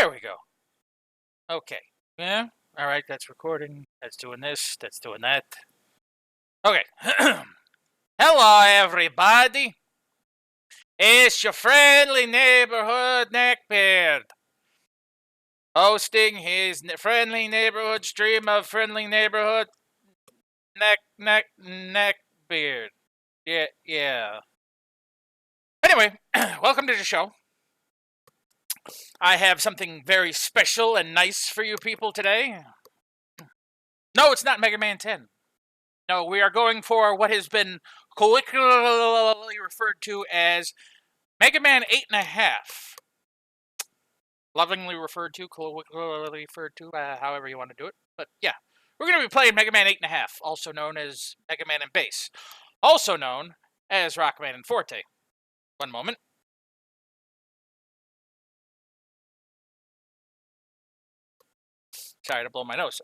There we go. Okay. Yeah. All right. That's recording. That's doing this. That's doing that. Okay. Hello, everybody. It's your friendly neighborhood NeckBear'd, hosting his friendly neighborhood stream of friendly neighborhood NeckBear'd. Yeah. Anyway, welcome to the show. I have something very special and nice for you people today. No, it's not Mega Man 10. No, we are going for what has been colloquially referred to as Mega Man 8.5. Lovingly referred to, colloquially referred to, however you want to do it. But yeah, we're going to be playing Mega Man 8.5, also known as Mega Man and Bass, also known as Rockman and Forte. One moment. Sorry to blow my nose.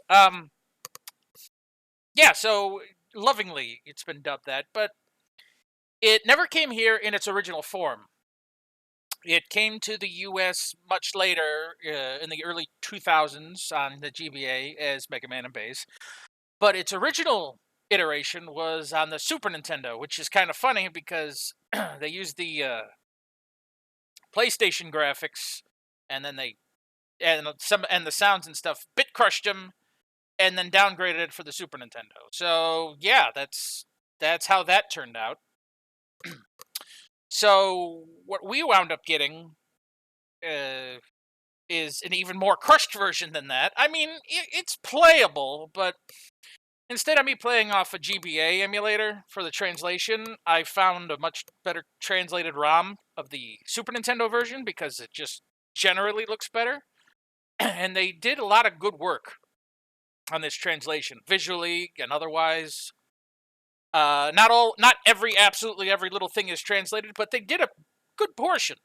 Yeah, so lovingly it's been dubbed that, but it never came here in its original form. It came to the U.S. much later, in the early 2000s on the GBA as Mega Man and Bass, but its original iteration was on the Super Nintendo, which is kind of funny because they used the PlayStation graphics, and then the sounds and stuff bit crushed them, and then downgraded it for the Super Nintendo. So yeah, that's how that turned out. So what we wound up getting is an even more crushed version than that. I mean, it's playable, but instead of me playing off a GBA emulator for the translation, I found a much better translated ROM of the Super Nintendo version because it just generally looks better. And they did a lot of good work on this translation, visually and otherwise. Not absolutely every little thing is translated, but they did a good portion.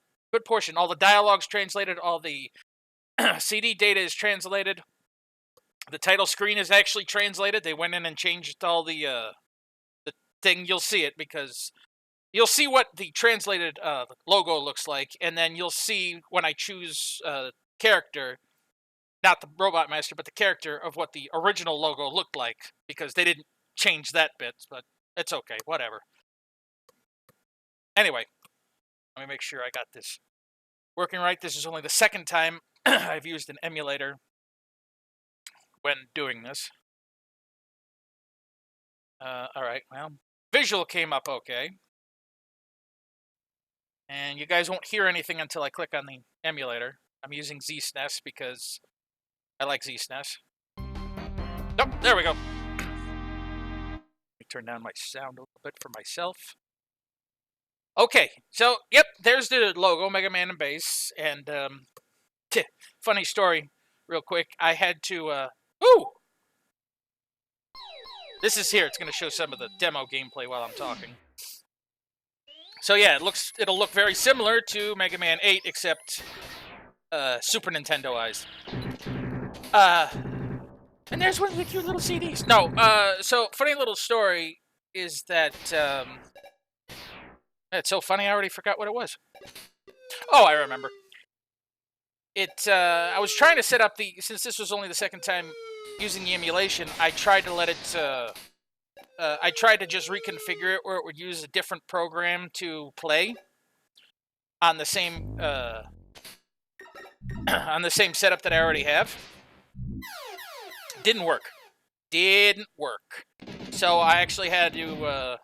All the dialogue's translated, all the CD data is translated. The title screen is actually translated. They went in and changed all the thing. You'll see it because you'll see what the translated logo looks like, and then you'll see when I choose character, not the Robot Master, but the character of what the original logo looked like, because they didn't change that bit, but it's okay, whatever. Anyway, let me make sure I got this working right. This is only the second time I've used an emulator when doing this. Alright, well, visual came up okay. And you guys won't hear anything until I click on the emulator. I'm using ZSNES because I like ZSNES. Oh, there we go. Let me turn down my sound a little bit for myself. Okay, so, yep, there's the logo, Mega Man and Bass, and, funny story, real quick, I had to, this is here, it's going to show some of the demo gameplay while I'm talking. So yeah, it'll look very similar to Mega Man 8, except, Super Nintendo eyes. And there's one of the cute little CDs. No, so, funny little story is that, it's so funny, I already forgot what it was. Oh, I remember. I was trying to set up since this was only the second time using the emulation, I tried to let it, I tried to just reconfigure it where it would use a different program to play on the same, on the same setup that I already have. Didn't work. So I actually had to,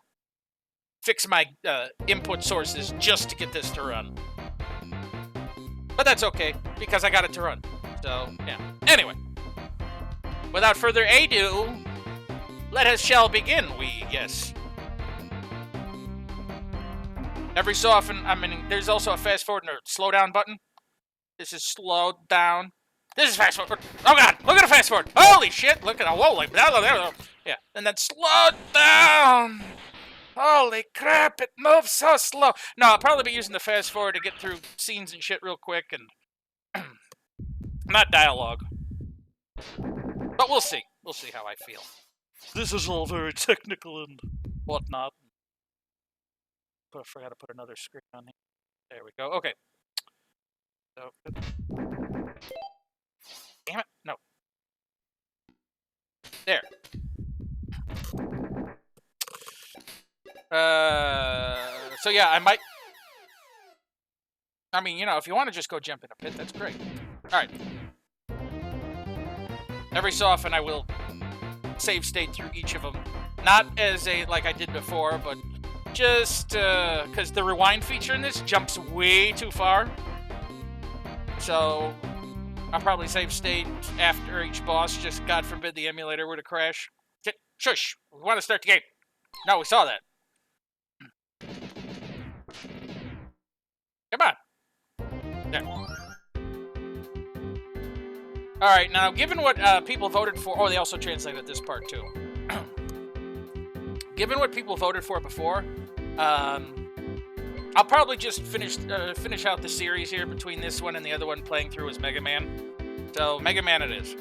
fix my input sources just to get this to run. But that's okay, because I got it to run. So, yeah. Anyway, without further ado, let us shall begin, yes. Every so often, there's also a fast forward and a slow down button. This is slow down. This is fast forward. Oh god, look at the fast forward. Holy shit, look at the whoa, like, yeah. And then slow down. Holy crap, it moves so slow. No, I'll probably be using the fast forward to get through scenes and shit real quick, and not dialogue. But we'll see. We'll see how I feel. This is all very technical and whatnot. But I forgot to put another screen on here. There we go. Okay. So, Damn it. No. There. So yeah, I might... I mean, you know, if you want to just go jump in a pit, that's great. Alright. Every so often I will save state through each of them. Not as a, like I did before, but just, because the rewind feature in this jumps way too far. So, I'll probably save state after each boss, just God forbid the emulator were to crash. Shush! We want to start the game. No, we saw that. Come on. There. Alright, now, given what people voted for... Oh, they also translated this part, too. Given what people voted for before, I'll probably just finish out the series here between this one and the other one playing through as Mega Man. So, Mega Man it is.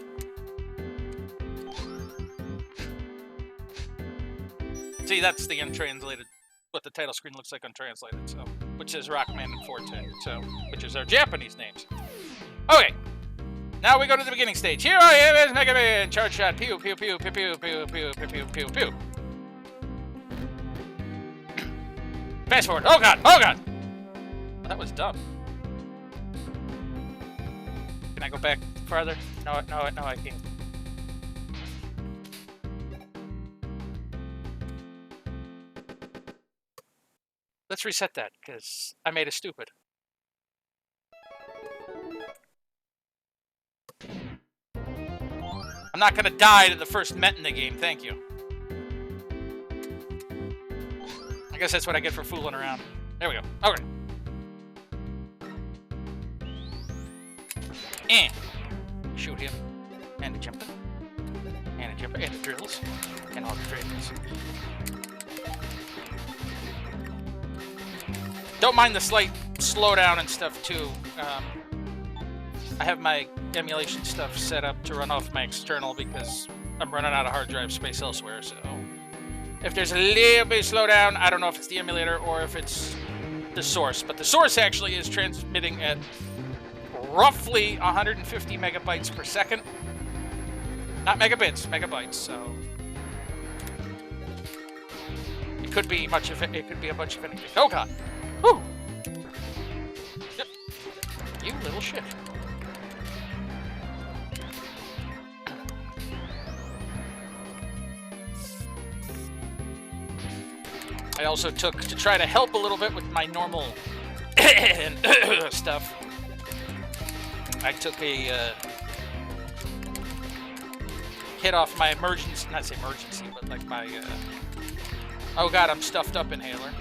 See, that's the untranslated, what the title screen looks like untranslated, so, which is Rockman and Forte, so, which is our Japanese names. Okay, now we go to the beginning stage. Here I am as Mega Man, charge shot, pew, pew, pew, pew, pew, pew, pew, pew, pew, pew, pew. Fast forward, oh god, oh god! Oh, that was dumb. Can I go back farther? No, I can't. Let's reset that, because I made it stupid. I'm not gonna die to the first Met in the game, thank you. I guess that's what I get for fooling around. There we go. Okay. And shoot him. And a jumper. And a jumper. And the drills. And all the drills. Don't mind the slight slowdown and stuff, too. I have my emulation stuff set up to run off my external because I'm running out of hard drive space elsewhere, so... If there's a little bit of slowdown, I don't know if it's the emulator or if it's the source. But the source actually is transmitting at roughly 150 megabytes per second. Not megabits, megabytes, so... It could be much of it. It could be a bunch of anything. Oh god! Whew! Yep. You little shit. I also took, to try to help a little bit with my normal stuff, I took a hit off my emergency, not say emergency, but like my, oh god, I'm stuffed up inhaler.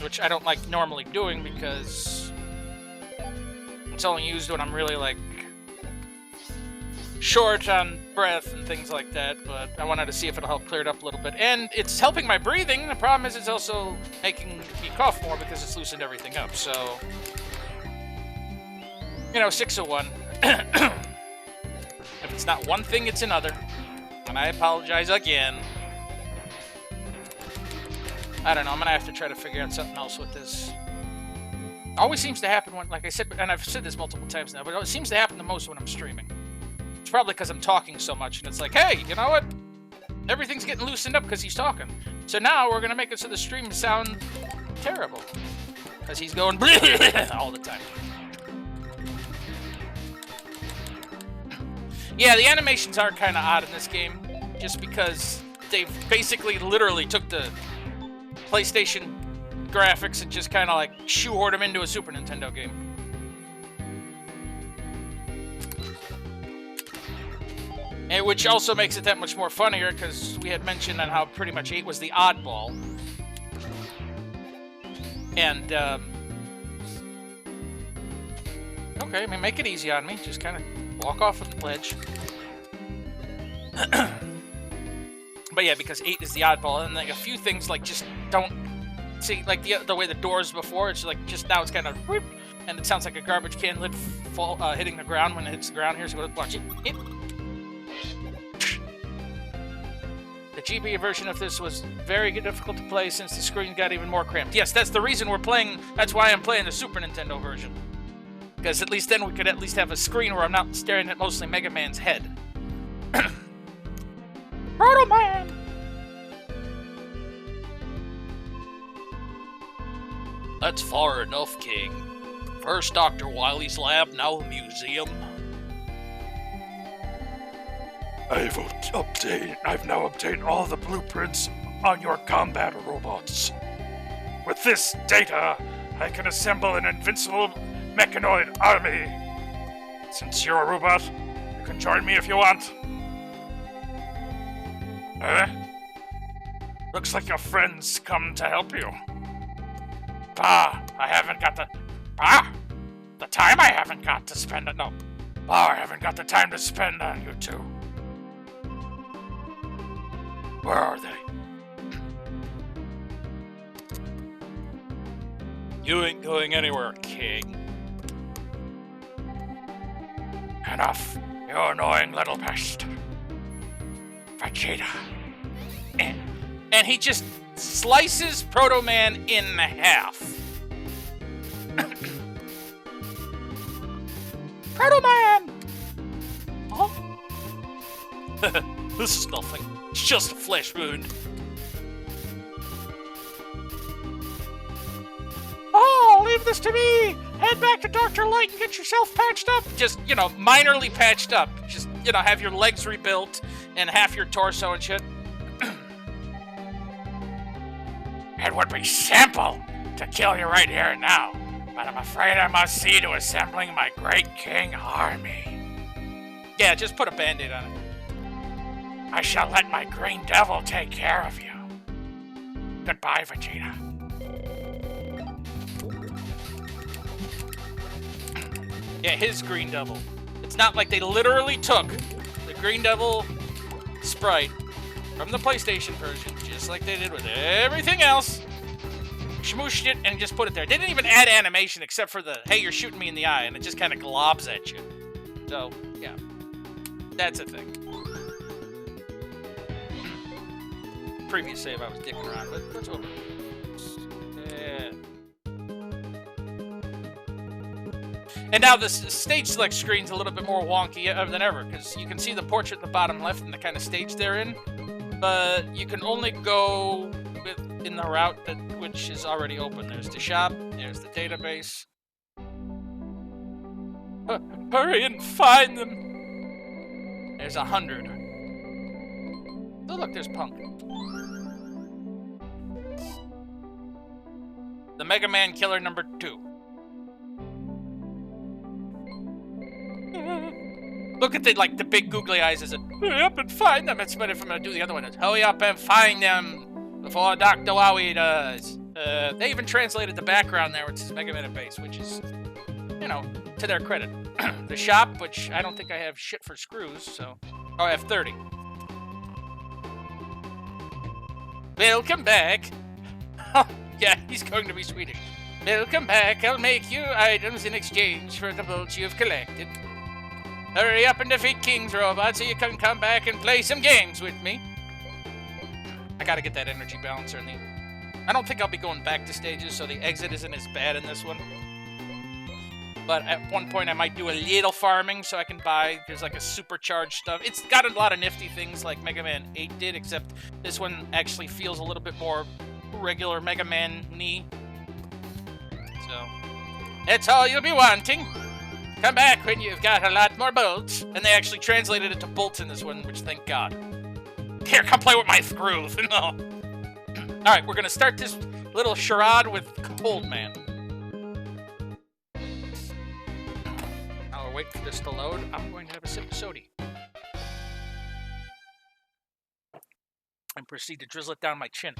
Which I don't like normally doing because it's only used when I'm really like short on breath and things like that, but I wanted to see if it'll help clear it up a little bit. And it's helping my breathing. The problem is it's also making me cough more because it's loosened everything up. So, you know, 601. If it's not one thing, it's another. And I apologize again. I don't know, I'm gonna have to try to figure out something else with this. Always seems to happen when, like I said, and I've said this multiple times now, but it seems to happen the most when I'm streaming. It's probably because I'm talking so much, and it's like, hey, you know what? Everything's getting loosened up because he's talking. So now we're gonna make it so the stream sound terrible. Because he's going all the time. Yeah, the animations are kind of odd in this game, just because they basically literally took the PlayStation graphics and just kind of like shoehorned them into a Super Nintendo game. And which also makes it that much more funnier because we had mentioned on how pretty much 8 was the oddball. And, okay, I mean, make it easy on me. Just kind of walk off of the ledge. But yeah, because 8 is the oddball, and like a few things like just don't see, like the way the doors before, it's like just now it's kind of whoop, and it sounds like a garbage can lid fall hitting the ground when it hits the ground here. So watch it. The GBA version of this was very difficult to play since the screen got even more cramped. Yes, that's the reason we're playing. That's why I'm playing the Super Nintendo version. Because at least then we could at least have a screen where I'm not staring at mostly Mega Man's head. Proto Man! That's far enough, King. First Dr. Wily's lab, now a museum. I've now obtained all the blueprints on your combat robots. With this data, I can assemble an invincible mechanoid army. Since you're a robot, you can join me if you want. Looks like your friends come to help you. I haven't got the time I haven't got to spend it. No. I haven't got the time to spend on you two. Where are they? You ain't going anywhere, King. Enough, you annoying little pest. Vegeta. And he just slices Proto Man in half. Proto Man! Oh. This is nothing. It's just a flesh wound. Oh, leave this to me! Head back to Dr. Light and get yourself patched up! Just, minorly patched up. Just, have your legs rebuilt and half your torso and shit. It would be simple to kill you right here and now, but I'm afraid I must see to assembling my great king army. Yeah, just put a band-aid on it. I shall let my green devil take care of you. Goodbye, Vegeta. Yeah, his Green Devil. It's not like they literally took the Green Devil sprite from the PlayStation version, just like they did with everything else, smooshed it, and just put it there. They didn't even add animation except for the, hey, you're shooting me in the eye, and it just kind of globs at you. So, yeah. That's a thing. Previous save I was dicking around, but that's over. Yeah. And now the stage select screen's a little bit more wonky than ever, because you can see the portrait in the bottom left and the kind of stage they're in, but you can only go in the route which is already open. There's the shop, there's the database. Hurry and find them! There's 100. Oh look, there's Punk. The Mega Man Killer number 2. Look at the big googly eyes as it, hurry up and find them. It's better if I'm going to do the other one. It's, hurry up and find them before Dr. Wowie does. They even translated the background there, which is Mega Man Base, which is, to their credit. The shop, which I don't think I have shit for screws, so. Oh, I have 30. Welcome back. Yeah, he's going to be Swedish. Welcome back. I'll make you items in exchange for the bolts you've collected. Hurry up and defeat King's robot so you can come back and play some games with me. I gotta get that energy balancer in the... I don't think I'll be going back to stages, so the exit isn't as bad in this one. But at one point I might do a little farming so I can buy... There's like a supercharged stuff. It's got a lot of nifty things like Mega Man 8 did, except this one actually feels a little bit more regular Mega Man-y. So, that's all you'll be wanting. Come back when you've got a lot more bolts. And they actually translated it to bolts in this one, which thank God. Here, come play with my screws. No. Alright, we're gonna start this little charade with Cold Man. While we're waiting for this to load, I'm going to have a sip of sody. And proceed to drizzle it down my chin.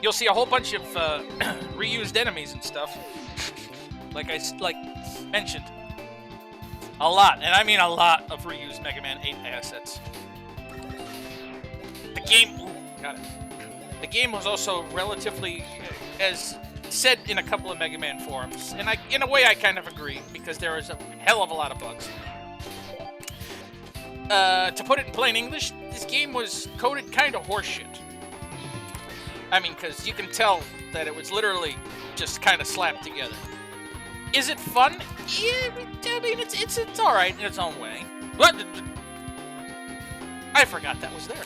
You'll see a whole bunch of reused enemies and stuff. Like I mentioned. A lot, and I mean a lot of reused Mega Man 8 assets. The game... Ooh, got it. The game was also relatively, as said in a couple of Mega Man forums, and in a way I kind of agree, because there is a hell of a lot of bugs. To put it in plain English, this game was coded kind of horseshit. I mean, because you can tell that it was literally just kind of slapped together. Is it fun? Yeah, I mean, it's all right in its own way. What? I forgot that was there.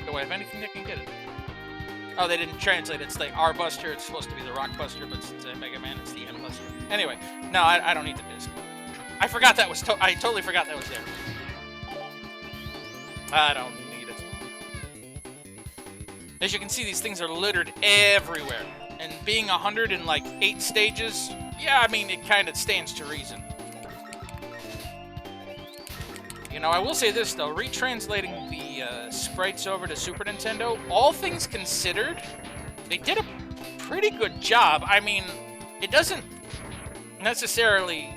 Do I have anything that can get it? Oh, they didn't translate it. It's the R Buster. It's supposed to be the Rock Buster, but it's Mega Man. It's the M Buster. Anyway, no, I don't need the disc. I forgot that was. I totally forgot that was there. I don't need it. As you can see, these things are littered everywhere. And being 108 stages, yeah, I mean, it kind of stands to reason. You know, I will say this, though. Retranslating the sprites over to Super Nintendo, all things considered, they did a pretty good job. I mean, it doesn't necessarily,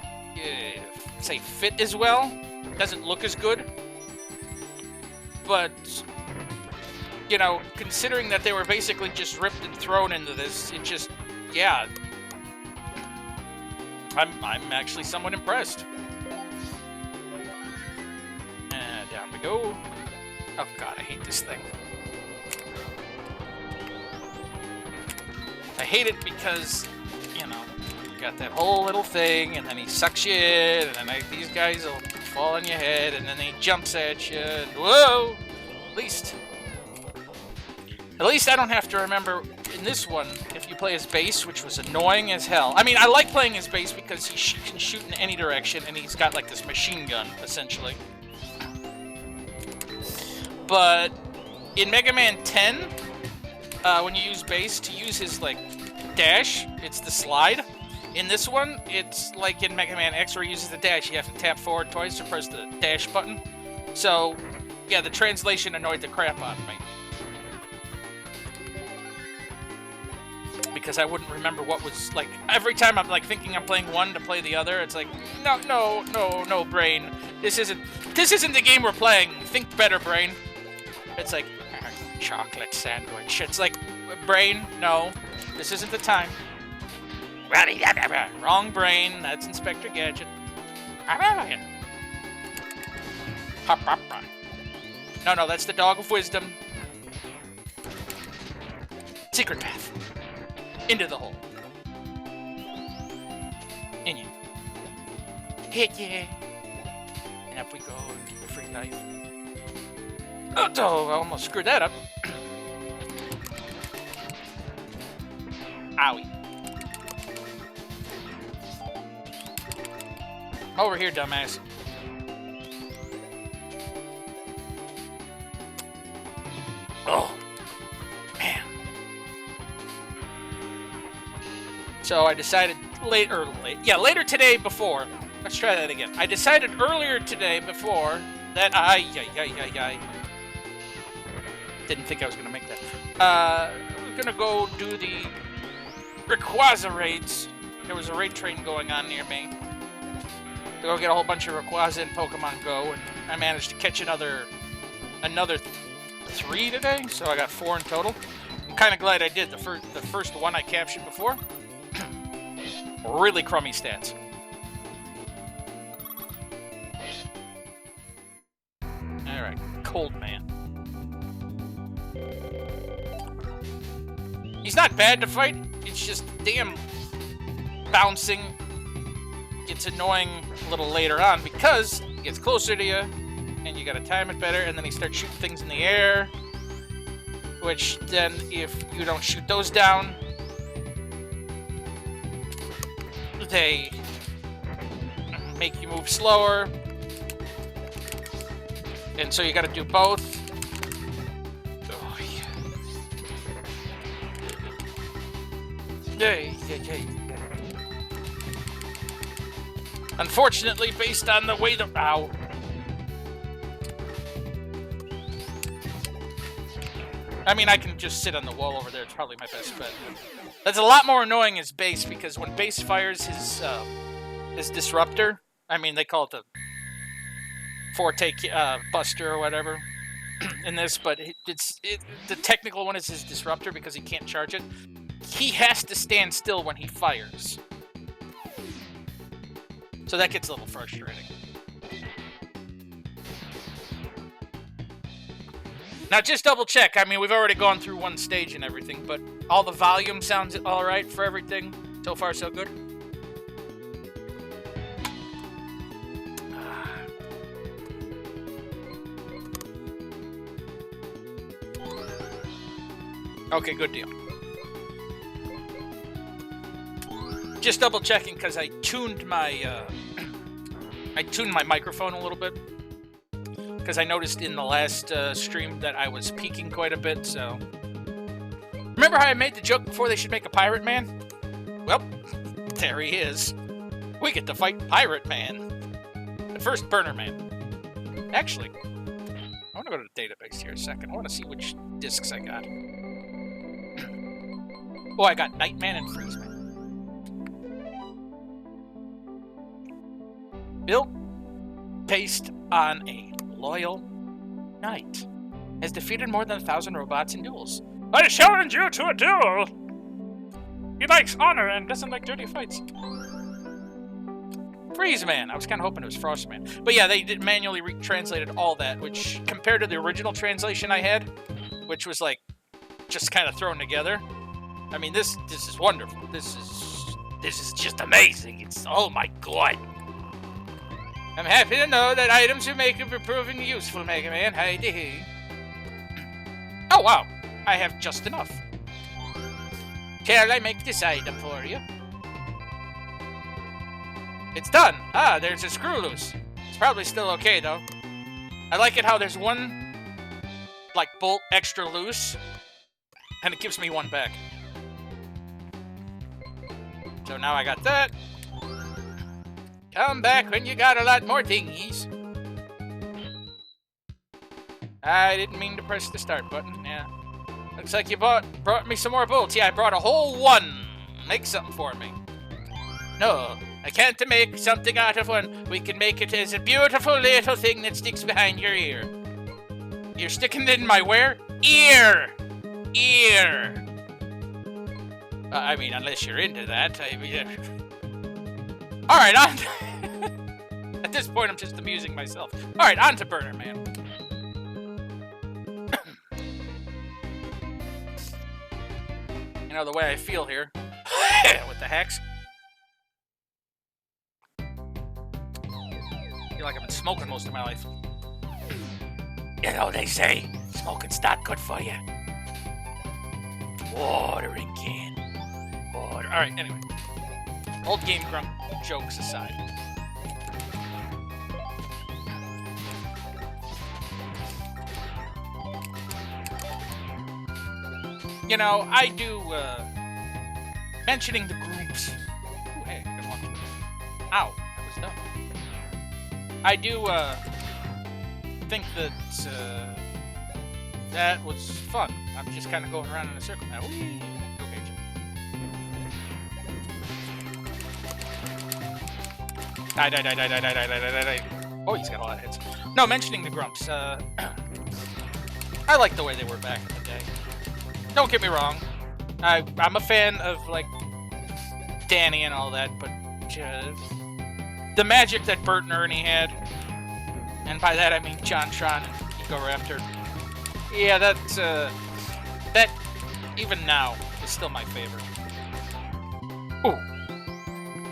say, fit as well. It doesn't look as good. But, you know, considering that they were basically just ripped and thrown into this, it just, yeah. I'm actually somewhat impressed. And down we go. Oh god, I hate this thing. I hate it because, you know, you got that whole little thing, and then he sucks you in, and then these guys will fall on your head, and then he jumps at you, and whoa! At least I don't have to remember in this one if you play as bass, which was annoying as hell. I mean, I like playing as bass because he can shoot in any direction, and he's got like this machine gun, essentially. But in Mega Man 10, when you use bass, to use his like dash, it's the slide. In this one, it's like in Mega Man X where he uses the dash. You have to tap forward twice to press the dash button. So, yeah, the translation annoyed the crap out of me. Because I wouldn't remember what was, like, every time I'm, like, thinking I'm playing one to play the other, it's like, no, brain. This isn't the game we're playing. Think better, brain. It's like, chocolate sandwich. It's like, brain, no, this isn't the time. Wrong brain, that's Inspector Gadget. No, that's the Dog of Wisdom. Secret path. Into the hole. In you. Hit yeah. And up we go into the free life. Oh, I almost screwed that up. Owie. Over here, dumbass. Oh, man. So I decided later today before. Let's try that again. I decided earlier today before that I didn't think I was going to make that. We're going to go do the Rayquaza raids. There was a raid train going on near me. To go get a whole bunch of Rayquaza in Pokemon Go, and I managed to catch another 3 today, so I got 4 in total. I'm kind of glad I did. The first one I captured before. Really crummy stats. Alright, Cold Man. He's not bad to fight, it's just damn bouncing. Gets annoying a little later on because he gets closer to you and you gotta time it better, and then he starts shooting things in the air, which then if you don't shoot those down, they make you move slower, and so you gotta do both. Oh, yeah. Yay. Unfortunately, based on the way ow. I mean, I can just sit on the wall over there. It's probably my best bet. That's a lot more annoying as Bass, because when Bass fires his disruptor, I mean, they call it the Forte Buster or whatever in this, but the technical one is his disruptor because he can't charge it. He has to stand still when he fires. So that gets a little frustrating. Now, just double check. I mean, we've already gone through one stage and everything, but all the volume sounds all right for everything. So far, so good. Okay, good deal. Just double checking because I tuned my microphone a little bit because I noticed in the last stream that I was peaking quite a bit. So remember how I made the joke before they should make a Pirate Man? Well, there he is. We get to fight Pirate Man. But first, Burner Man. Actually, I want to go to the database here a second. I want to see which discs I got. Oh, I got Nightman and Freezeman. Built based on a loyal knight. Has defeated more than 1,000 robots in duels. I challenge you to a duel! He likes honor and doesn't like dirty fights. Freezeman. I was kind of hoping it was Frostman. But yeah, they did manually retranslated all that, which compared to the original translation I had, which was like just kind of thrown together. I mean, this is wonderful. This is just amazing. It's, oh my god. I'm happy to know that items you make are proving useful, Mega Man. Hi-de. Oh wow, I have just enough. Shall I make this item for you? It's done. Ah, there's a screw loose. It's probably still okay though. I like it how there's one like bolt extra loose, and it gives me one back. So now I got that. Come back when you got a lot more thingies. I didn't mean to press the start button, yeah. Looks like you brought me some more bolts. Yeah, I brought a whole one. Make something for me. No, I can't make something out of one. We can make it as a beautiful little thing that sticks behind your ear. You're sticking it in my where? Ear! Ear! I mean, unless you're into that. I mean, alright, on to... At this point, I'm just amusing myself. Alright, on to Burner Man. You know, the way I feel here. With the hacks. I feel like I've been smoking most of my life. You know, they say, smoking's not good for you. Watering can. Water. Alright, anyway. Old Game Grump jokes aside. You know, I do, mentioning the groups. Ooh, hey, good one. Ow, that was dumb. I do, think that, that was fun. I'm just kind of going around in a circle now. Whee! Okay, Die. Oh, he's got a lot of hits. No, mentioning the grumps, I like the way they were back in the day. Don't get me wrong. I'm a fan of, like, Danny and all that, but the magic that Bert and Ernie had, and by that I mean John Tron and Eco Raptor, yeah, that even now is still my favorite. Ooh.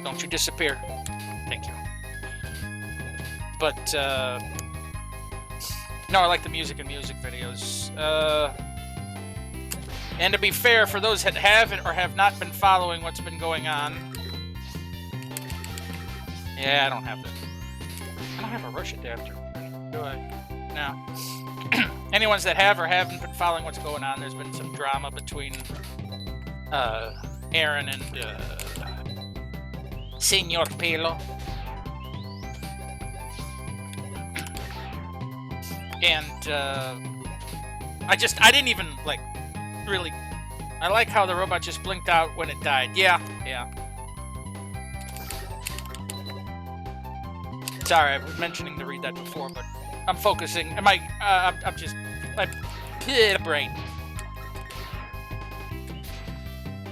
Don't you disappear. Thank you. But, no, I like the music and music videos. And to be fair, for those that have or have not been following what's been going on... Yeah, I don't have that. I don't have a rush adapter, do I? No. Anyone's that have or haven't been following what's going on, there's been some drama between Aaron and Senor Pelo. And I didn't even, like, really... I like how the robot just blinked out when it died. Yeah. Sorry, I was mentioning to read that before, but I'm focusing. I'm just... my brain.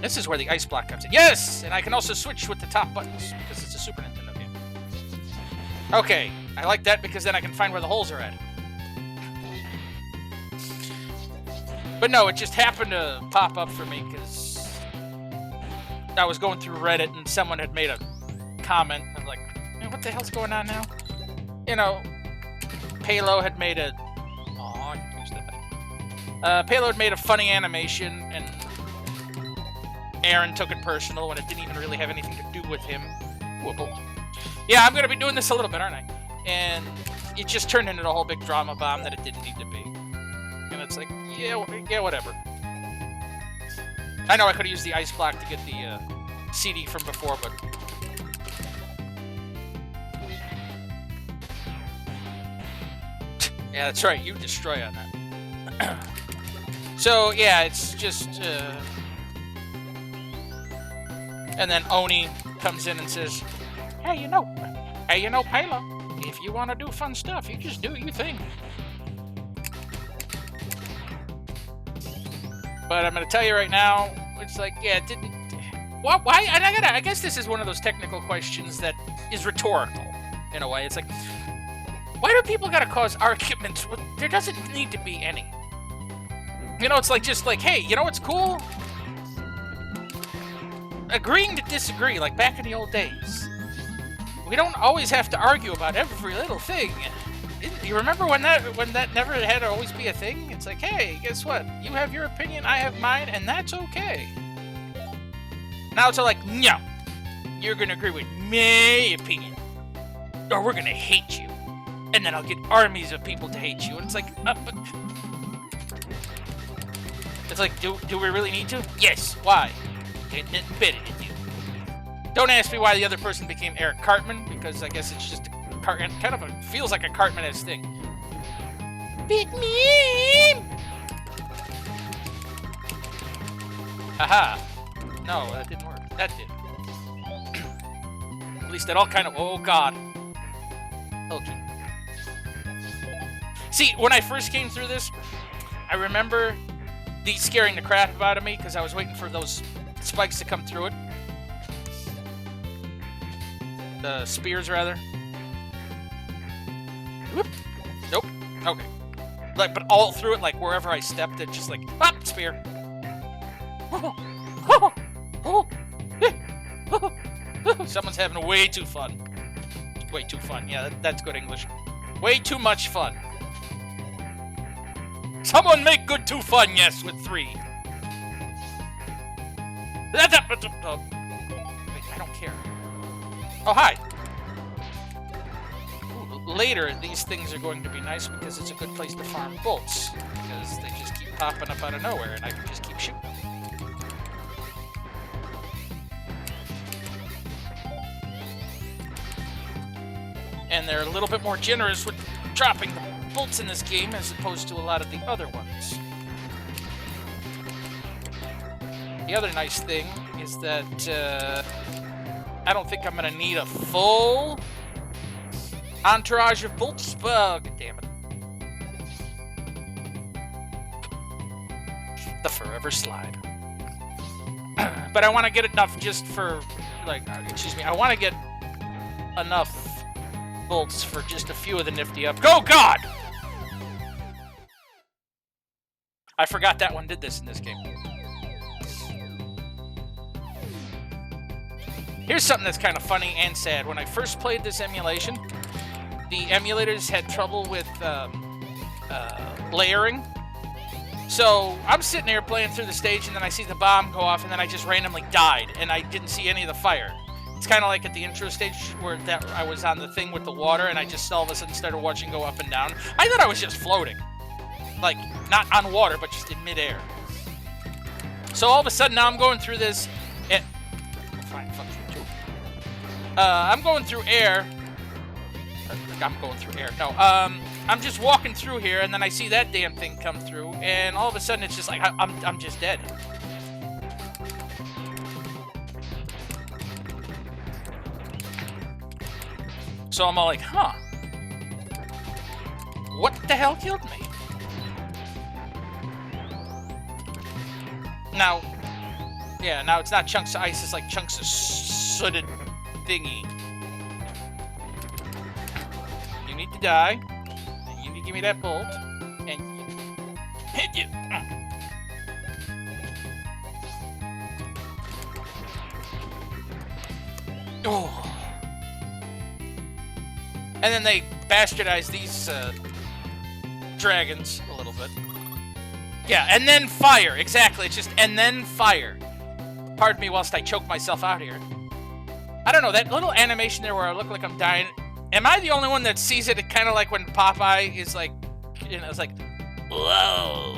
This is where the ice block comes in. Yes! And I can also switch with the top buttons, because it's a Super Nintendo game. Okay, I like that because then I can find where the holes are at. But no, it just happened to pop up for me because I was going through Reddit and someone had made a comment. I'm like, man, what the hell's going on now? You know, Palo had made a... Aw, I can use that. Palo had made a funny animation, and Aaron took it personal when it didn't even really have anything to do with him. Whoop. Yeah, I'm going to be doing this a little bit, aren't I? And it just turned into a whole big drama bomb that it didn't need to be. And it's like, yeah, whatever. I know I could have used the ice block to get the CD from before, but... Yeah, that's right, you destroy on that. So, yeah, it's just... And then Oni comes in and says, hey, you know, Palo, if you want to do fun stuff, you just do your thing. But I'm going to tell you right now, it's like, yeah, it didn't... Why? And I guess this is one of those technical questions that is rhetorical, in a way. It's like, why do people got to cause arguments? There doesn't need to be any. You know, it's like, just like, hey, you know what's cool? Agreeing to disagree, like back in the old days. We don't always have to argue about every little thing. You remember when that never had to always be a thing? It's like, hey, guess what? You have your opinion, I have mine, and that's okay. Now it's all like, no, you're gonna agree with my opinion, or we're gonna hate you, and then I'll get armies of people to hate you. And it's like, but it's like, do we really need to? Yes. Why? Getting it embedded in you. Don't ask me why the other person became Eric Cartman, because I guess it's just kind of feels like a Cartman-esque thing. Bit me! Haha. No, that didn't work. That did. At least that all kind of... Oh, God. LG. See, when I first came through this, I remember these scaring the crap out of me, because I was waiting for those spikes to come through it. The spears, rather. Whoop. Nope. Okay. Like, but all through it, like, wherever I stepped, it just like, spear. Someone's having way too fun. Way too fun. Yeah, that's good English. Way too much fun. Someone make good too fun, yes, with 3. I don't care. Oh, hi. Ooh, later, these things are going to be nice because it's a good place to farm bolts. Because they just keep popping up out of nowhere and I can just keep shooting them. And they're a little bit more generous with dropping the bolts in this game as opposed to a lot of the other ones. The other nice thing is that I don't think I'm going to need a full entourage of bolts. Oh, God damn it. The forever slide. But I want to get enough just for, like, I want to get enough bolts for just a few of the nifty up. Go, God! I forgot that one did this in this game. Here's something that's kind of funny and sad. When I first played this emulation, the emulators had trouble with layering. So I'm sitting there playing through the stage, and then I see the bomb go off, and then I just randomly died, and I didn't see any of the fire. It's kind of like at the intro stage where I was on the thing with the water, and I just all of a sudden started watching go up and down. I thought I was just floating. Like, not on water, but just in midair. So all of a sudden, now I'm going through this... Fine, fuck you, too. I'm going through air. I'm going through air. No, I'm just walking through here, and then I see that damn thing come through, and all of a sudden, it's just like, I'm just dead. So I'm all like, huh. What the hell killed me? Now, yeah, now it's not chunks of ice, it's like chunks of sooted thingy. You need to die, and you need to give me that bolt, and you... Oh. And then they bastardize these dragons a little bit. Yeah, and then fire. Exactly. It's just, and then fire. Pardon me whilst I choke myself out here. I don't know, that little animation there where I look like I'm dying. Am I the only one that sees it kind of like when Popeye is like, you know, it's like, whoa.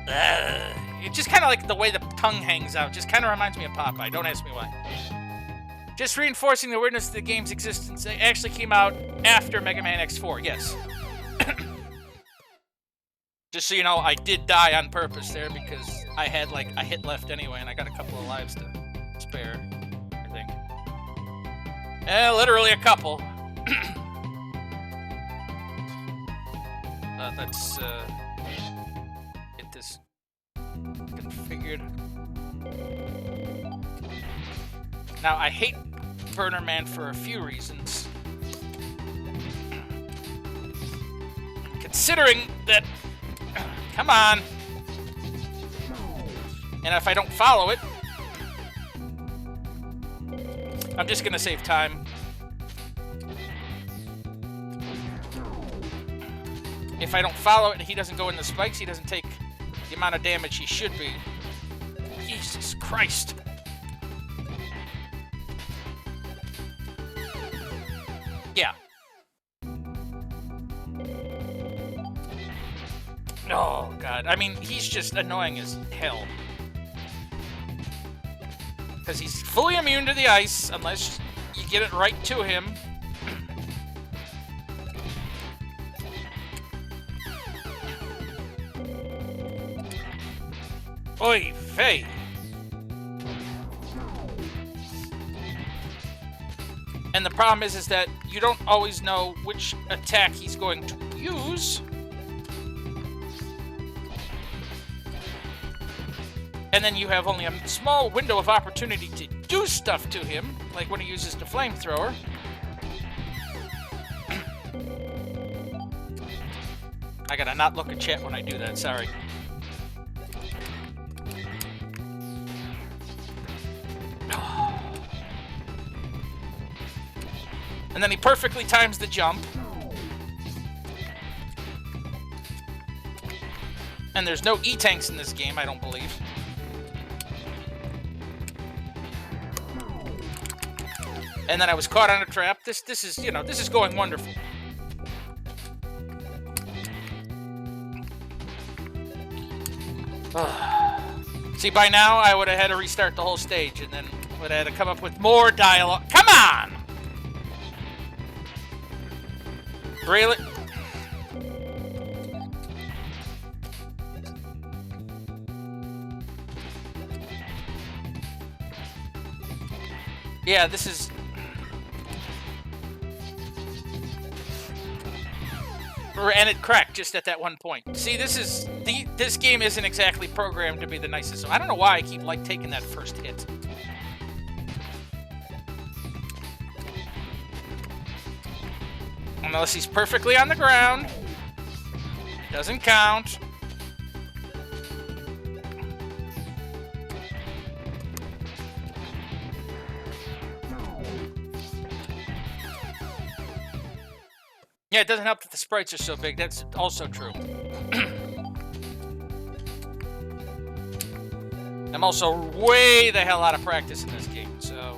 It's just kind of like the way the tongue hangs out. Just kind of reminds me of Popeye. Don't ask me why. Just reinforcing the weirdness of the game's existence. It actually came out after Mega Man X4, yes. Just so you know, I did die on purpose there because I had like a hit left anyway, and I got a couple of lives to spare, I think. Literally a couple. Let's get this configured. Now, I hate Burner Man for a few reasons. Considering that... Come on! And if I don't follow it... I'm just gonna save time. If I don't follow it and he doesn't go in the spikes, he doesn't take the amount of damage he should be. Jesus Christ. Yeah. Oh, God. I mean, he's just annoying as hell. Because he's fully immune to the ice, unless you get it right to him. Oy vey. And the problem is that you don't always know which attack he's going to use. And then you have only a small window of opportunity to do stuff to him, like when he uses the flamethrower. I gotta not look at chat when I do that, sorry. And then he perfectly times the jump. And there's no E-tanks in this game, I don't believe. And then I was caught on a trap. This is, you know, this is going wonderful. See, by now I would have had to restart the whole stage and then would have had to come up with more dialogue. Come on! Really? Yeah, this is... And it cracked just at that one point. See, this game isn't exactly programmed to be the nicest. So I don't know why I keep like taking that first hit. Unless he's perfectly on the ground. Doesn't count. Yeah, it doesn't help that the sprites are so big. That's also true. I'm also way the hell out of practice in this game, so...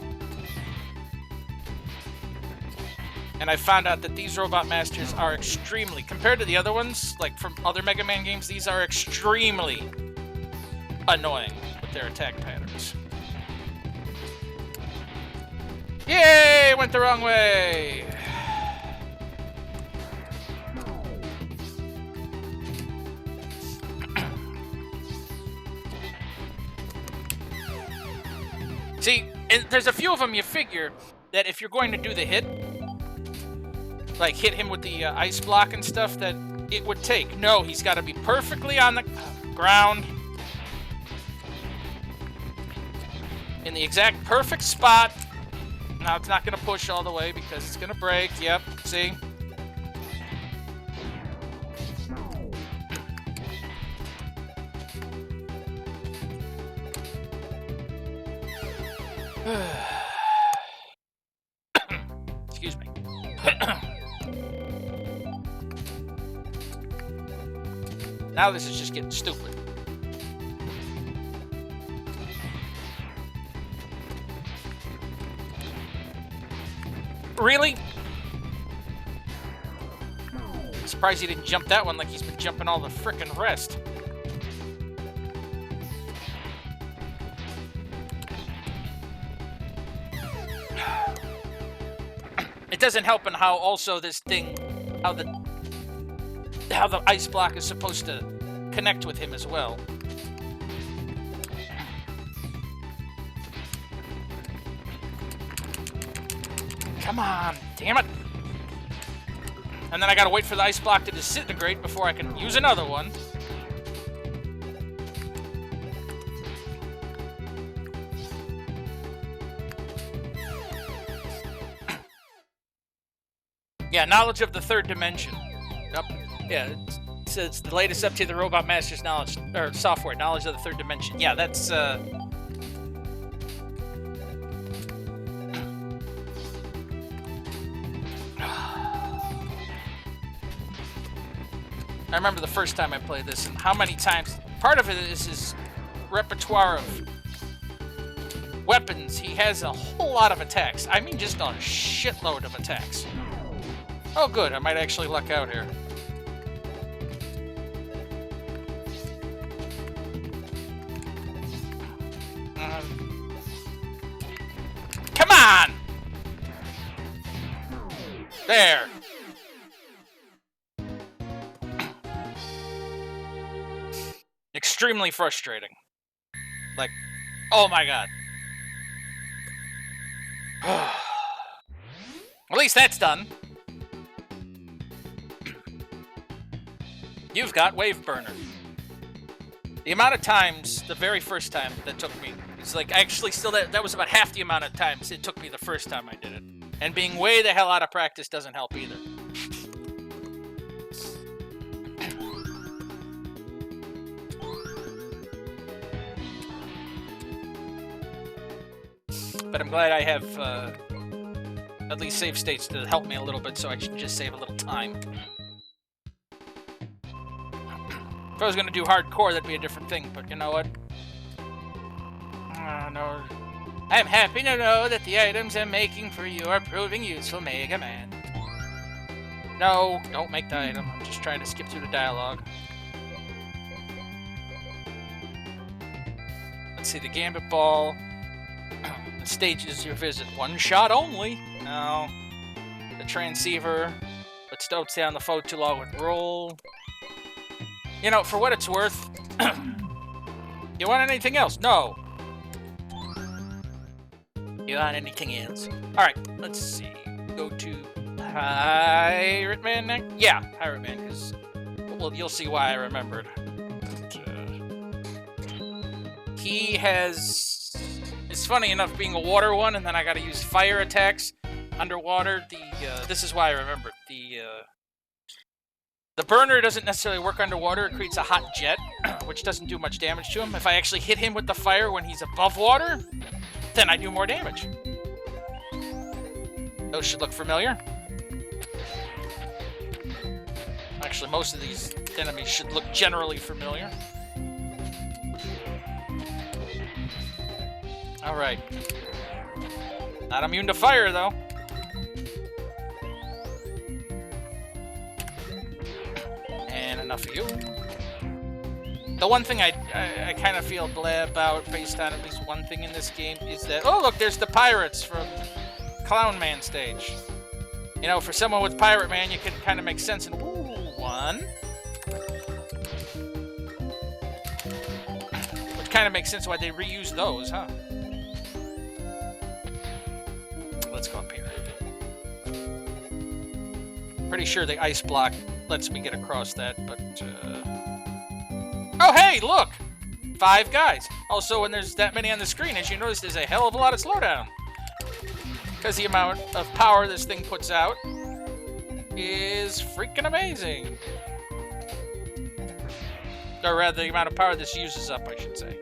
And I found out that these Robot Masters are extremely... Compared to the other ones, like from other Mega Man games, these are extremely annoying with their attack patterns. Yay! Went the wrong way! See, and there's a few of them you figure that if you're going to do the hit, like hit him with the ice block and stuff, that it would take. No, he's got to be perfectly on the ground. In the exact perfect spot. Now, it's not going to push all the way because it's going to break. Yep, see? Excuse me. Now this is just getting stupid. Really? Surprised he didn't jump that one like he's been jumping all the frickin' rest. It doesn't help in how also this thing, how the ice block is supposed to connect with him as well. Come on, damn it. And then I gotta wait for the ice block to disintegrate before I can use another one. Yeah, knowledge of the third dimension. Yep. Yeah, it says the latest update to the Robot Master's knowledge, or software, knowledge of the third dimension. Yeah, that's, I remember the first time I played this, and how many times, part of it is his repertoire of weapons. He has a whole lot of attacks. I mean, just a shitload of attacks. Oh, good. I might actually luck out here. Come on! There. Extremely frustrating. Like, oh my god. At least that's done. You've got Wave Burner. The amount of times, the very first time that took me, it's like, actually still, that was about half the amount of times it took me the first time I did it. And being way the hell out of practice doesn't help either. But I'm glad I have at least save states to help me a little bit, so I should just save a little time. If I was going to do hardcore, that'd be a different thing, but you know what? No. I'm happy to know that the items I'm making for you are proving useful, Mega Man. No, don't make the item. I'm just trying to skip through the dialogue. Let's see, the Gambit Ball. The stages your visit. One shot only. No. The Transceiver. Let's don't stay on the phone too long with Roll. You know, for what it's worth, you want anything else? No. You want anything else? Alright, let's see. Go to Pirate Man next? Yeah, Pirate Man, because, well, you'll see why I remembered. He has... It's funny enough being a water one, and then I gotta use fire attacks underwater. This is why I remembered. The burner doesn't necessarily work underwater. It creates a hot jet, which doesn't do much damage to him. If I actually hit him with the fire when he's above water, then I do more damage. Those should look familiar. Actually, most of these enemies should look generally familiar. Alright. Not immune to fire, though. And enough of you. The one thing I kind of feel blah about, based on at least one thing in this game, is that... Oh, look, there's the pirates from Clown Man stage. You know, for someone with Pirate Man, you can kind of make sense. And ooh, one. Which kind of makes sense why they reuse those, huh? Let's go up here. Pretty sure the ice block lets me get across that, but... Oh, hey, look! 5 guys. Also, when there's that many on the screen, as you notice, there's a hell of a lot of slowdown. Because the amount of power this thing puts out is freaking amazing. Or rather, the amount of power this uses up, I should say.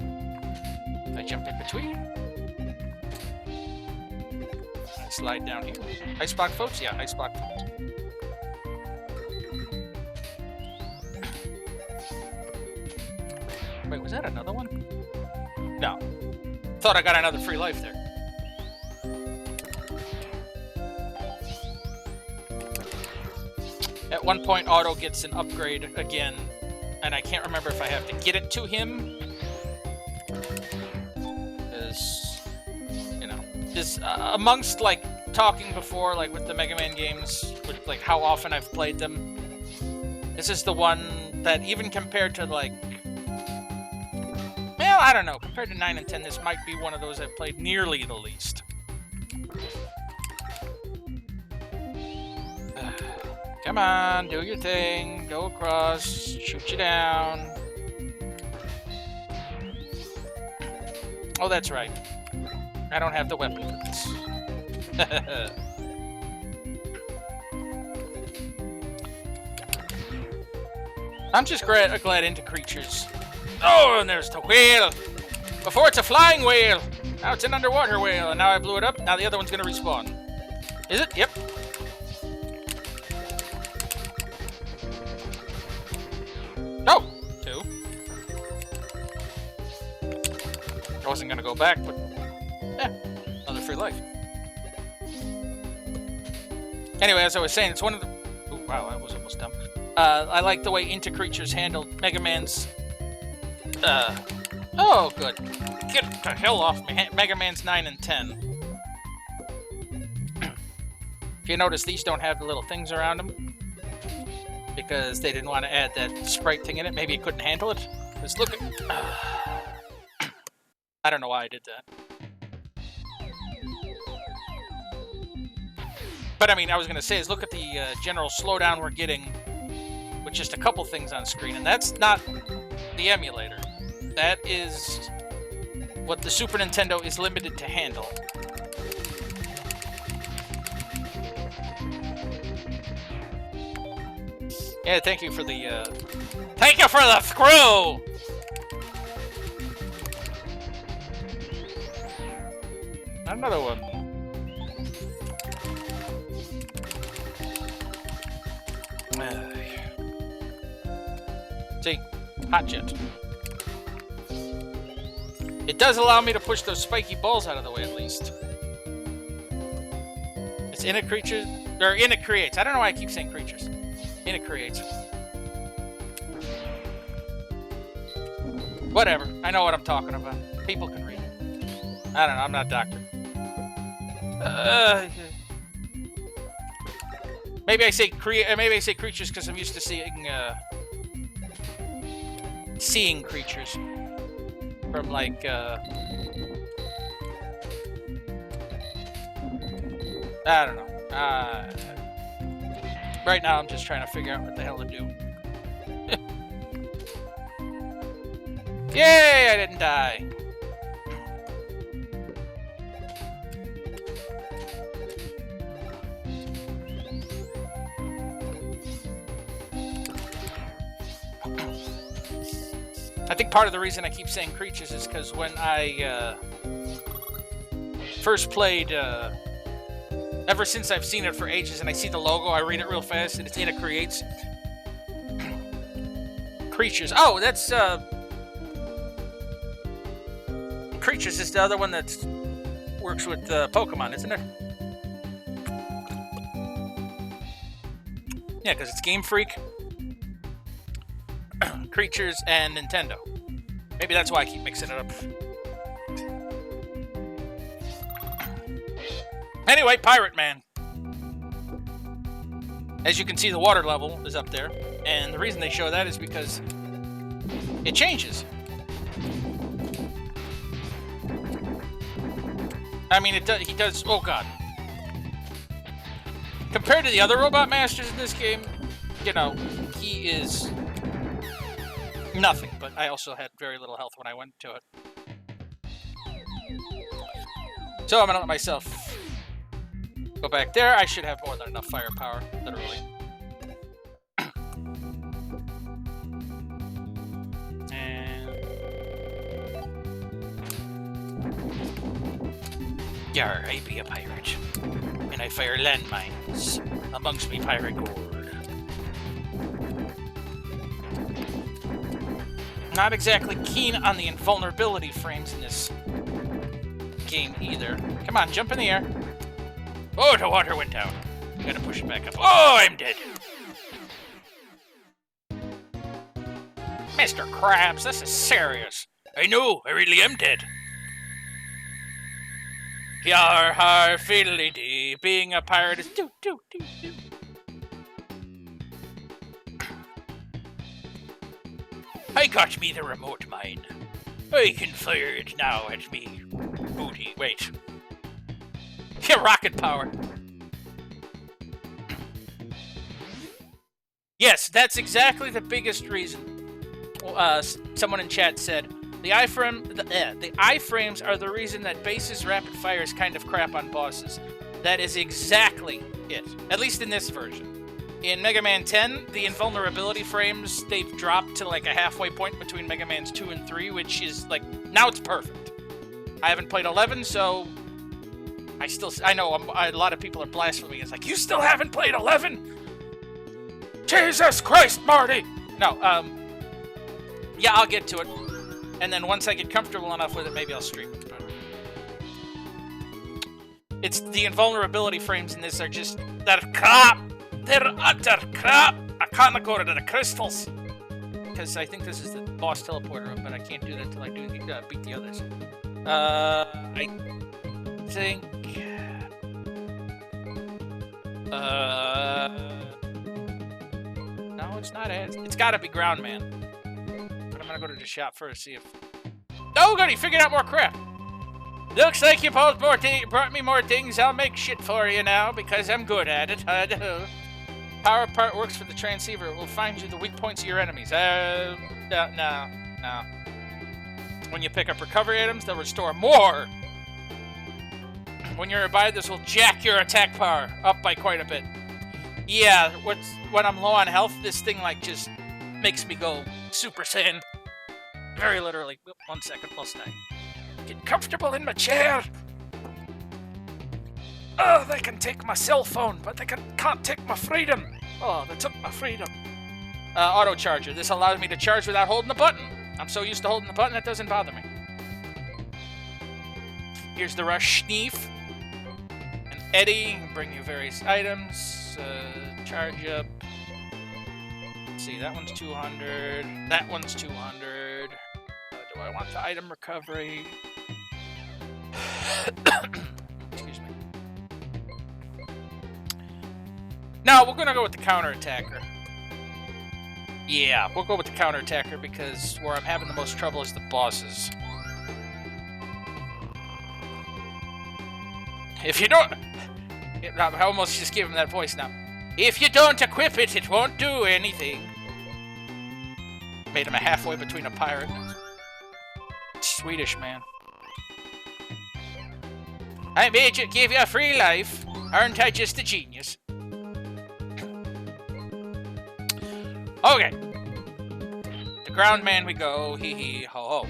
If I jump in between. slide down here. Icebox floats? Yeah, icebox floats. Wait, was that another one? No. Thought I got another free life there. At one point, Otto gets an upgrade again, and I can't remember if I have to get it to him. Because, you know, this, amongst, like, talking before, like, with the Mega Man games, with, like, how often I've played them, this is the one that, even compared to, like, well, I don't know, compared to 9 and 10, this might be one of those I've played nearly the least. Come on, do your thing. Go across. Shoot you down. Oh, that's right. I don't have the weapon for this. I'm just glad into creatures. Oh, and there's the whale. Before it's a flying whale. Now it's an underwater whale, and now I blew it up. Now the other one's gonna respawn. Is it? Yep. Oh! 2. I wasn't gonna go back, but yeah, another free life. Anyway, as I was saying, it's one of the... Ooh, wow, I was almost dumb. I like the way Into Creatures handled Mega Man's... Oh, good. Get the hell off me. Mega Man's 9 and 10. If you notice, these don't have the little things around them. Because they didn't want to add that sprite thing in it. Maybe it couldn't handle it. Just look at... I don't know why I did that. But I mean, I was going to say is look at the general slowdown we're getting with just a couple things on screen. And that's not the emulator. That is what the Super Nintendo is limited to handle. Yeah, thank you for the, Thank you for the screw! Another one. See? Hot jet. It does allow me to push those spiky balls out of the way, at least. It's in a creature... Or in it creates. I don't know why I keep saying creatures. In it creates. Whatever. I know what I'm talking about. People can read it. I don't know. I'm not a doctor. Maybe I say creatures because I'm used to seeing creatures from like I don't know. Right now I'm just trying to figure out what the hell to do. Yay! I didn't die. I think part of the reason I keep saying creatures is because when I first played, ever since I've seen it for ages and I see the logo, I read it real fast and it's in it creates. Creatures. Oh, that's, Creatures is the other one that works with Pokemon, isn't it? Yeah, because it's Game Freak. Creatures and Nintendo. Maybe that's why I keep mixing it up. Anyway, Pirate Man. As you can see, the water level is up there, and the reason they show that is because it changes. I mean, he does. Oh god. Compared to the other Robot Masters in this game, you know, he is nothing, but I also had very little health when I went to it. So I'm gonna let myself go back there. I should have more than enough firepower, literally. And Yar, I be a pirate, and I fire landmines amongst me pirate gourd. Not exactly keen on the invulnerability frames in this game either. Come on, jump in the air. Oh, the water went down. Gotta push it back up. Oh, I'm dead. Mr. Krabs, this is serious. I know, I really am dead. Yar har fiddly dee, being a pirate is do. I got me the remote mine. I can fire it now at me. Booty, wait. Yeah, rocket power. Yes, that's exactly the biggest reason. Someone in chat said, the iframes are the reason that base's rapid fire is kind of crap on bosses. That is exactly it. At least in this version. In Mega Man 10, the invulnerability frames, they've dropped to like a halfway point between Mega Man's 2 and 3, which is like, now it's perfect. I haven't played 11, so I know a lot of people are blaspheming. It's like, you still haven't played 11? Jesus Christ, Marty! No, yeah, I'll get to it. And then once I get comfortable enough with it, maybe I'll stream it. But it's the invulnerability frames in this are just, they're crap! They're utter crap! I can't go to the crystals! Because I think this is the boss teleporter room, but I can't do that until I beat the others. I think... no, it's not it. It's gotta be Ground Man. But I'm gonna go to the shop first, see if... Oh, good, he figured out more crap! Looks like you both brought me more things. I'll make shit for you now, because I'm good at it. Power part works for the transceiver. It will find you the weak points of your enemies. No. When you pick up recovery items, they'll restore more. When you're nearby, this will jack your attack power up by quite a bit. Yeah, when I'm low on health, this thing like just makes me go Super Saiyan. Very literally. 1 second, plus 9. Get comfortable in my chair. Oh, they can take my cell phone, but they can't take my freedom. Oh, they took my freedom. Auto charger. This allows me to charge without holding the button. I'm so used to holding the button, it doesn't bother me. Here's the Rush Sneef. And Eddie, bring you various items. Charge up. Let's see, that one's 200. That one's 200. Do I want the item recovery? Excuse me. No, we're gonna go with the counter-attacker. Yeah, we'll go with the counter-attacker because where I'm having the most trouble is the bosses. If you don't... I almost just gave him that voice now. If you don't equip it, it won't do anything. Made him a halfway between a pirate and a Swedish man. I made you, give you a free life. Aren't I just a genius? Okay. The ground man we go. Hee hee ho ho.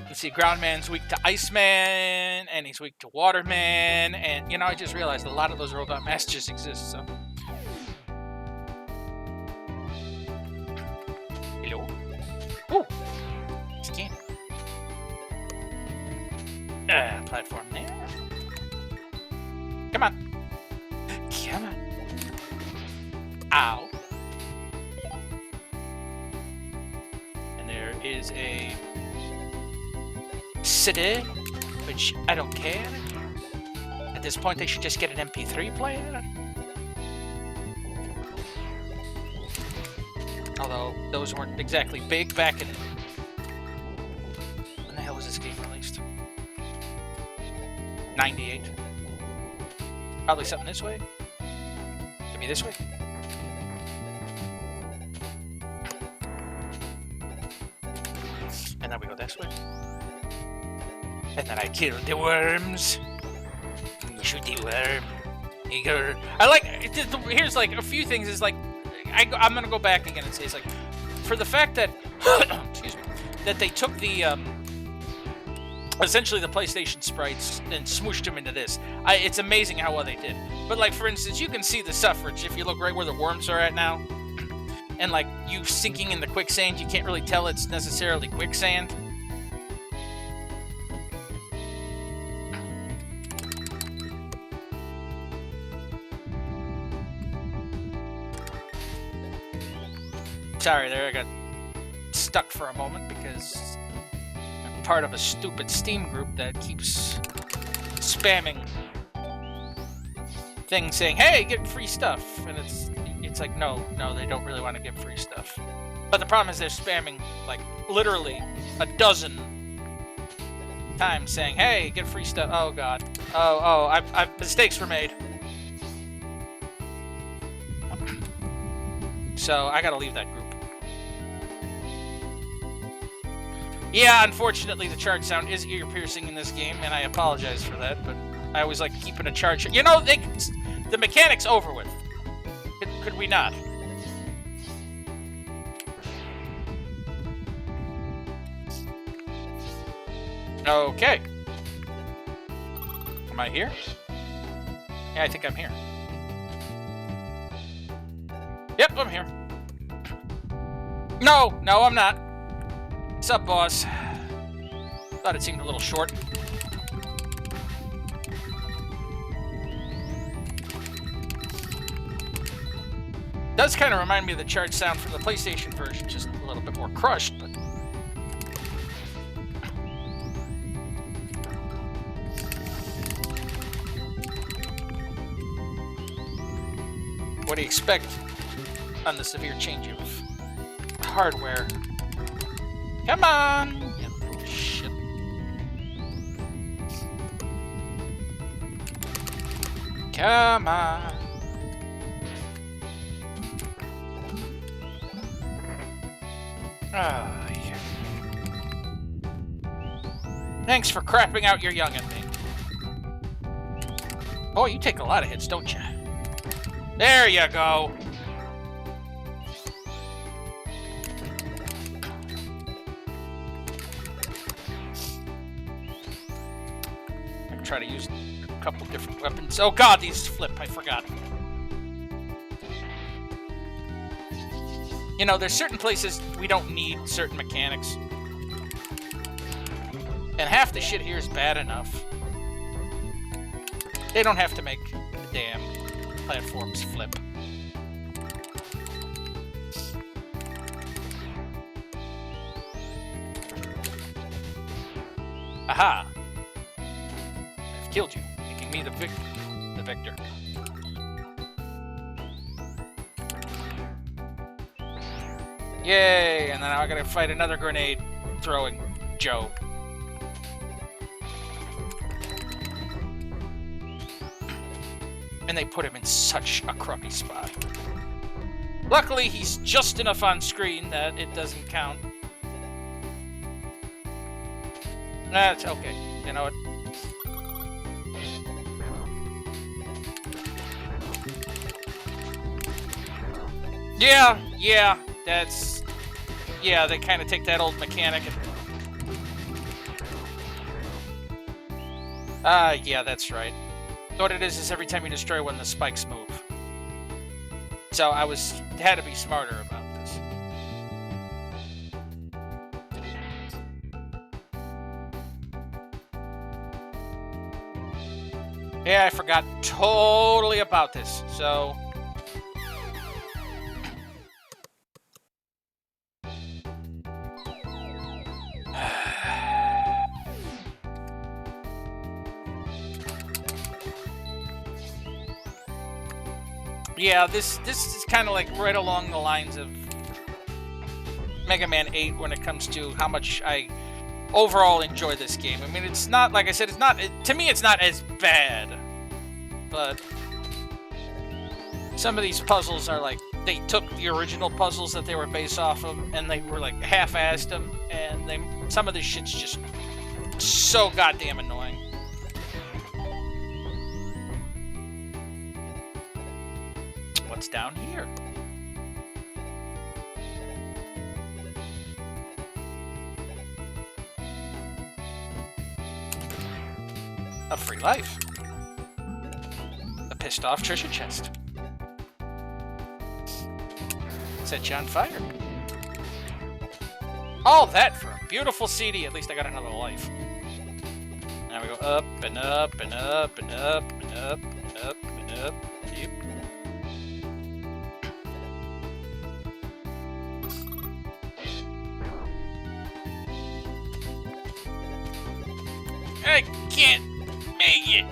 Let's see, ground man's weak to Iceman, and he's weak to Waterman, and, you know, I just realized a lot of those robot masters exist, so. Hello? Ooh! Scan. Platform there. Come on. Come on. Ow. And there is a city, which I don't care. At this point, they should just get an MP3 player. Although, those weren't exactly big back in... When the hell was this game released? 98. Probably something this way. Maybe this way. And then we go this way. And then I kill the worms. You shoot the worm. I like... Here's like a few things. Is like... I'm gonna go back again and say it's like... For the fact that... excuse me. That they took the essentially the PlayStation sprites and smooshed them into this. It's amazing how well they did. But like, for instance, you can see the suffrage if you look right where the worms are at now. And like, you sinking in the quicksand, you can't really tell it's necessarily quicksand. Sorry there, I got stuck for a moment because I'm part of a stupid Steam group that keeps spamming things saying, hey, get free stuff. And it's like, no, they don't really want to give free stuff. But the problem is they're spamming, like, literally a dozen times saying, hey, get free stuff. Oh, God. Mistakes were made. So I gotta leave that group. Yeah, unfortunately, the charge sound is ear-piercing in this game, and I apologize for that, but I always like keeping a charge. You know, the mechanic's over with. Could we not? Okay. Am I here? Yeah, I think I'm here. Yep, I'm here. No, I'm not. What's up, boss? Thought it seemed a little short. Does kind of remind me of the charge sound from the PlayStation version, just a little bit more crushed, but... What do you expect on the severe change of hardware? Come on! You little shit. Come on. Ah, yeah. Thanks for crapping out your young'un, me. Boy, you take a lot of hits, don't you? There you go. I'm trying to use a couple different weapons. Oh God, these flip. I forgot. You know, there's certain places we don't need certain mechanics. And half the shit here is bad enough. They don't have to make the damn platforms flip. Aha! I've killed you, making me the victor. Yay! And then I gotta fight another grenade throwing Joe. And they put him in such a crappy spot. Luckily, he's just enough on screen that it doesn't count. That's okay. You know what? Yeah, that's... Yeah, they kind of take that old mechanic and... yeah, that's right. What it is every time you destroy one, the spikes move. So I had to be smarter about this. Yeah, I forgot totally about this, so... Yeah, this is kind of like right along the lines of Mega Man 8 when it comes to how much I overall enjoy this game. I mean, it's not, like I said, to me it's not as bad, but some of these puzzles are like, they took the original puzzles that they were based off of and they were like half-assed them, and some of this shit's just so goddamn annoying. What's down here? A free life. A pissed off treasure chest. Set you on fire. All that for a beautiful CD. At least I got another life. Now we go up and up and up and up and up and up and up. Yep. I can't make it.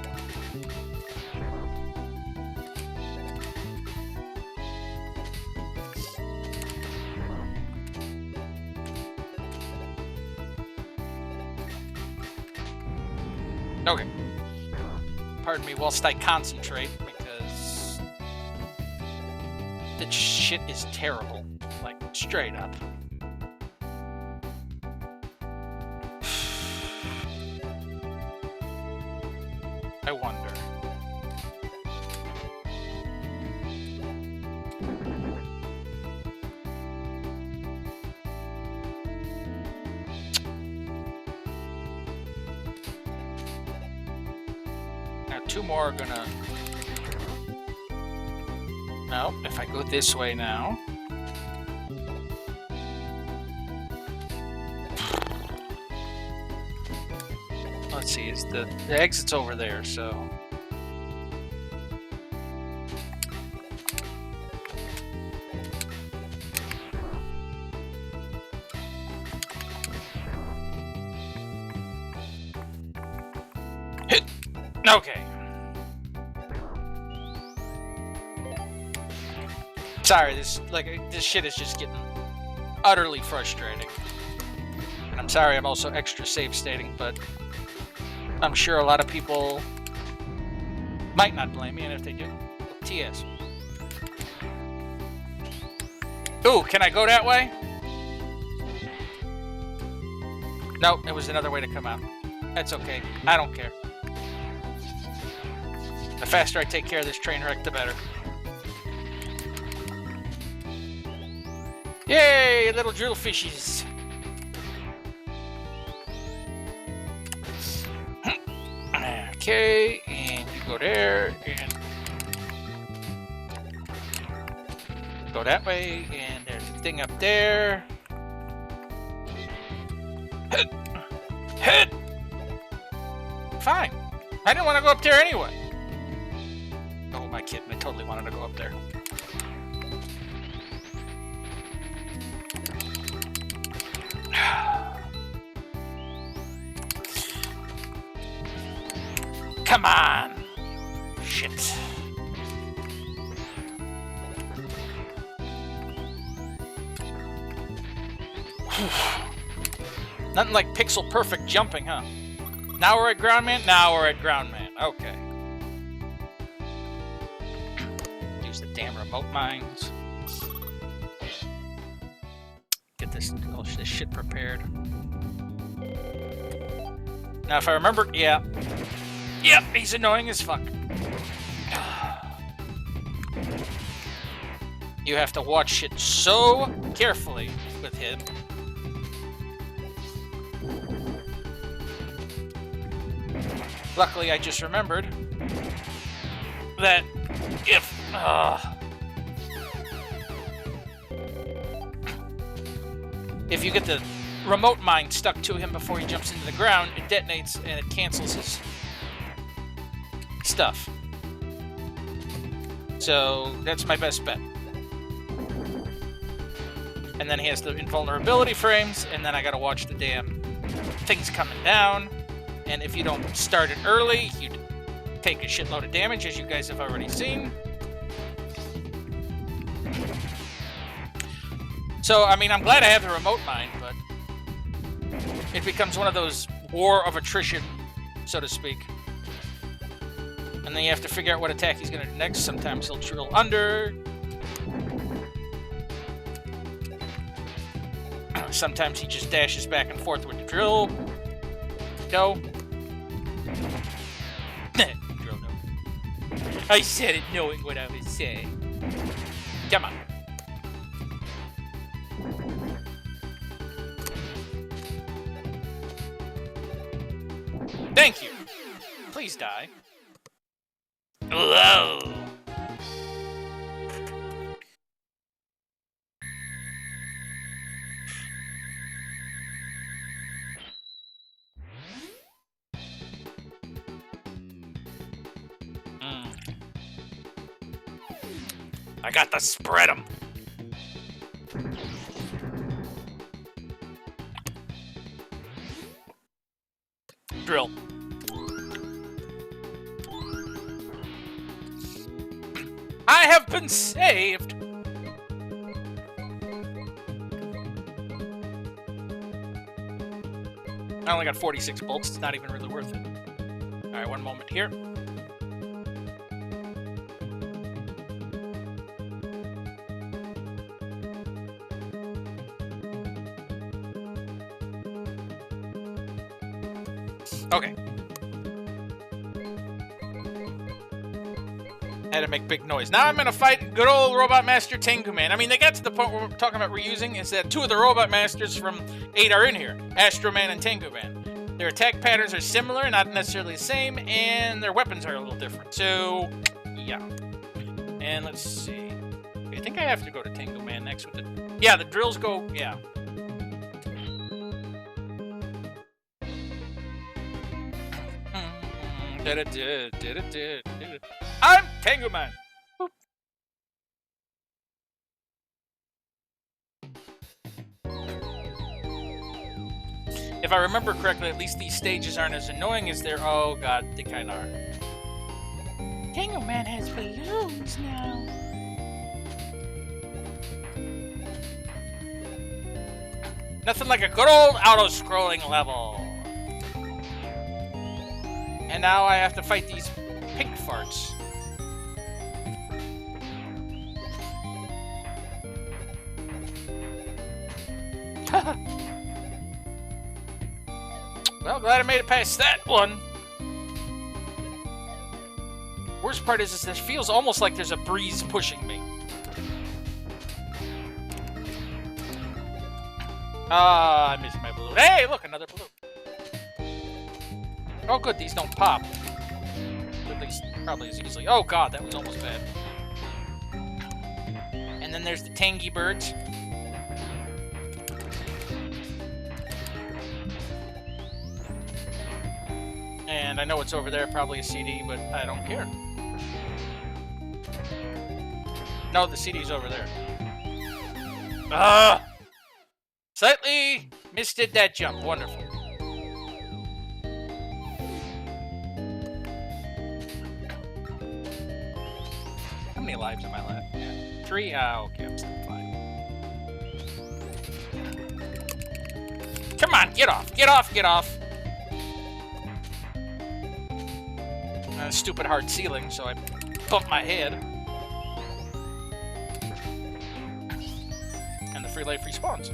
Okay. Pardon me whilst I concentrate, because that shit is terrible. Like, straight up. I wonder. Now, two more are gonna... No, if I go this way now... Let's see, is the exit's over there, so... Hit! Okay. Sorry, this shit is just getting utterly frustrating. And I'm sorry I'm also extra save stating, but... I'm sure a lot of people might not blame me, and if they do, TS. Ooh, can I go that way? Nope, it was another way to come out. That's okay. I don't care. The faster I take care of this train wreck, the better. Yay, little drill fishes. Okay, and you go there, and go that way, and there's a thing up there. Hit! Hit! Fine. I didn't want to go up there anyway. Oh, my kid, I totally wanted to go up there. Come on! Shit. Nothing like pixel perfect jumping, huh? Now we're at ground man? Now we're at ground man. Okay. Use the damn remote mines. Get this shit prepared. Now if I remember, yeah. Yep, he's annoying as fuck. You have to watch shit so carefully with him. Luckily, I just remembered that if you get the remote mine stuck to him before he jumps into the ground, it detonates and it cancels his stuff. So that's my best bet. And then he has the invulnerability frames, and then I gotta watch the damn things coming down. And if you don't start it early, you take a shitload of damage, as you guys have already seen. So, I mean, I'm glad I have the remote mine, but it becomes one of those war of attrition, so to speak. And then you have to figure out what attack he's going to do next. Sometimes he'll drill under. Sometimes he just dashes back and forth with the drill. Go. Drill no. I said it knowing what I was saying. Come on. Thank you. Please die. Whoa. I got to spread them. Drill. I have been saved. I only got 46 bolts. It's not even really worth it. All right, one moment here. Okay. Had to make big noise. Now I'm gonna fight good old Robot Master Tengu Man. I mean, they got to the point where we're talking about reusing, is that two of the Robot Masters from 8 are in here. Astro Man and Tengu Man. Their attack patterns are similar, not necessarily the same, and their weapons are a little different. So, yeah. And let's see. I think I have to go to Tengu Man next with the... Yeah, the drills go... Yeah. I'm Tengu Man. Boop. If I remember correctly, at least these stages aren't as annoying as they're... Oh god, they kind of are. Tengu Man has balloons now. Nothing like a good old auto-scrolling level. And now I have to fight these pink farts. Well, glad I made it past that one. Worst part is this feels almost like there's a breeze pushing me. Ah, I missed my balloon. Hey, look, another balloon. Oh, good, these don't pop. At least, probably as easily. Oh, God, that was almost bad. And then there's the tangy birds. And I know it's over there, probably a CD, but I don't care. No, the CD's over there. Ah! Slightly misdid that jump. Wonderful. How many lives am I left? Yeah. 3? Ah, okay, I'm still fine. Come on, get off, get off, get off. Stupid hard ceiling, so I bumped my head. And the free life respawns.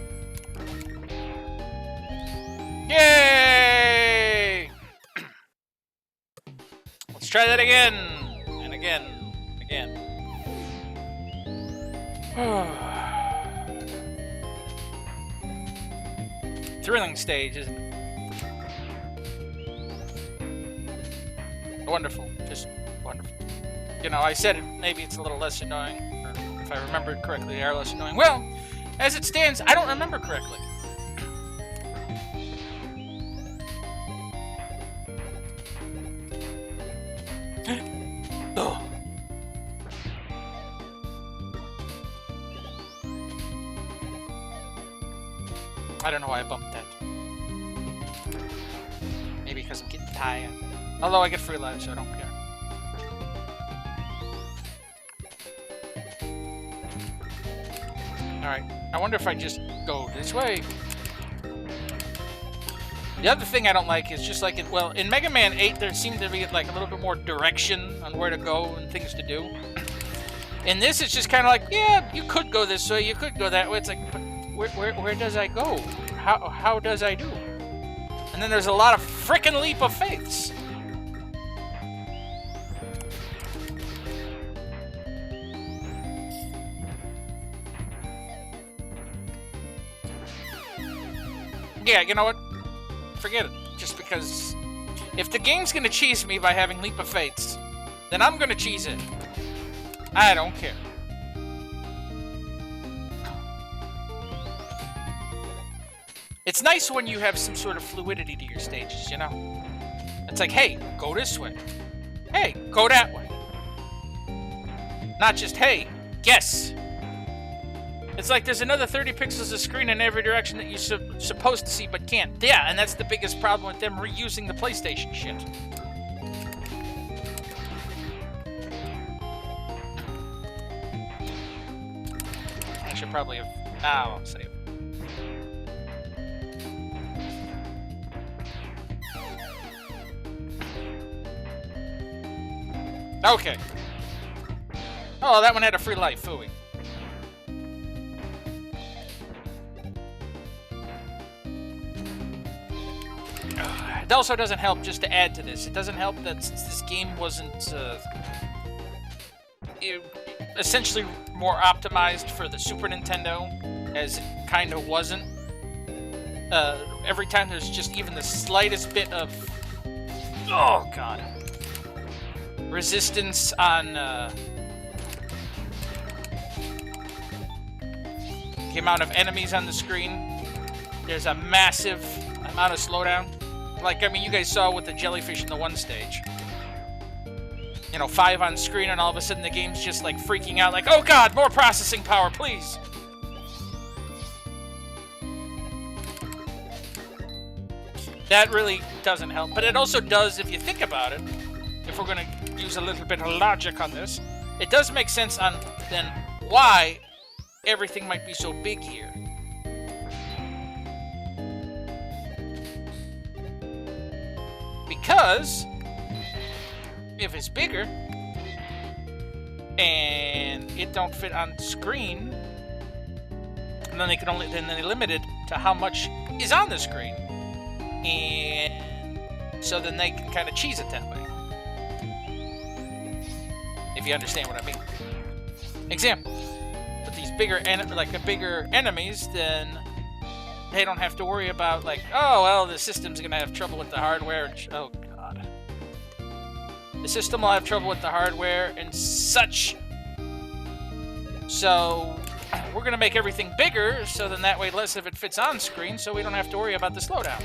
Yay! Let's try that again. And again. And again. Thrilling stage, isn't it? Wonderful. Just wonderful. You know, I said maybe it's a little less annoying. Or if I remembered correctly, they are less annoying. Well, as it stands, I don't remember correctly. Oh. I don't know why I bumped that. Maybe because I'm getting tired. Although I get free lives, so I don't care. Alright, I wonder if I just go this way. The other thing I don't like is just like, in Mega Man 8, there seemed to be like a little bit more direction on where to go and things to do. In this, it's just kind of like, yeah, you could go this way, you could go that way. It's like, but where does I go? How does I do? And then there's a lot of frickin' leap of faiths. Yeah, you know what? Forget it. Just because If the game's gonna cheese me by having Leap of Fates, then I'm gonna cheese it. I don't care. It's nice when you have some sort of fluidity to your stages, you know? It's like, hey, go this way. Hey, go that way. Not just, hey, guess. It's like there's another 30 pixels of screen in every direction that you're supposed to see but can't. Yeah, and that's the biggest problem with them reusing the PlayStation shit. I should probably have... I won't save. Okay. Oh, that one had a free life. Phooey. It also doesn't help, just to add to this, it doesn't help that this game wasn't essentially more optimized for the Super Nintendo, as it kind of wasn't. Every time there's just even the slightest bit of, oh god, resistance on the amount of enemies on the screen, there's a massive amount of slowdown. Like, I mean, you guys saw with the jellyfish in the one stage. You know, 5 on screen, and all of a sudden the game's just, like, freaking out, like, oh god, more processing power, please! That really doesn't help. But it also does, if you think about it, if we're going to use a little bit of logic on this, it does make sense on, then, why everything might be so big here. Because if it's bigger and it don't fit on screen, and then they limit it to how much is on the screen, and so then they can kind of cheese it that way. If you understand what I mean. Example: with these bigger enemies, then they don't have to worry about, like, oh, well, the system's going to have trouble with the hardware. Oh, God. The system will have trouble with the hardware and such. So, we're going to make everything bigger, so then that way less of it fits on screen, so we don't have to worry about the slowdown.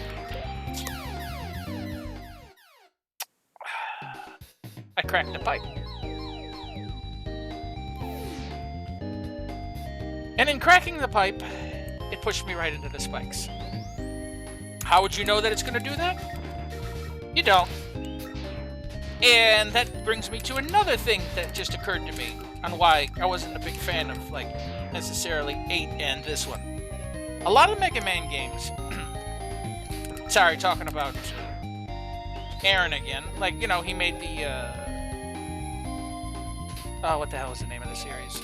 I cracked the pipe. And in cracking the pipe, it pushed me right into the spikes. How would you know that it's going to do that? You don't. And that brings me to another thing that just occurred to me on why I wasn't a big fan of, like, necessarily 8 and this one. A lot of Mega Man games, sorry, talking about Aaron again, like, you know, he made the, oh, what the hell is the name of the series?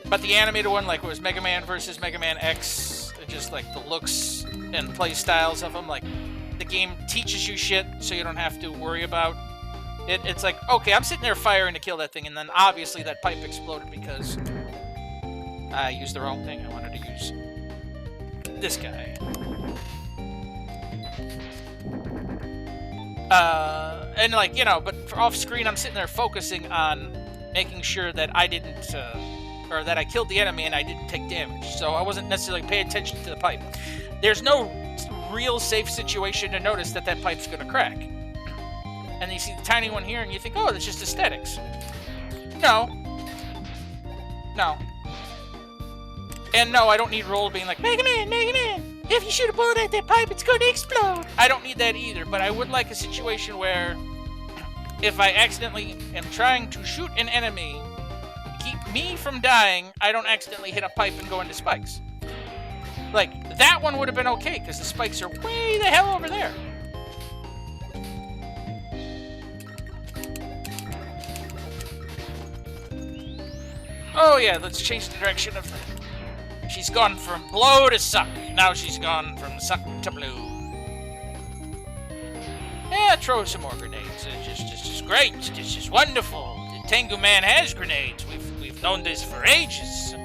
But the animated one, like, it was Mega Man versus Mega Man X, just like the looks and play styles of them, like, the game teaches you shit so you don't have to worry about it. It's like, okay, I'm sitting there firing to kill that thing, and then obviously that pipe exploded because I used the wrong thing. I wanted to use this guy. And, like, you know, but for off screen, I'm sitting there focusing on making sure that I didn't, or that I killed the enemy and I didn't take damage. So I wasn't necessarily paying attention to the pipe. There's no real safe situation to notice that that pipe's going to crack. And you see the tiny one here and you think, oh, that's just aesthetics. No. No. And no, I don't need Roll being like, Mega Man, if you shoot a bullet at that pipe, it's going to explode. I don't need that either, but I would like a situation where if I accidentally am trying to shoot an enemy, keep me from dying, I don't accidentally hit a pipe and go into spikes. Like, that one would have been okay, because the spikes are way the hell over there. Oh yeah, let's change the direction of the... She's gone from blow to suck. Now she's gone from suck to blue. Yeah, throw some more grenades. It's just great. It's just wonderful. The Tengu Man has grenades. We've known this for ages.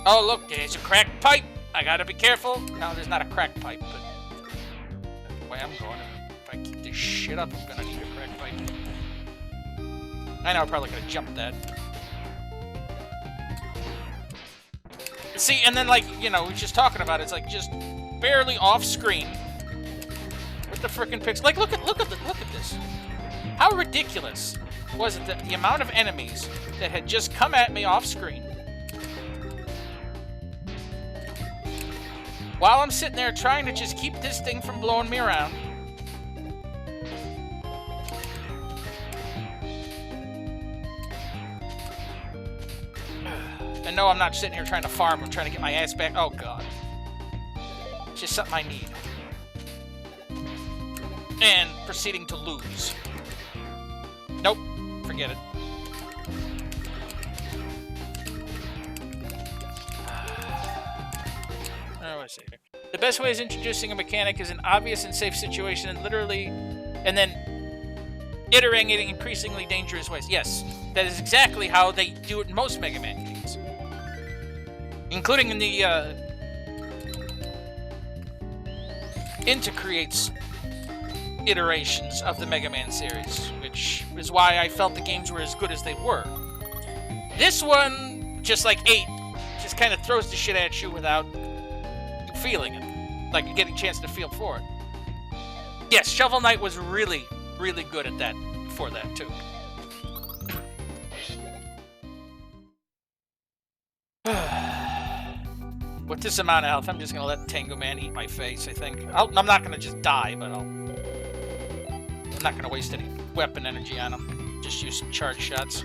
Oh, look, there's a cracked pipe. I gotta be careful. No, there's not a cracked pipe, but the way I'm going. And if I keep this shit up, I'm gonna need a crack fight. I know I probably could have jumped that. See, and then, like, you know, we were just talking about it, it's like just barely off screen with the frickin' pixel. Like, look at this. How ridiculous was it that the amount of enemies that had just come at me off screen while I'm sitting there trying to just keep this thing from blowing me around. And no, I'm not sitting here trying to farm. I'm trying to get my ass back. Oh, God. It's just something I need. And proceeding to lose. Nope. Forget it. Oh, I see. The best way is introducing a mechanic is an obvious and safe situation and then iterating it in increasingly dangerous ways. Yes, that is exactly how they do it in most Mega Man games. Including in the Intercreates iterations of the Mega Man series, which is why I felt the games were as good as they were. This one, just like 8, just kind of throws the shit at you without feeling it. Like, getting a chance to feel for it. Yes, Shovel Knight was really, really good at that, for that, too. With this amount of health, I'm just going to let Tango Man eat my face, I think. I'm not going to just die, but I'm not going to waste any weapon energy on him. Just use some charge shots.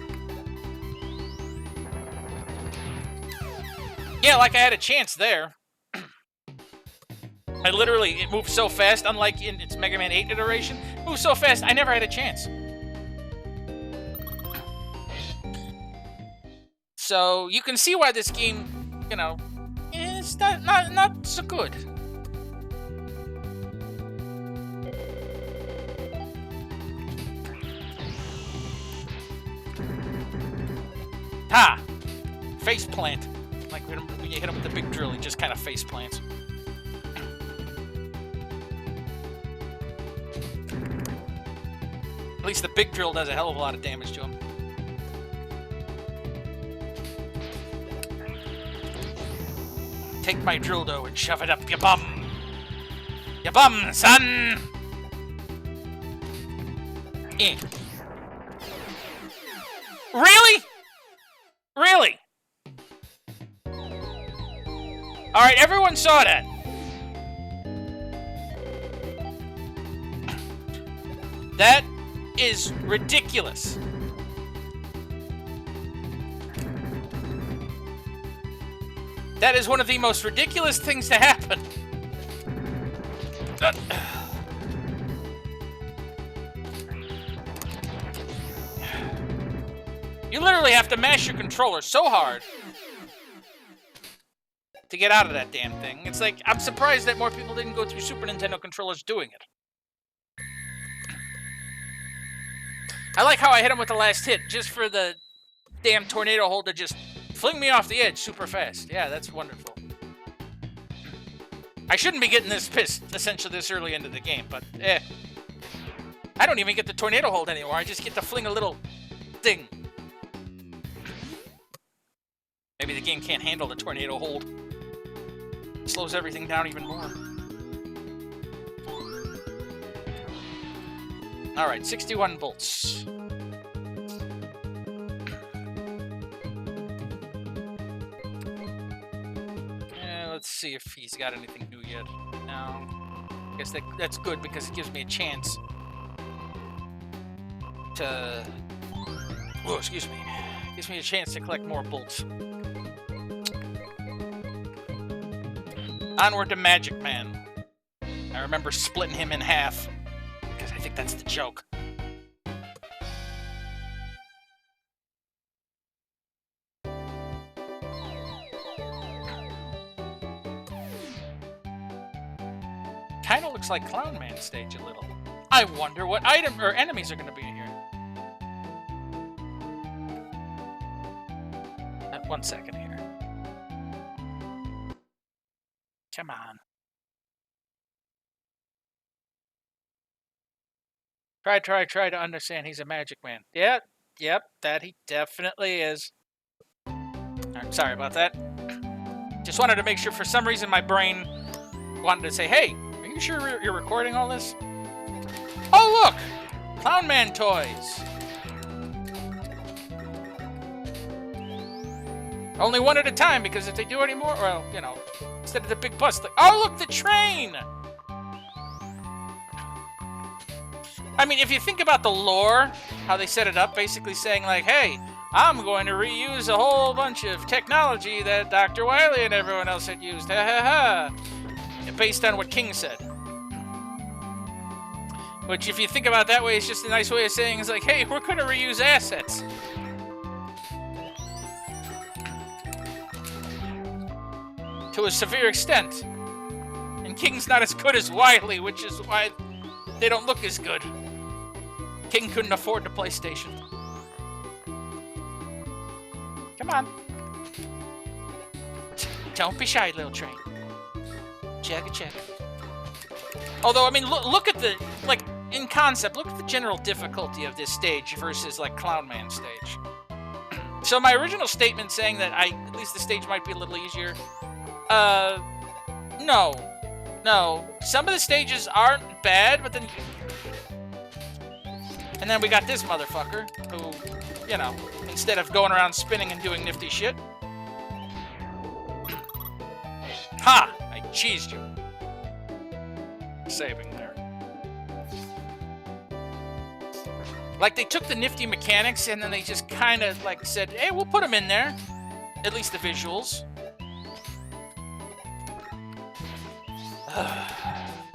Yeah, like I had a chance there. It moved so fast, unlike in its Mega Man 8 iteration. It moved so fast, I never had a chance. So, you can see why this game, you know, is not so good. Ha! Face plant. Like when you hit him with the big drill, he just kind of face plants. At least the big drill does a hell of a lot of damage to him. Take my drill dough and shove it up your bum. Your bum, son! Eh. Really? Really? Alright, everyone saw that. That is ridiculous. That is one of the most ridiculous things to happen. You literally have to mash your controller so hard to get out of that damn thing. It's like, I'm surprised that more people didn't go through Super Nintendo controllers doing it. I like how I hit him with the last hit, just for the damn tornado hole to just fling me off the edge super fast. Yeah, that's wonderful. I shouldn't be getting this pissed, essentially, this early into the game, but I don't even get the tornado hold anymore. I just get to fling a little thing. Maybe the game can't handle the tornado hold. It slows everything down even more. Alright, 61 volts. Let's see if he's got anything new yet. No. I guess that's good because it gives me a chance to... Oh, excuse me. Gives me a chance to collect more bolts. Onward to Magic Man. I remember splitting him in half because I think that's the joke. Kind of looks like Clown Man stage a little. I wonder what item or enemies are going to be in here. 1 second here. Come on. Try to understand he's a magic man. Yep, that he definitely is. I'm sorry about that. Just wanted to make sure, for some reason my brain wanted to say, hey, are you sure you're recording all this? Oh, look! Clown Man toys. Only one at a time, because if they do any more, well, you know, instead of the big bus, oh, look, the train! I mean, if you think about the lore, how they set it up, basically saying like, hey, I'm going to reuse a whole bunch of technology that Dr. Wily and everyone else had used, ha ha ha, based on what King said. Which, if you think about it that way, it's just a nice way of saying, it's like, hey, we're going to reuse assets. To a severe extent. And King's not as good as Wily, which is why they don't look as good. King couldn't afford the PlayStation. Come on. Don't be shy, little train. Check. Although, I mean, look at the, like, in concept, look at the general difficulty of this stage versus, like, Clown Man stage. So my original statement saying that at least the stage might be a little easier, no. Some of the stages aren't bad, but then... And then we got this motherfucker, who, you know, instead of going around spinning and doing nifty shit... Ha! I cheesed you. Saving there. Like, they took the nifty mechanics and then they just kind of, like, said, hey, we'll put them in there. At least the visuals.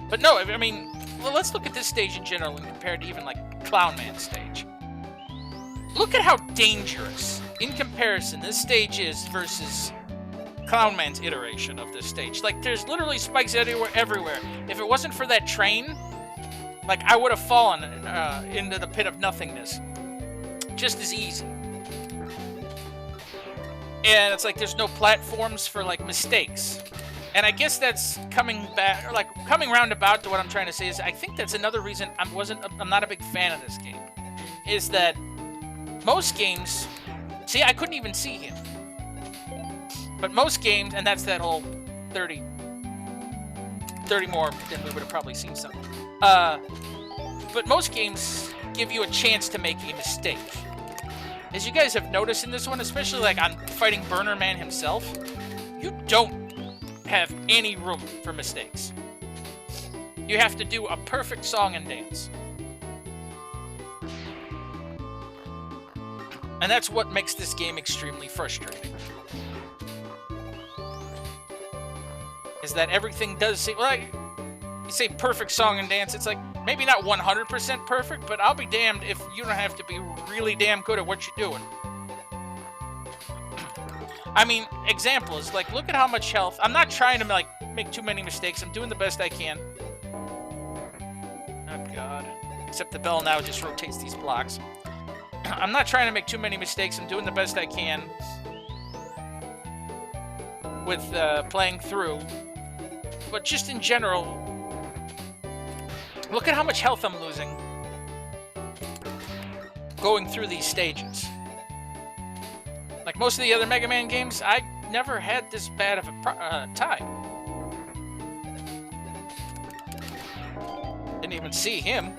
But no, I mean, well, let's look at this stage in general and compare it to even, like, Clown Man stage. Look at how dangerous, in comparison, this stage is versus Clown Man's iteration of this stage. Like, there's literally spikes everywhere. If it wasn't for that train, like, I would have fallen into the pit of nothingness. Just as easy. And it's like there's no platforms for, like, mistakes. And I guess that's coming back, or like coming roundabout to what I'm trying to say is I think that's another reason I'm not a big fan of this game. Is that most games, see, I couldn't even see him. But most games, and that's that whole 30 more than we would have probably seen some. But most games give you a chance to make a mistake. As you guys have noticed in this one, especially like on fighting Burner Man himself, you don't have any room for mistakes. You have to do a perfect song and dance. And that's what makes this game extremely frustrating. Is that everything does seem like, you say perfect song and dance, it's like maybe not 100% perfect, but I'll be damned if you don't have to be really damn good at what you're doing. I mean, examples, like, look at how much health. I'm not trying to, like, make too many mistakes. I'm doing the best I can. Oh, God. Except the bell now just rotates these blocks. I'm not trying to make too many mistakes. I'm doing the best I can with playing through. But just in general, look at how much health I'm losing going through these stages. Like most of the other Mega Man games, I never had this bad of a time. Didn't even see him.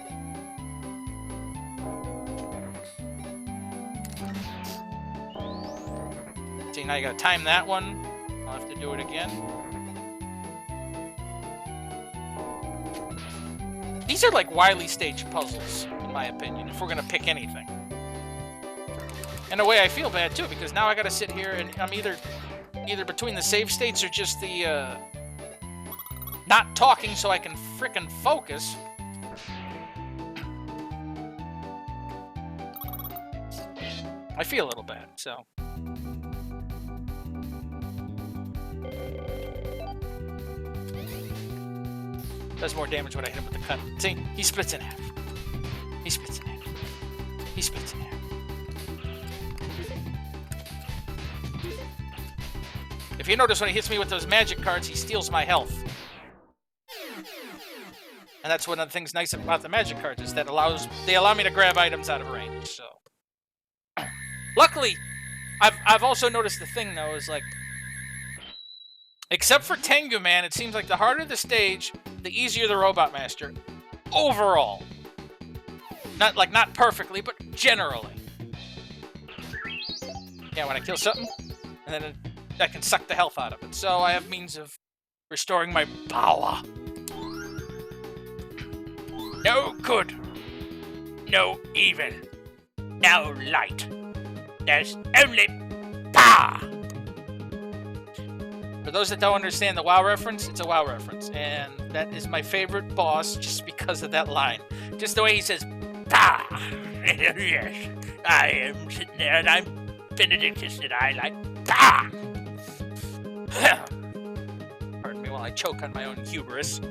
See, now you gotta time that one. I'll have to do it again. These are like Wily stage puzzles, in my opinion, if we're gonna pick anything. In a way, I feel bad, too, because now I gotta sit here and I'm either between the save states or just the, not talking so I can frickin' focus. I feel a little bad, so. Does more damage when I hit him with the cut. See, he splits in half. He splits in half. He splits in half. If you notice when he hits me with those magic cards, he steals my health. And that's one of the things nice about the magic cards is that they allow me to grab items out of range. So, luckily, I've also noticed the thing though is like, except for Tengu Man, it seems like the harder the stage, the easier the Robot Master. Overall, not perfectly, but generally. Yeah, when I kill something, and then I can suck the health out of it. So I have means of restoring my power. No good, no evil, no light. There's only power. For those that don't understand the WoW reference, it's a WoW reference, and that is my favorite boss just because of that line. Just the way he says, "Power." Yes, I am sitting there and I'm Benedictus and I like power. Pardon me while I choke on my own hubris.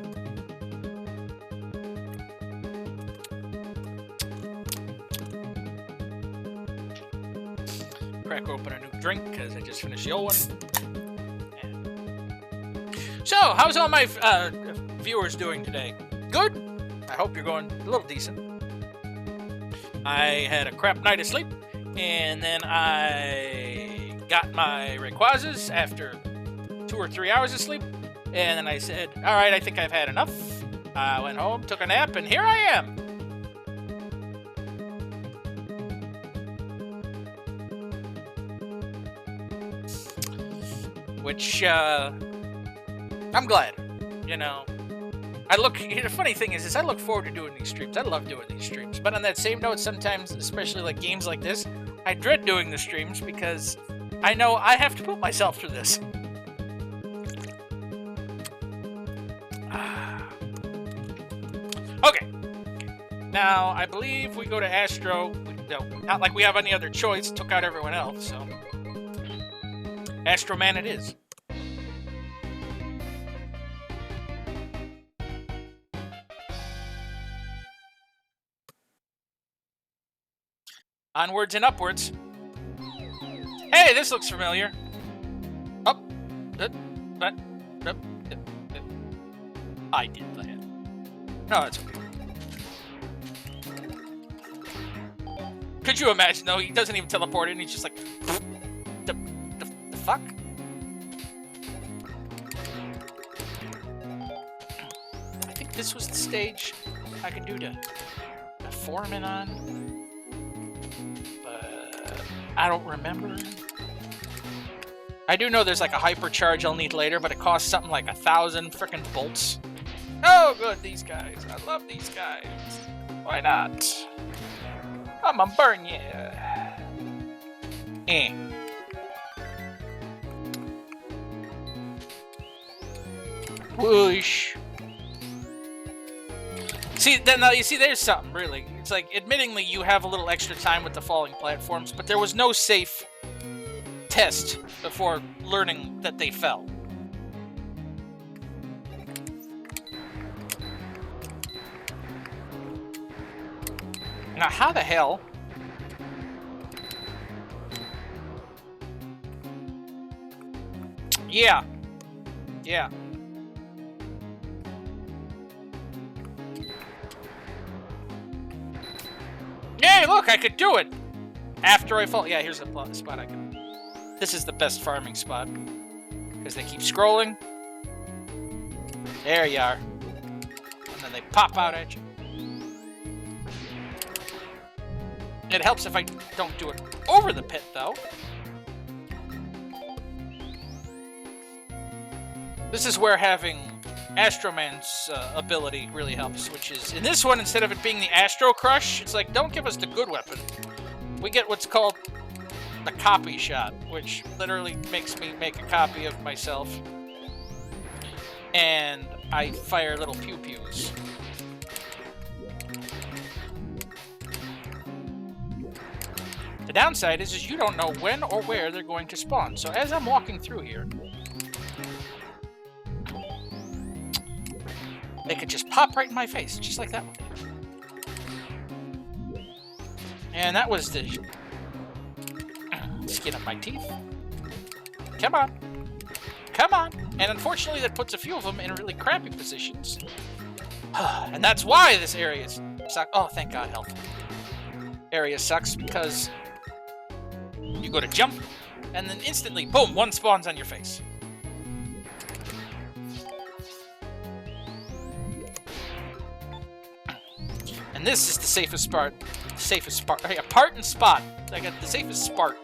Crack open a new drink because I just finished the old one. So, how's all my viewers doing today? Good? I hope you're going a little decent. I had a crap night of sleep, and then I got my Rayquazas after 2 or 3 hours of sleep, and then I said, alright, I think I've had enough. I went home, took a nap, and here I am! Which, I'm glad, you know. The funny thing is I look forward to doing these streams. I love doing these streams. But on that same note, sometimes, especially like games like this, I dread doing the streams because I know I have to put myself through this. Okay. Now, I believe we go to Astro. No, not like we have any other choice. Took out everyone else, so. Astro Man it is. Onwards and upwards. Hey, this looks familiar. Up. I did that. No, that's okay. Could you imagine, though? He doesn't even teleport in. He's just like... The fuck? I think this was the stage I could do to Foreman on. I don't remember. I do know there's like a hypercharge I'll need later, but it costs something like 1,000 frickin' bolts. Oh, good, these guys. I love these guys. Why not? I'm gonna burn you. Whoosh. See, now you see, there's something, really. It's like, admittingly, you have a little extra time with the falling platforms, but there was no safe test before learning that they fell. Now, how the hell... Yeah. Yeah. Hey, look, I could do it! After I fall... Yeah, here's the spot I can... This is the best farming spot. Because they keep scrolling. There you are. And then they pop out at you. It helps if I don't do it over the pit, though. This is where having Astro Man's ability really helps, which is, in this one, instead of it being the Astro Crush, it's like, don't give us the good weapon. We get what's called the copy shot, which literally makes me make a copy of myself. And I fire little pew-pews. The downside is you don't know when or where they're going to spawn. So as I'm walking through here, they could just pop right in my face, just like that one. And that was the skin of my teeth. Come on. Come on. And unfortunately, that puts a few of them in really crappy positions. And that's why this area sucks. Oh, thank God, health. Area sucks because you go to jump, and then instantly, boom, one spawns on your face. And this is the safest part. Part and spot. I got the safest spot.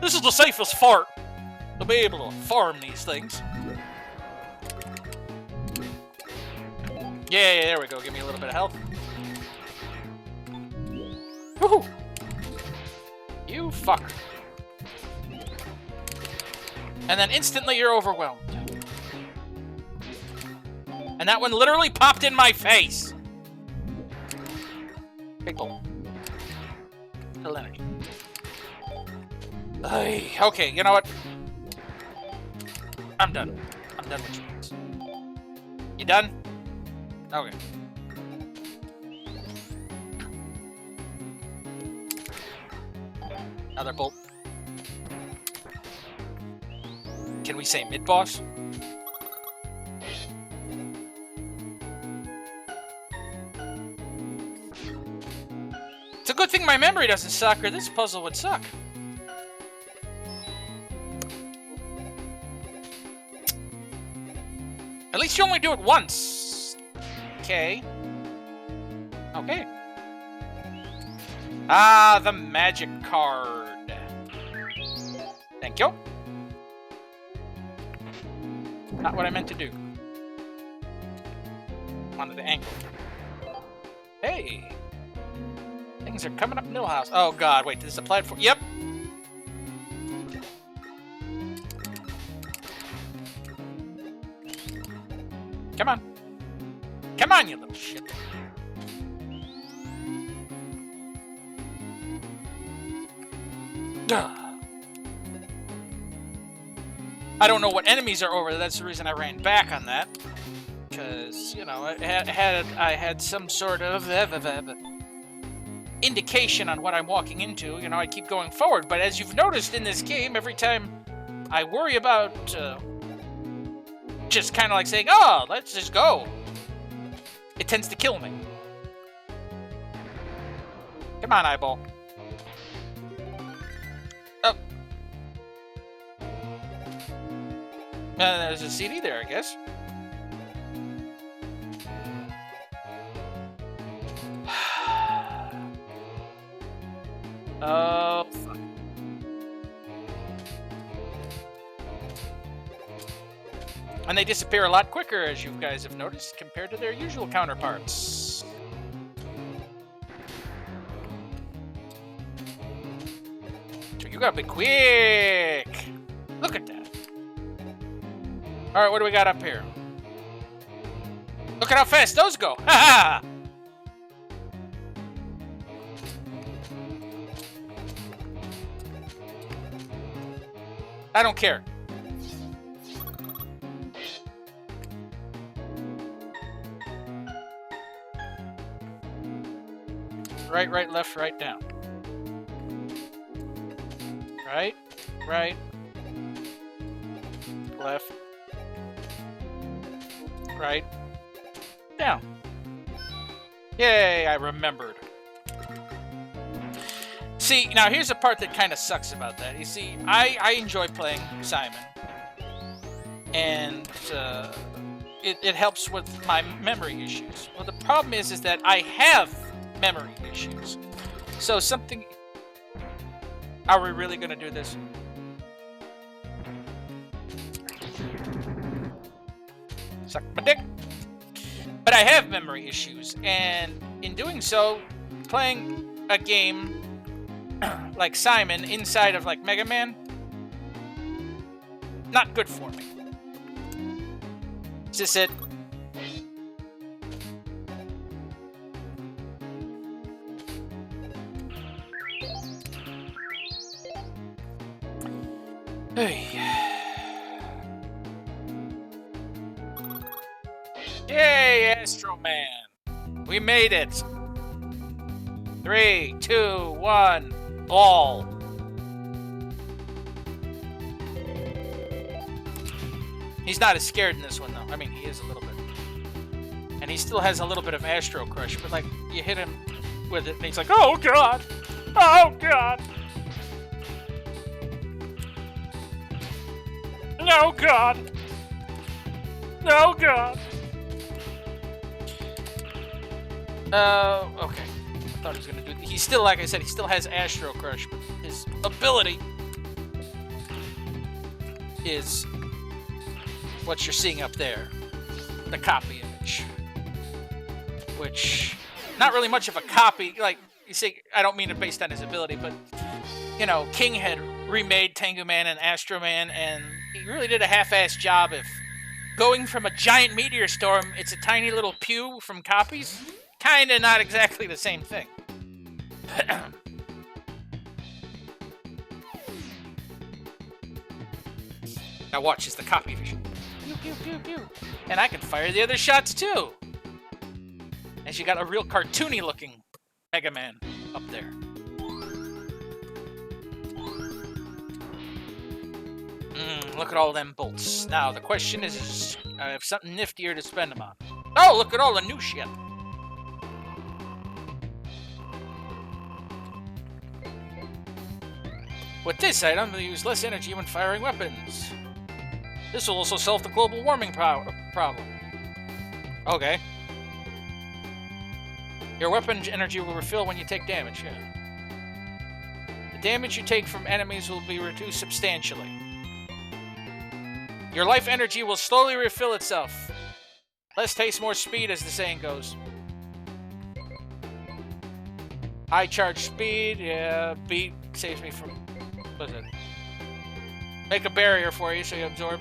This is the safest fart. To be able to farm these things. Yeah, there we go. Give me a little bit of health. Woohoo! You fucker. And then instantly you're overwhelmed. And that one literally popped in my face. Big bowl. Little energy. Okay, you know what? I'm done. I'm done with you guys. You done? Okay. Another bolt. Can we say mid-boss? It's a good thing my memory doesn't suck, or this puzzle would suck. At least you only do it once. Okay. Okay. Ah, the magic card. Thank you. Not what I meant to do. Wanted to angle. Hey. Things are coming up Millhouse. Oh God, wait, this is a platform. Yep. Come on. Come on, you little shit. I don't know what enemies are over there. That's the reason I ran back on that. Because, you know, I had some sort of indication on what I'm walking into. You know, I keep going forward. But as you've noticed in this game, every time I worry about just kind of like saying, oh, let's just go, it tends to kill me. Come on, eyeball. Oh. There's a CD there, I guess. Oh, fuck. And they disappear a lot quicker, as you guys have noticed, compared to their usual counterparts. So you gotta be quick! Look at that. Alright, what do we got up here? Look at how fast those go! Ha ha! I don't care. Right, right, left, right, down. Right, right, left, right, down. Yay, I remembered. See, now here's the part that kind of sucks about that. You see, I enjoy playing Simon. And it helps with my memory issues. Well, the problem is that I have memory issues. So something... Are we really going to do this? Suck my dick. But I have memory issues. And in doing so, playing a game like Simon inside of like Mega Man, not good for me. Is this it? Hey. Yay, Astro Man! We made it! 3, 2, 1, ball! He's not as scared in this one, though. I mean, he is a little bit. And he still has a little bit of Astro Crush, but like you hit him with it and he's like, oh god! Oh god! No god! No god! Okay. I thought he was gonna do. He still, like I said, he still has Astro Crush, but his ability is what you're seeing up there, the copy image, which not really much of a copy. Like you say, I don't mean it based on his ability, but you know, King had remade Tengu Man and Astro Man, and he really did a half-assed job of going from a giant meteor storm. It's a tiny little pew from copies. Kinda not exactly the same thing. Now watch as the copy vision. Pew, pew, pew, pew. And I can fire the other shots too. As you got a real cartoony looking Mega Man up there. Look at all them bolts. Now the question is I have something niftier to spend them on. Oh, look at all the new shit. With this item, they use less energy when firing weapons. This will also solve the global warming problem. Okay. Your weapon energy will refill when you take damage. Yeah. The damage you take from enemies will be reduced substantially. Your life energy will slowly refill itself. Less taste, more speed, as the saying goes. High charge speed, yeah. Beat saves me from... What is it? Make a barrier for you so you absorb.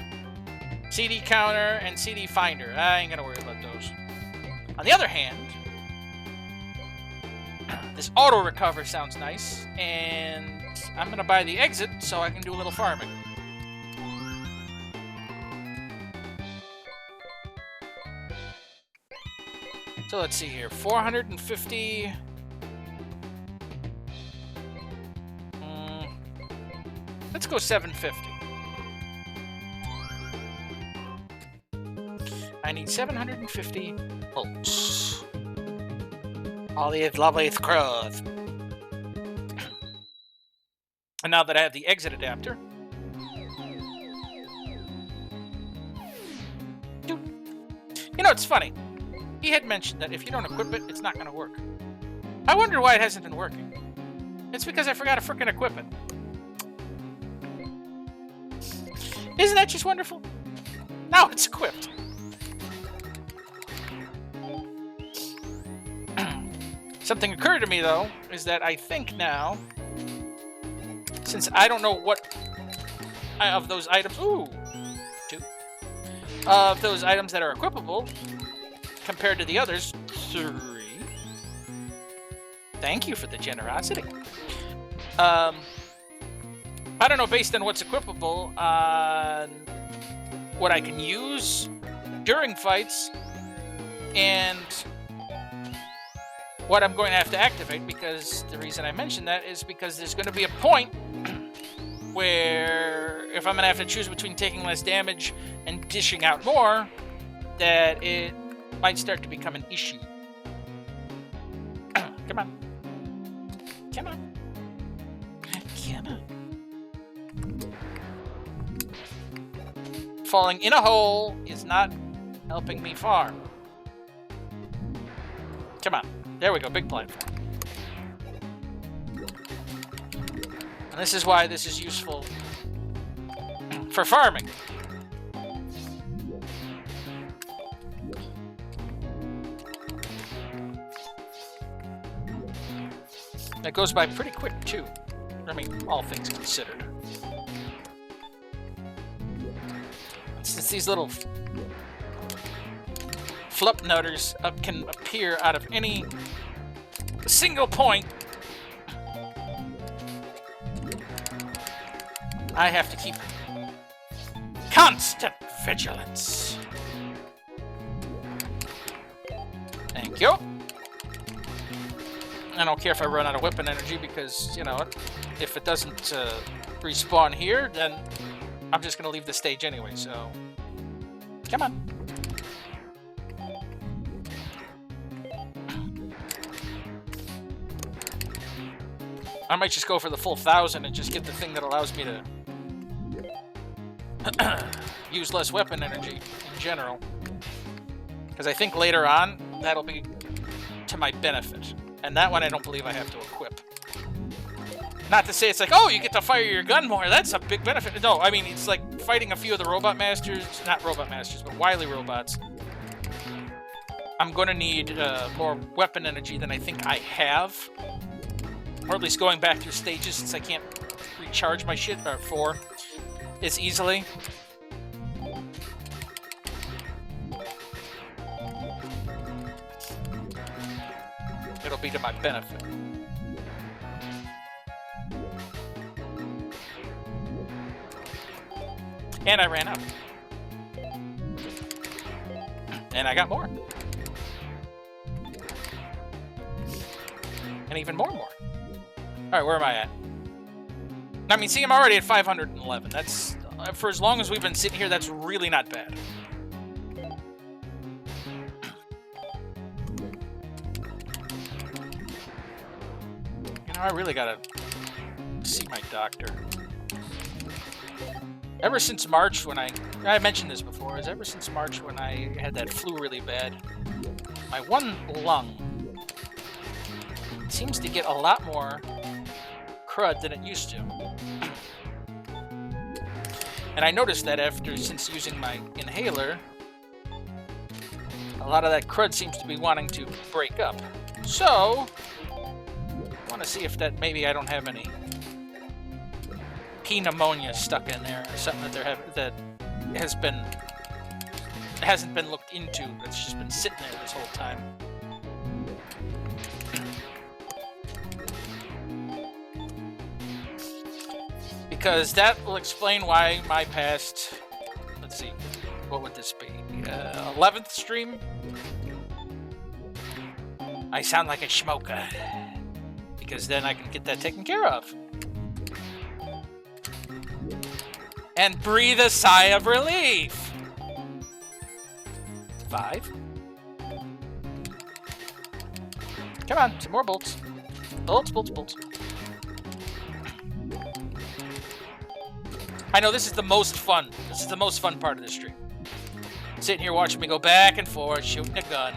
CD counter and CD finder. I ain't gonna worry about those. On the other hand, this auto recover sounds nice, and I'm gonna buy the exit so I can do a little farming. So let's see here, 450. Let's go 750. I need 750 bolts. All these lovely screws. And now that I have the exit adapter, you know, it's funny. He had mentioned that if you don't equip it, it's not going to work. I wonder why it hasn't been working. It's because I forgot to frickin' equip it. Isn't that just wonderful? Now it's equipped. Something occurred to me, though, is that I think now, since I don't know what of those items... Ooh! 2. Of those items that are equipable, compared to the others, 3. Thank you for the generosity. I don't know, based on what's equipable, on what I can use during fights, and what I'm going to have to activate, because the reason I mention that is because there's going to be a point where if I'm going to have to choose between taking less damage and dishing out more, that it might start to become an issue. Come on. Come on. Come on. Falling in a hole is not helping me farm. Come on. There we go. Big platform. And this is why this is useful for farming. That goes by pretty quick, too. I mean, all things considered. Since these little flup nutters can appear out of any single point, I have to keep constant vigilance. Thank you. I don't care if I run out of weapon energy because, you know, if it doesn't respawn here, then I'm just going to leave the stage anyway, so... Come on. I might just go for the full 1,000 and just get the thing that allows me to use less weapon energy in general. Because I think later on, that'll be to my benefit. And that one I don't believe I have to equip. Not to say it's like, oh, you get to fire your gun more. That's a big benefit. No, I mean, it's like fighting a few of the robot masters. Not robot masters, but wily robots. I'm going to need more weapon energy than I think I have. Or at least going back through stages since I can't recharge my shit for as easily. It'll be to my benefit. And I ran out. And I got more. And even more. Alright, where am I at? I mean, see, I'm already at 511. That's, for as long as we've been sitting here, that's really not bad. You know, I really gotta see my doctor. Ever since March, when I mentioned this before, is ever since March when I had that flu really bad, my one lung seems to get a lot more crud than it used to. And I noticed that since using my inhaler, a lot of that crud seems to be wanting to break up. So, I want to see if that maybe I don't have any pneumonia stuck in there, or something that hasn't been looked into. That's just been sitting there this whole time. Because that will explain why my past, let's see, what would this be? 11th stream? I sound like a smoker. Because then I can get that taken care of. And breathe a sigh of relief. 5. Come on, some more bolts. Bolts. I know this is the most fun. This is the most fun part of the stream. Sitting here watching me go back and forth, shooting a gun.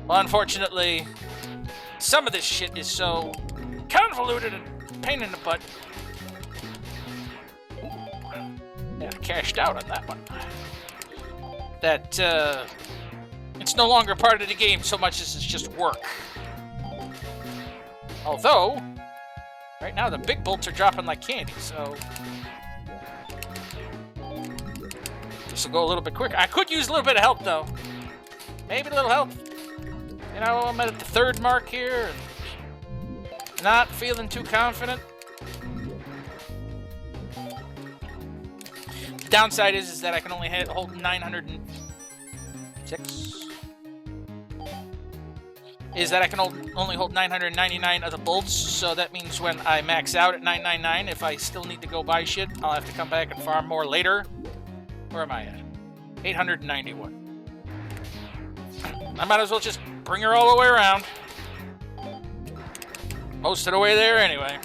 Well, unfortunately, some of this shit is so convoluted and pain in the butt. Yeah, cashed out on that one. That, it's no longer part of the game so much as it's just work. Although, right now the big bolts are dropping like candy, so this will go a little bit quicker. I could use a little bit of help, though. Maybe a little help. You know, I'm at the 3rd mark here, and not feeling too confident. The downside is that I can only hold 906. Is that I can only hold 999 of the bolts, so that means when I max out at 999, if I still need to go buy shit, I'll have to come back and farm more later. Where am I at? 891. I might as well just bring her all the way around. Most of the way there anyway.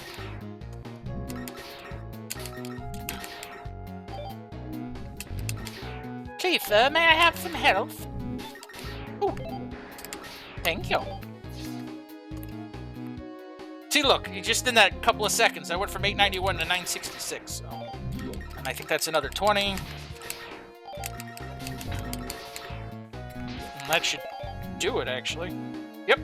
Chief, may I have some health? Ooh. Thank you. See, look, just in that couple of seconds, I went from 891 to 966. So. And I think that's another 20. And that should do it, actually. Yep.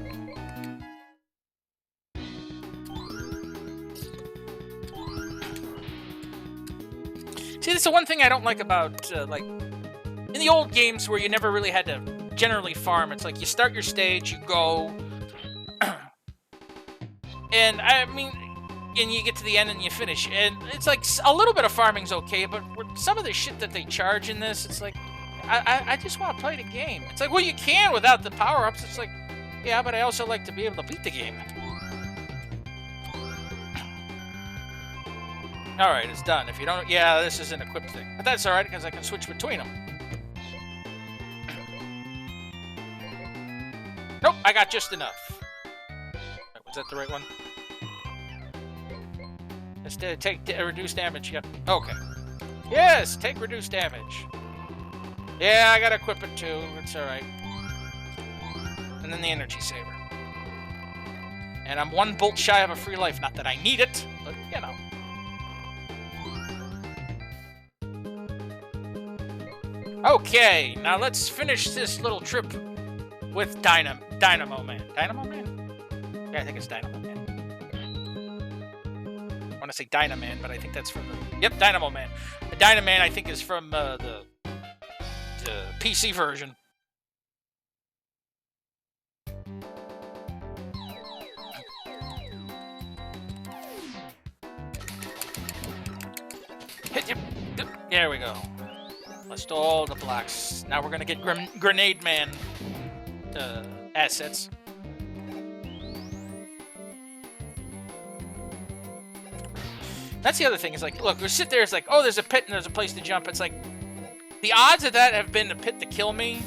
See, that's the one thing I don't like about, like, in the old games where you never really had to generally farm. It's like you start your stage, you go, and I mean, and you get to the end and you finish. And it's like a little bit of farming's okay, but some of the shit that they charge in this, it's like, I just want to play the game. It's like, well, you can without the power-ups. It's like, yeah, but I also like to be able to beat the game. Alright, it's done. If you don't... Yeah, this is an equipped thing. But that's alright, because I can switch between them. Nope, I got just enough. Was that the right one? Instead, take reduced damage. Yep. Okay. Yes, take reduced damage. Yeah, I gotta equip it too. It's alright. And then the energy saver. And I'm 1 bolt shy of a free life. Not that I need it, but you know. Okay, now let's finish this little trip with Dynamo Man. Dynamo Man? Yeah, I think it's Dynamo Man. I want to say Dynaman, but I think that's from the... Yep, Dynamo Man. The Dynaman, I think, is from the PC version. Hit you. There we go. Let's do all the blocks. Now we're gonna get Grenade Man assets. That's the other thing. Is like, look, we sit there. It's like, oh, there's a pit and there's a place to jump. It's like, the odds of that have been a pit to kill me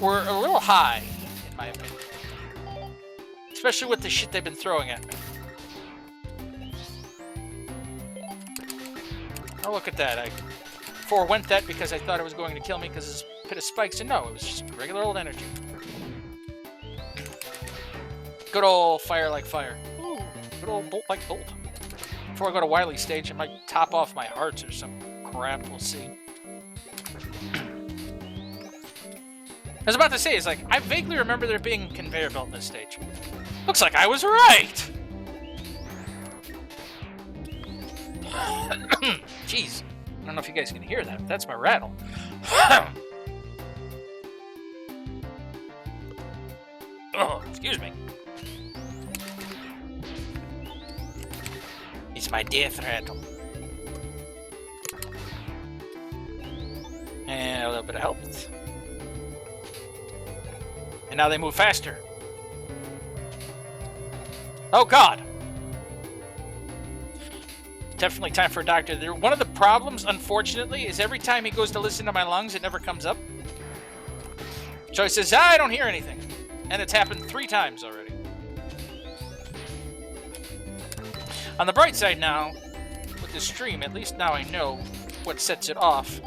were a little high, in my opinion. Especially with the shit they've been throwing at me. Oh, look at that. I forewent that because I thought it was going to kill me because it's a pit of spikes, and no, it was just regular old energy. Good old fire like fire. Ooh, good old bolt like bolt. Before I go to Wily's stage, I might top off my hearts or some crap. We'll see. I was about to say, it's like, I vaguely remember there being a conveyor belt in this stage. Looks like I was right! Jeez. I don't know if you guys can hear that. That's my rattle. Oh, excuse me. It's my death rattle. And a little bit of health. And now they move faster. Oh, God! Definitely time for a doctor. One of the problems, unfortunately, is every time he goes to listen to my lungs, it never comes up. So he says, I don't hear anything. And it's happened 3 times already. On the bright side now, with the stream, at least now I know what sets it off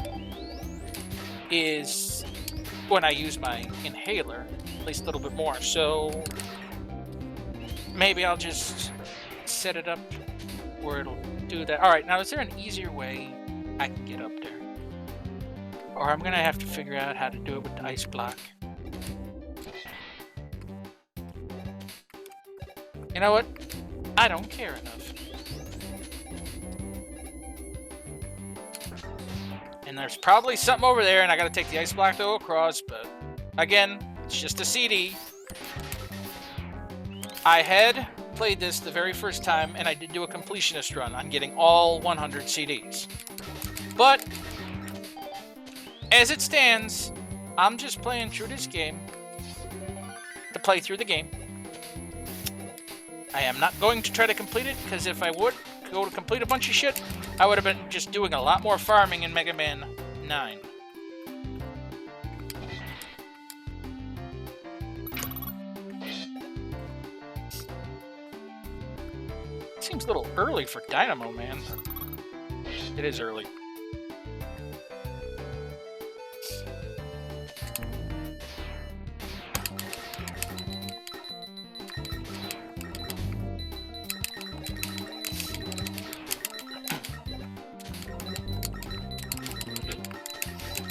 is when I use my inhaler, at least a little bit more. So maybe I'll just set it up where it'll do that. Alright, now is there an easier way I can get up there? Or I'm gonna have to figure out how to do it with the ice block. You know what? I don't care enough. And there's probably something over there, and I gotta take the ice block to go across, but again, it's just a CD. I had played this the very first time, and I did do a completionist run on getting all 100 CDs. But, as it stands, I'm just playing through this game to play through the game. I am not going to try to complete it, because if I would go to complete a bunch of shit, I would have been just doing a lot more farming in Mega Man 9. Seems a little early for Dynamo Man. It is early.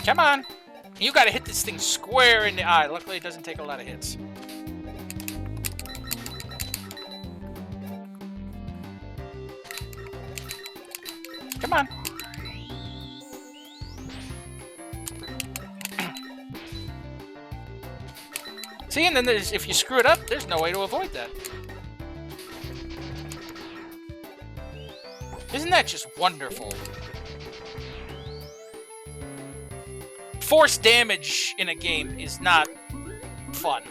Come on! You gotta hit this thing square in the eye. Luckily, it doesn't take a lot of hits. Come on. See, and then there's, if you screw it up, there's no way to avoid that. Isn't that just wonderful? Force damage in a game is not fun.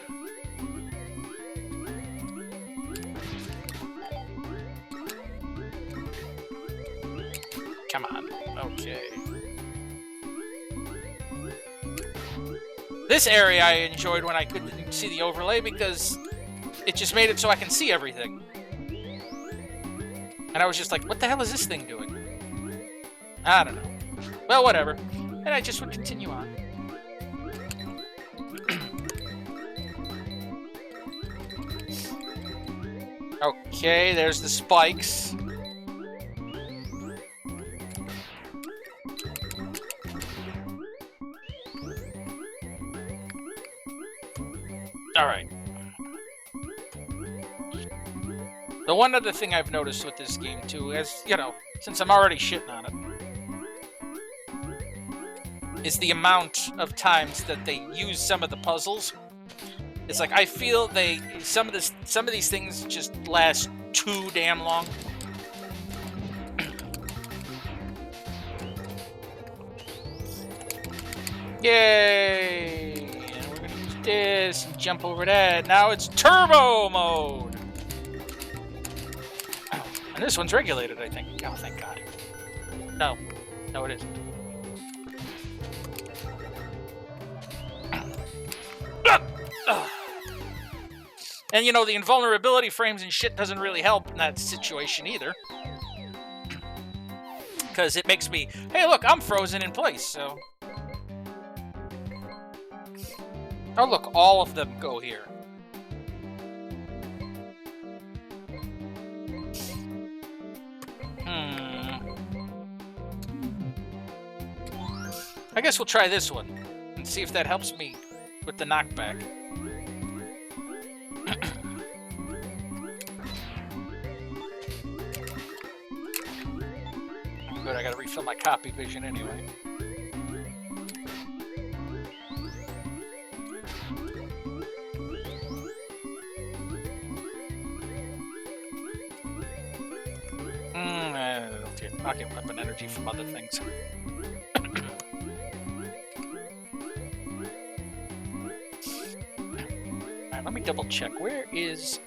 Come on. Okay. This area I enjoyed when I couldn't see the overlay because it just made it so I can see everything. And I was just like, what the hell is this thing doing? I don't know. Well, whatever. And I just would continue on. Okay, there's the spikes. Alright. The one other thing I've noticed with this game, too, is, you know, since I'm already shitting on it, is the amount of times that they use some of the puzzles. It's like, I feel some of these things just last too damn long. Yay! And we're gonna use this and jump over that. Now it's turbo mode! Oh, and this one's regulated, I think. Oh, thank God. No. No, it isn't. And, you know, the invulnerability frames and shit doesn't really help in that situation either. Because it makes me, hey, look, I'm frozen in place, so... Oh, look, all of them go here. I guess we'll try this one and see if that helps me with the knockback. Good, I gotta refill my copy vision anyway. I'll get weapon energy from other things. Alright, let me double check. Where is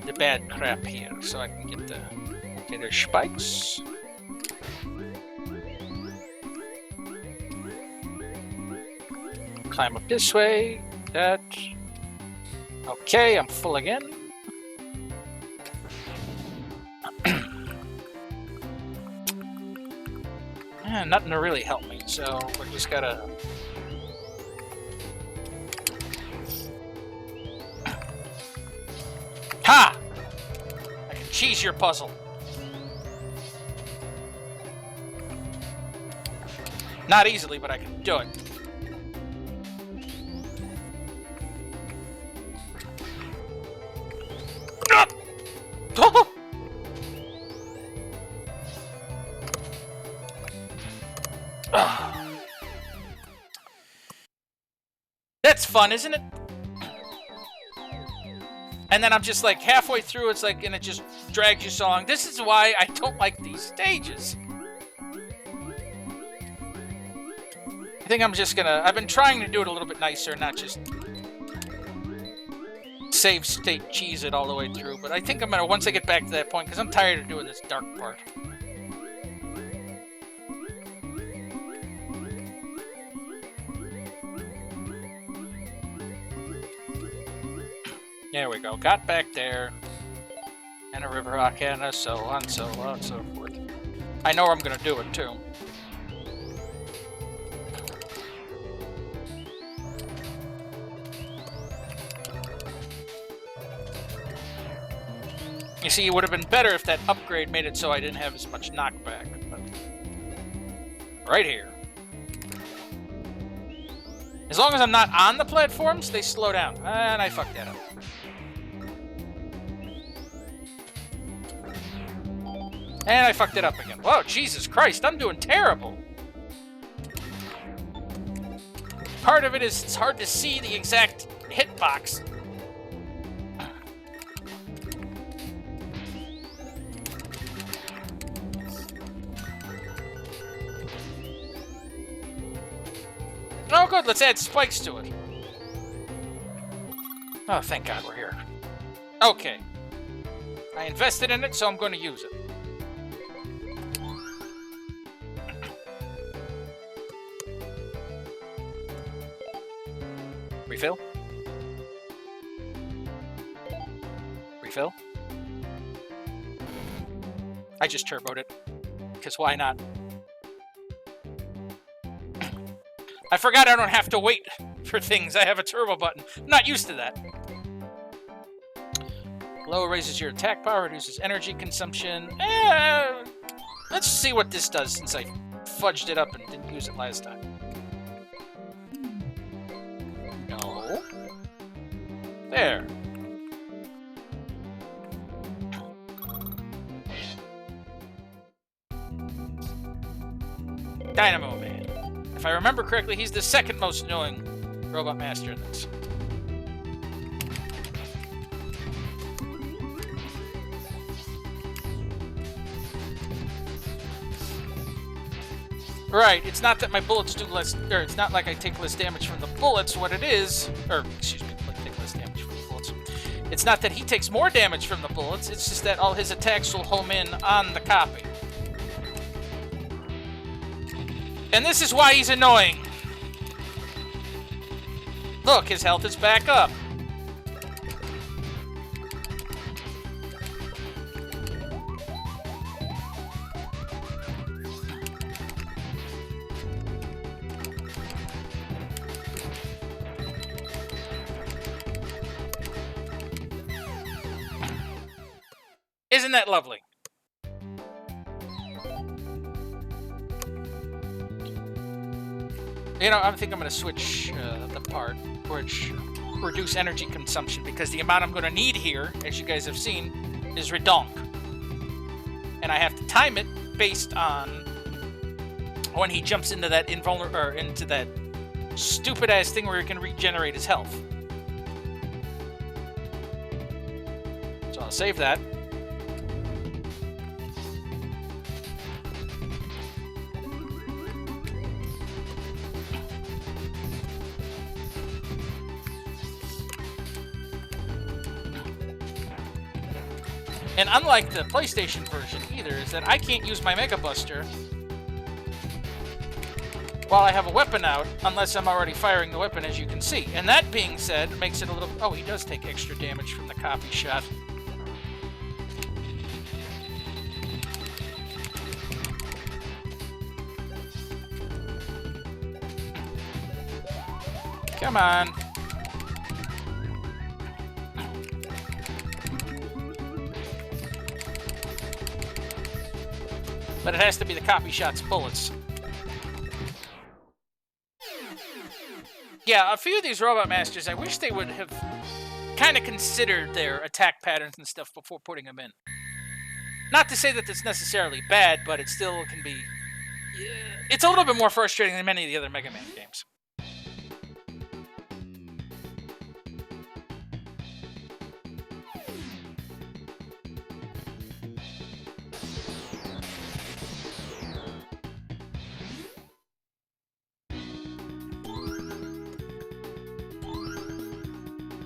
the bad crap here? So I can get the... Okay, there's spikes. Climb up this way. That. Okay, I'm full again. Nothing to really help me, so we're just gotta... Ha! I can cheese your puzzle. Not easily, but I can do it. That's fun, isn't it? And then I'm just like halfway through, it's like, and it just drags you so long. This is why I don't like these stages. I think I'm just gonna, I've been trying to do it a little bit nicer, not just save state cheese it all the way through, but I think I'm gonna, once I get back to that point, because I'm tired of doing this dark part. There we go. Got back there. And a river rock and a so on, so on, so forth. I know I'm gonna do it too. You see, it would have been better if that upgrade made it so I didn't have as much knockback. But right here. As long as I'm not on the platforms, they slow down. And I fucked that up. And I fucked it up again. Whoa, Jesus Christ, I'm doing terrible. Part of it is it's hard to see the exact hitbox. Oh, good, let's add spikes to it. Oh, thank God we're here. Okay. I invested in it, so I'm going to use it. Refill? Refill? I just turboed it. Because why not? I forgot I don't have to wait for things. I have a turbo button. I'm not used to that. Low raises your attack power, reduces energy consumption. Let's see what this does since I fudged it up and didn't use it last time. No. There. Dynamo Man. If I remember correctly, he's the second most annoying robot master in this. Right, it's not that my bullets do less, or it's not like I take less damage from the bullets. What it is, or excuse me, I take less damage from the bullets. It's not that he takes more damage from the bullets, it's just that all his attacks will home in on the copy. And this is why he's annoying. Look, his health is back up. Isn't that lovely? You know, I think I'm going to switch the part which reduce energy consumption because the amount I'm going to need here, as you guys have seen, is redonk. And I have to time it based on when he jumps into that into that stupid ass thing where he can regenerate his health. So I'll save that. And unlike the PlayStation version either, is that I can't use my Mega Buster while I have a weapon out unless I'm already firing the weapon, as you can see. And that being said, makes it a little... Oh, he does take extra damage from the copy shot. Come on. But it has to be the copy shot's bullets. Yeah, a few of these Robot Masters, I wish they would have kind of considered their attack patterns and stuff before putting them in. Not to say that it's necessarily bad, but it still can be... It's a little bit more frustrating than many of the other Mega Man games.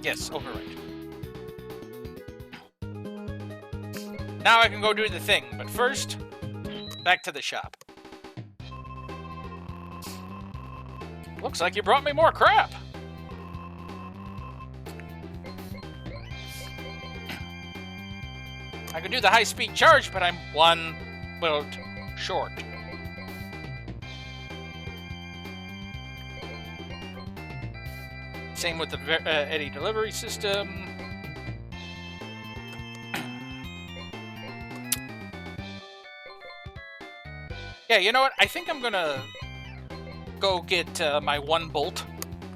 Yes, overwrite. Now I can go do the thing, but first, back to the shop. Looks like you brought me more crap. I could do the high-speed charge, but I'm one bolt short. Same with the Eddy delivery system. Yeah, you know what? I think I'm gonna go get my one bolt,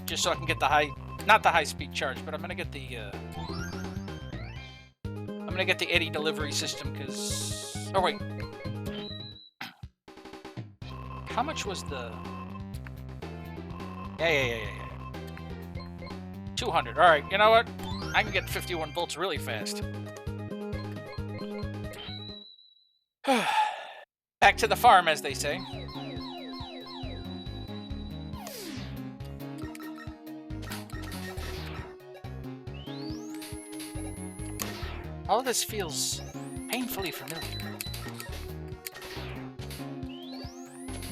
just so I can get the not the high-speed charge, but I'm gonna get the Eddy delivery system, because... Oh, wait. How much was the... Yeah. 200. Alright, you know what? I can get 51 volts really fast. Back to the farm, as they say. All of this feels painfully familiar.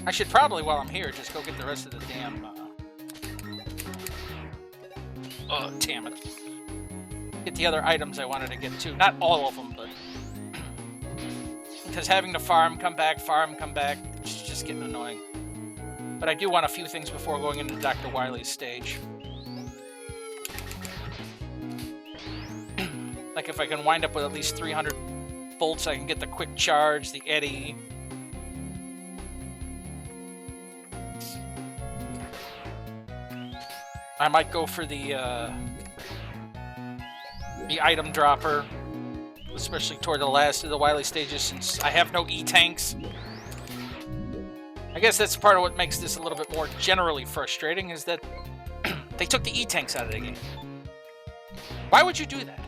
I should probably, while I'm here, just go get the rest of the damn... Oh, damn it. Get the other items I wanted to get too. Not all of them, but... Because having to farm, come back, it's just getting annoying. But I do want a few things before going into Dr. Wily's stage. Like if I can wind up with at least 300 bolts, I can get the quick charge, the eddy. I might go for the item dropper, especially toward the last of the Wily stages, since I have no E-tanks. I guess that's part of what makes this a little bit more generally frustrating, is that they took the E-tanks out of the game. Why would you do that?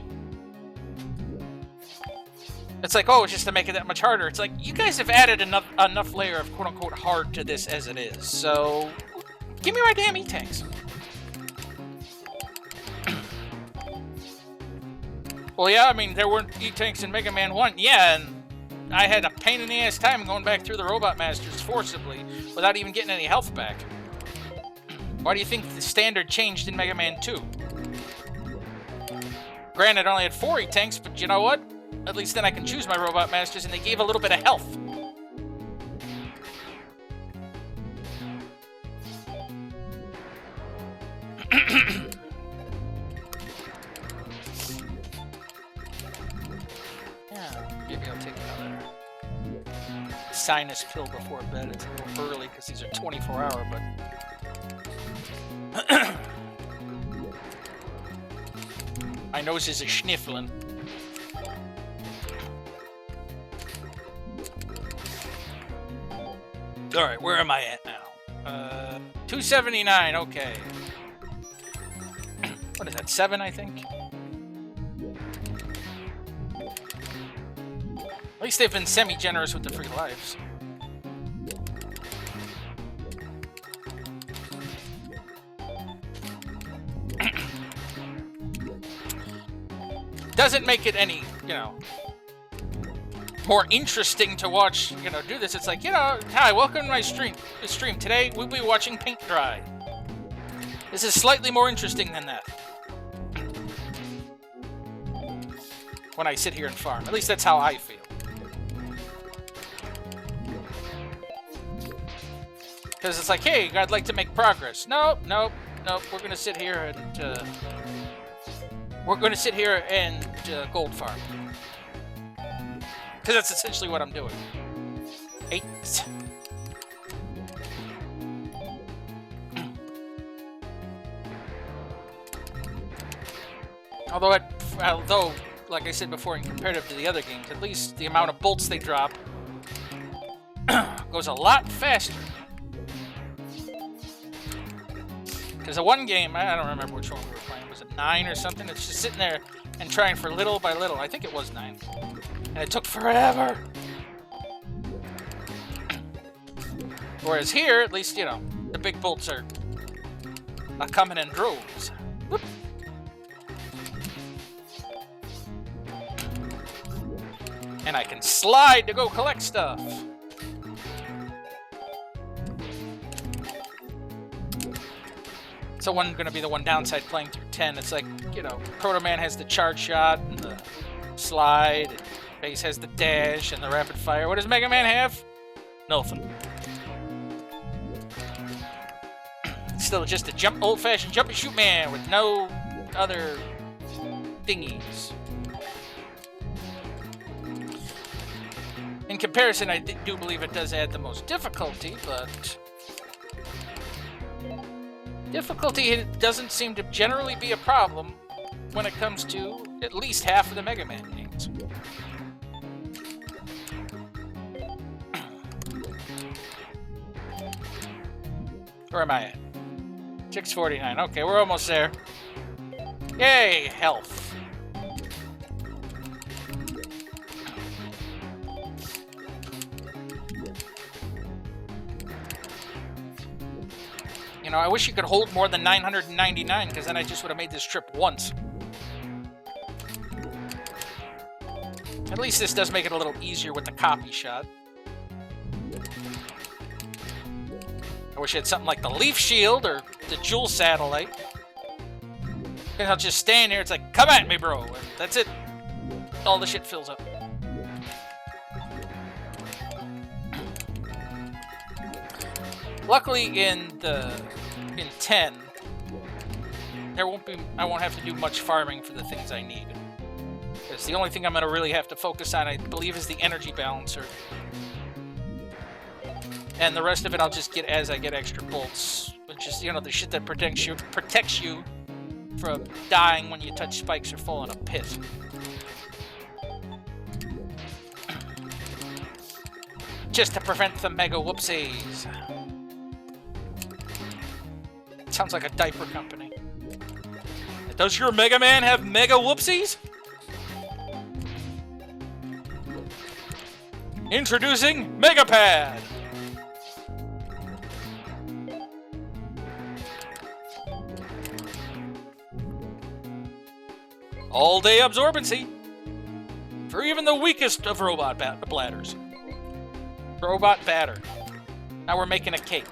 It's like, oh, it's just to make it that much harder. It's like, you guys have added enough layer of quote-unquote hard to this as it is, so give me my damn E-tanks. Well, yeah, I mean, there weren't E-tanks in Mega Man 1. Yeah, and I had a pain-in-the-ass time going back through the Robot Masters forcibly without even getting any health back. Why do you think the standard changed in Mega Man 2? Granted, I only had 4 E-tanks, but you know what? At least then I can choose my Robot Masters, and they gave a little bit of health. Maybe I'll take another sinus pill before bed. It's a little early because these are 24-hour, but... my nose is a-schniffling. Alright, where am I at now? 279, okay. What is that, 7, I think? At least they've been semi-generous with the free lives. Doesn't make it any, you know, more interesting to watch, you know, do this. It's like, you know, hi, welcome to my stream. Today we'll be watching paint dry. This is slightly more interesting than that. When I sit here and farm. At least that's how I feel. Because it's like, hey, I'd like to make progress. Nope. We're gonna sit here and gold farm. Because that's essentially what I'm doing. 8. Although, like I said before, in comparative to the other games, at least the amount of bolts they drop goes a lot faster. Because the one game, I don't remember which one we were playing, was it 9 or something? It's just sitting there and trying for little by little. I think it was 9. And it took forever. Whereas here, at least, you know, the big bolts are coming in droves. Whoop. And I can slide to go collect stuff. So going to be the one downside playing through 10. It's like, you know, Proto Man has the charge shot and the slide, and Base has the dash and the rapid fire. What does Mega Man have? Nothing. Still just a old-fashioned jump and shoot man with no other thingies. In comparison, I do believe it does add the most difficulty, but difficulty doesn't seem to generally be a problem when it comes to at least half of the Mega Man games. Where am I at? 649. Okay, we're almost there. Yay, health. You know, I wish you could hold more than 999, because then I just would have made this trip once. At least this does make it a little easier with the copy shot. I wish it had something like the Leaf Shield or the Jewel Satellite. And I'll just stand here, it's like, come at me, bro. And that's it. All the shit fills up. Luckily, in 10, I won't have to do much farming for the things I need. Because the only thing I'm going to really have to focus on, I believe, is the energy balancer. And the rest of it I'll just get as I get extra bolts. Which is, the shit that protects you from dying when you touch spikes or fall in a pit. Just to prevent the mega whoopsies. Sounds like a diaper company. Does your Mega Man have mega whoopsies? Introducing Megapad! All-day absorbency for even the weakest of robot bladders. Robot batter. Now we're making a cake.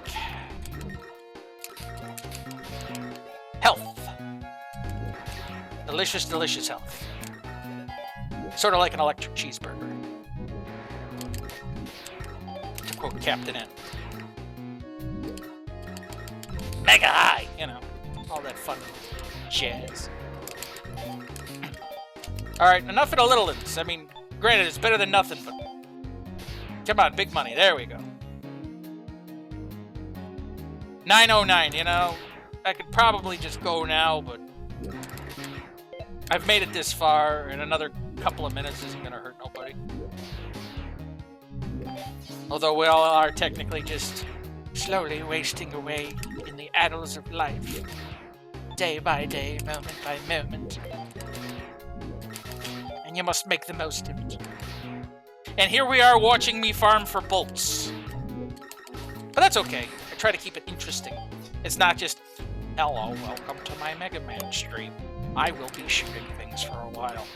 Health. Delicious, delicious health. Sort of like an electric cheeseburger. To quote Captain N. Mega high! All that fun jazz. Alright, enough of the little ones. I mean, granted, it's better than nothing, but... Come on, big money. There we go. 909, I could probably just go now, but... I've made it this far, and another couple of minutes isn't going to hurt nobody. Although we all are technically just slowly wasting away in the annals of life. Day by day, moment by moment. And you must make the most of it. And here we are watching me farm for bolts. But that's okay. I try to keep it interesting. It's not just, hello, welcome to my Mega Man stream. I will be shooting things for a while.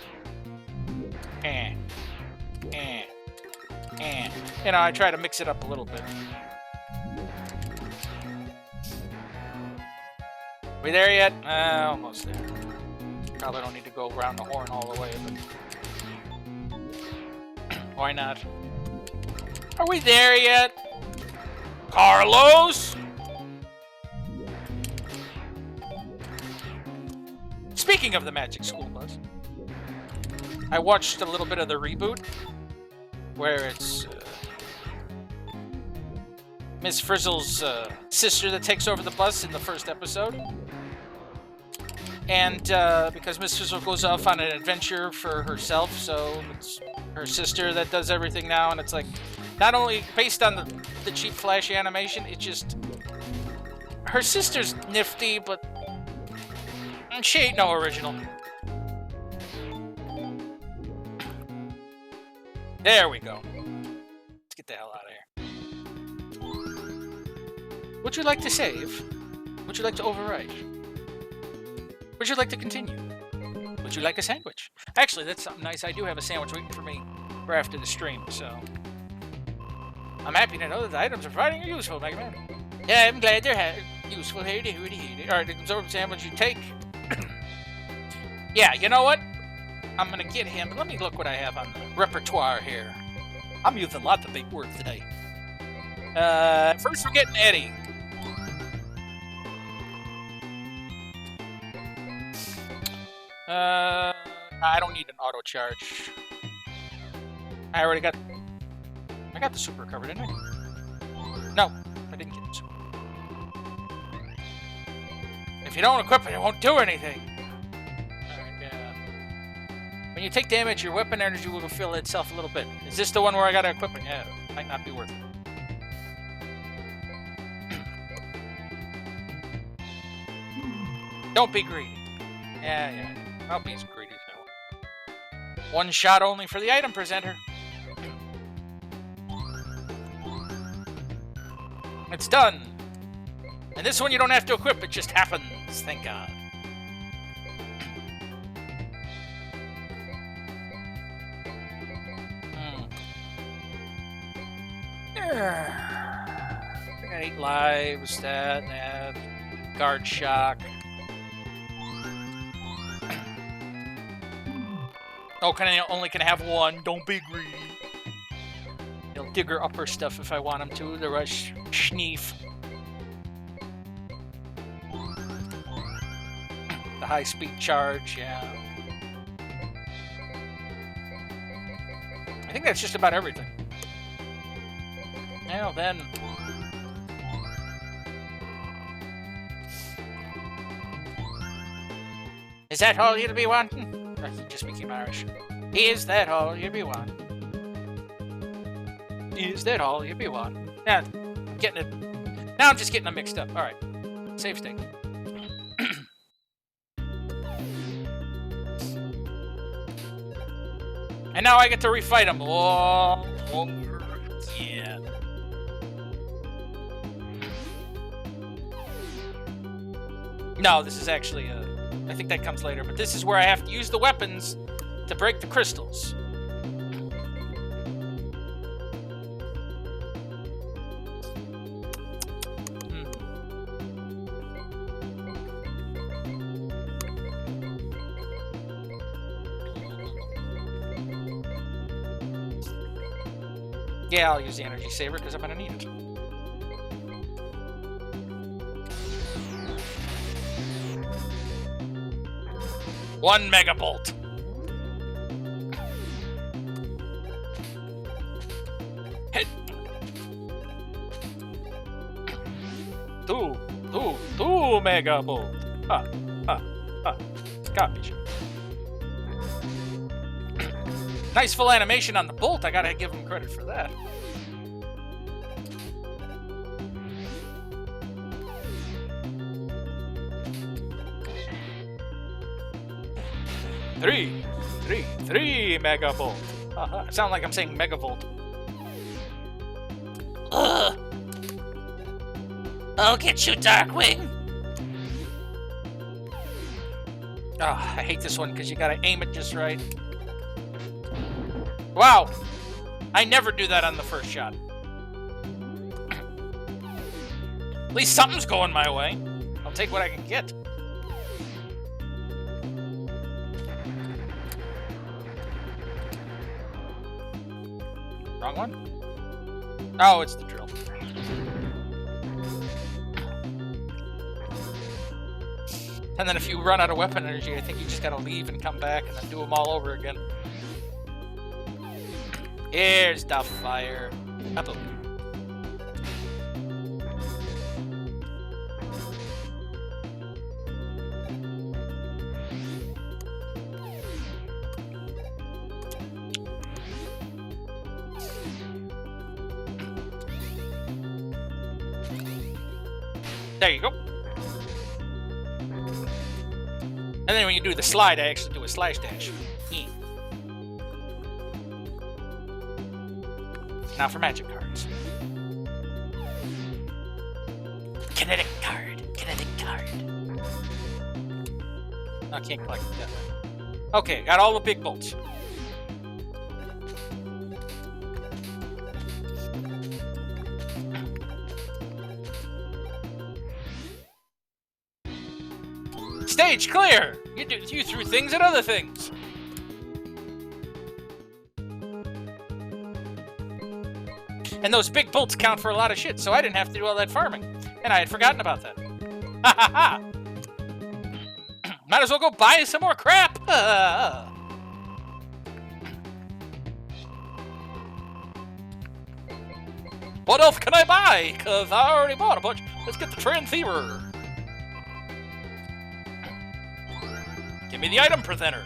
I try to mix it up a little bit. We there yet? Almost there. Probably don't need to go around the horn all the way, but... Why not? Are we there yet? Carlos? Speaking of the Magic School Bus, I watched a little bit of the reboot, where it's Miss Frizzle's sister that takes over the bus in the first episode. And because Miss Frizzle goes off on an adventure for herself, so it's her sister that does everything now, and it's like, not only based on the cheap flashy animation, it's just, her sister's nifty, but she ain't no original. There we go. Let's get the hell out of here. Would you like to save? Would you like to overwrite? Would you like to continue? Would you like a sandwich? Actually, that's something nice. I do have a sandwich waiting for me for after the stream, so... I'm happy to know that the items are providing are useful, Mega Man. Yeah, I'm glad they're useful. Alright, absorb sandwich you take. Yeah, you know what? I'm gonna get him, but let me look what I have on the repertoire here. I'm using lots of big words today. First we're getting Eddie. I don't need an auto charge. I got the super covered, didn't I? No, I didn't get the super. If you don't equip it, it won't do anything. Alright, yeah. When you take damage, your weapon energy will fill itself a little bit. Is this the one where I gotta equip it? Yeah, it might not be worth it. Don't be greedy. Yeah. I'll be as greedy as I want. One shot only for the item presenter. It's done. And this one you don't have to equip, it just happens. Thank God. I got 8 lives, that, guard shock. Oh, only can have 1. Don't be greedy. He'll digger upper stuff if I want him to. The rush schneef. a high-speed charge, yeah. I think that's just about everything. Now then... Is that all you'll be wanting? He just became Irish. Is that all you'll be wanting? Is that all you'll be wanting? Yeah, I'm getting it. Now I'm just getting them mixed up. Alright. Save state. And now I get to refight them all over again. No, this is actually I think that comes later, but this is where I have to use the weapons to break the crystals. Yeah, I'll use the energy saber because I'm gonna need it. One megabolt. Hit. Two megabolt. Garbage. Nice full animation on the bolt. I gotta give him credit for that. Three megavolt. I sound like I'm saying megavolt. I'll get you, Darkwing. Oh, I hate this one because you gotta aim it just right. Wow, I never do that on the first shot. At least something's going my way. I'll take what I can get. Wrong one? Oh, it's the drill. And then if you run out of weapon energy, I think you just gotta leave and come back and then do them all over again. Here's the fire. Up. There you go. And then when you do the slide, I actually do a slash dash. Now for magic cards. Kinetic card. Kinetic card. I can't collect it that way. Okay, got all the big bolts. Stage clear! You threw things at other things. And those big bolts count for a lot of shit, so I didn't have to do all that farming. And I had forgotten about that. Ha ha ha! Might as well go buy some more crap! What else can I buy? Because I already bought a bunch. Let's get the transceiver. Give me the item presenter.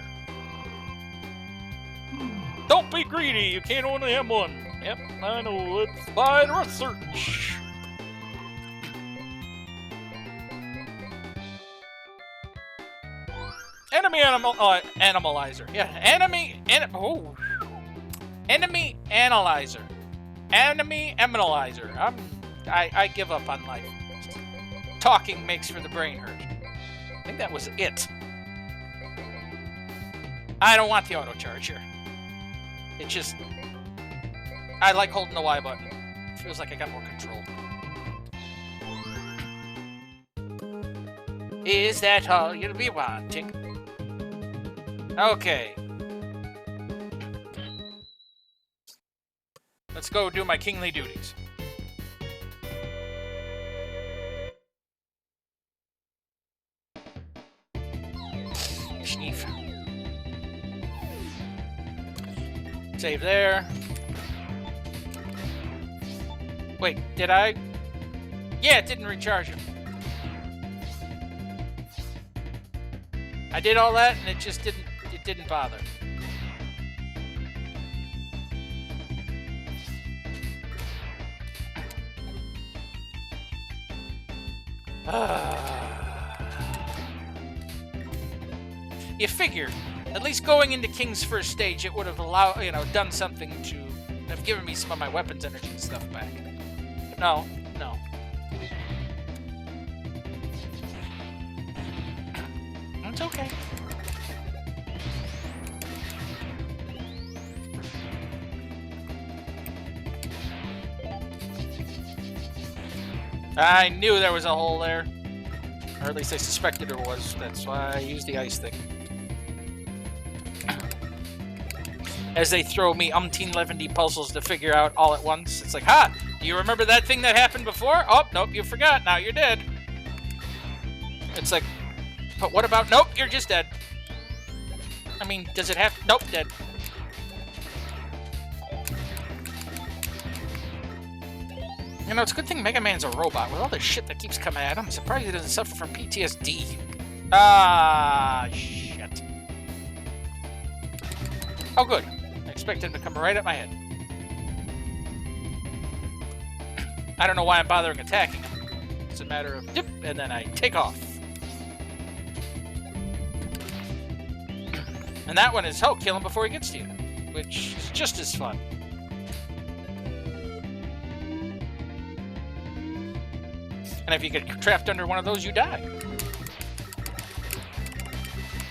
Don't be greedy, you can't only have one. Yep, I know, let's buy the research. Enemy animalizer. Yeah, enemy analyzer. Enemy analyzer. I give up on life. Talking makes for the brain hurt. I think that was it. I don't want the auto charger. It just... I like holding the Y button. It feels like I got more control. Is that all you'll be wanting? Okay. Let's go do my kingly duties. Sneef. Save there. Wait, did I? Yeah, it didn't recharge him. I did all that and it just didn't bother. You figure, at least going into King's first stage, it would have done something to have given me some of my weapons energy and stuff back. But no. It's okay. I knew there was a hole there. Or at least I suspected there was. That's why I used the ice thing. As they throw me umpteen 11D puzzles to figure out all at once. It's like, ha! Do you remember that thing that happened before? Oh, nope, you forgot. Now you're dead. It's like, but what about... Nope, you're just dead. I mean, does it have... Nope, dead. You know, it's a good thing Mega Man's a robot. With all the shit that keeps coming at him, I'm surprised he doesn't suffer from PTSD. Ah, shit. Oh, good. I expected him to come right at my head. I don't know why I'm bothering attacking him. It's a matter of dip, and then I take off. And that one is, kill him before he gets to you. Which is just as fun. And if you get trapped under one of those, you die.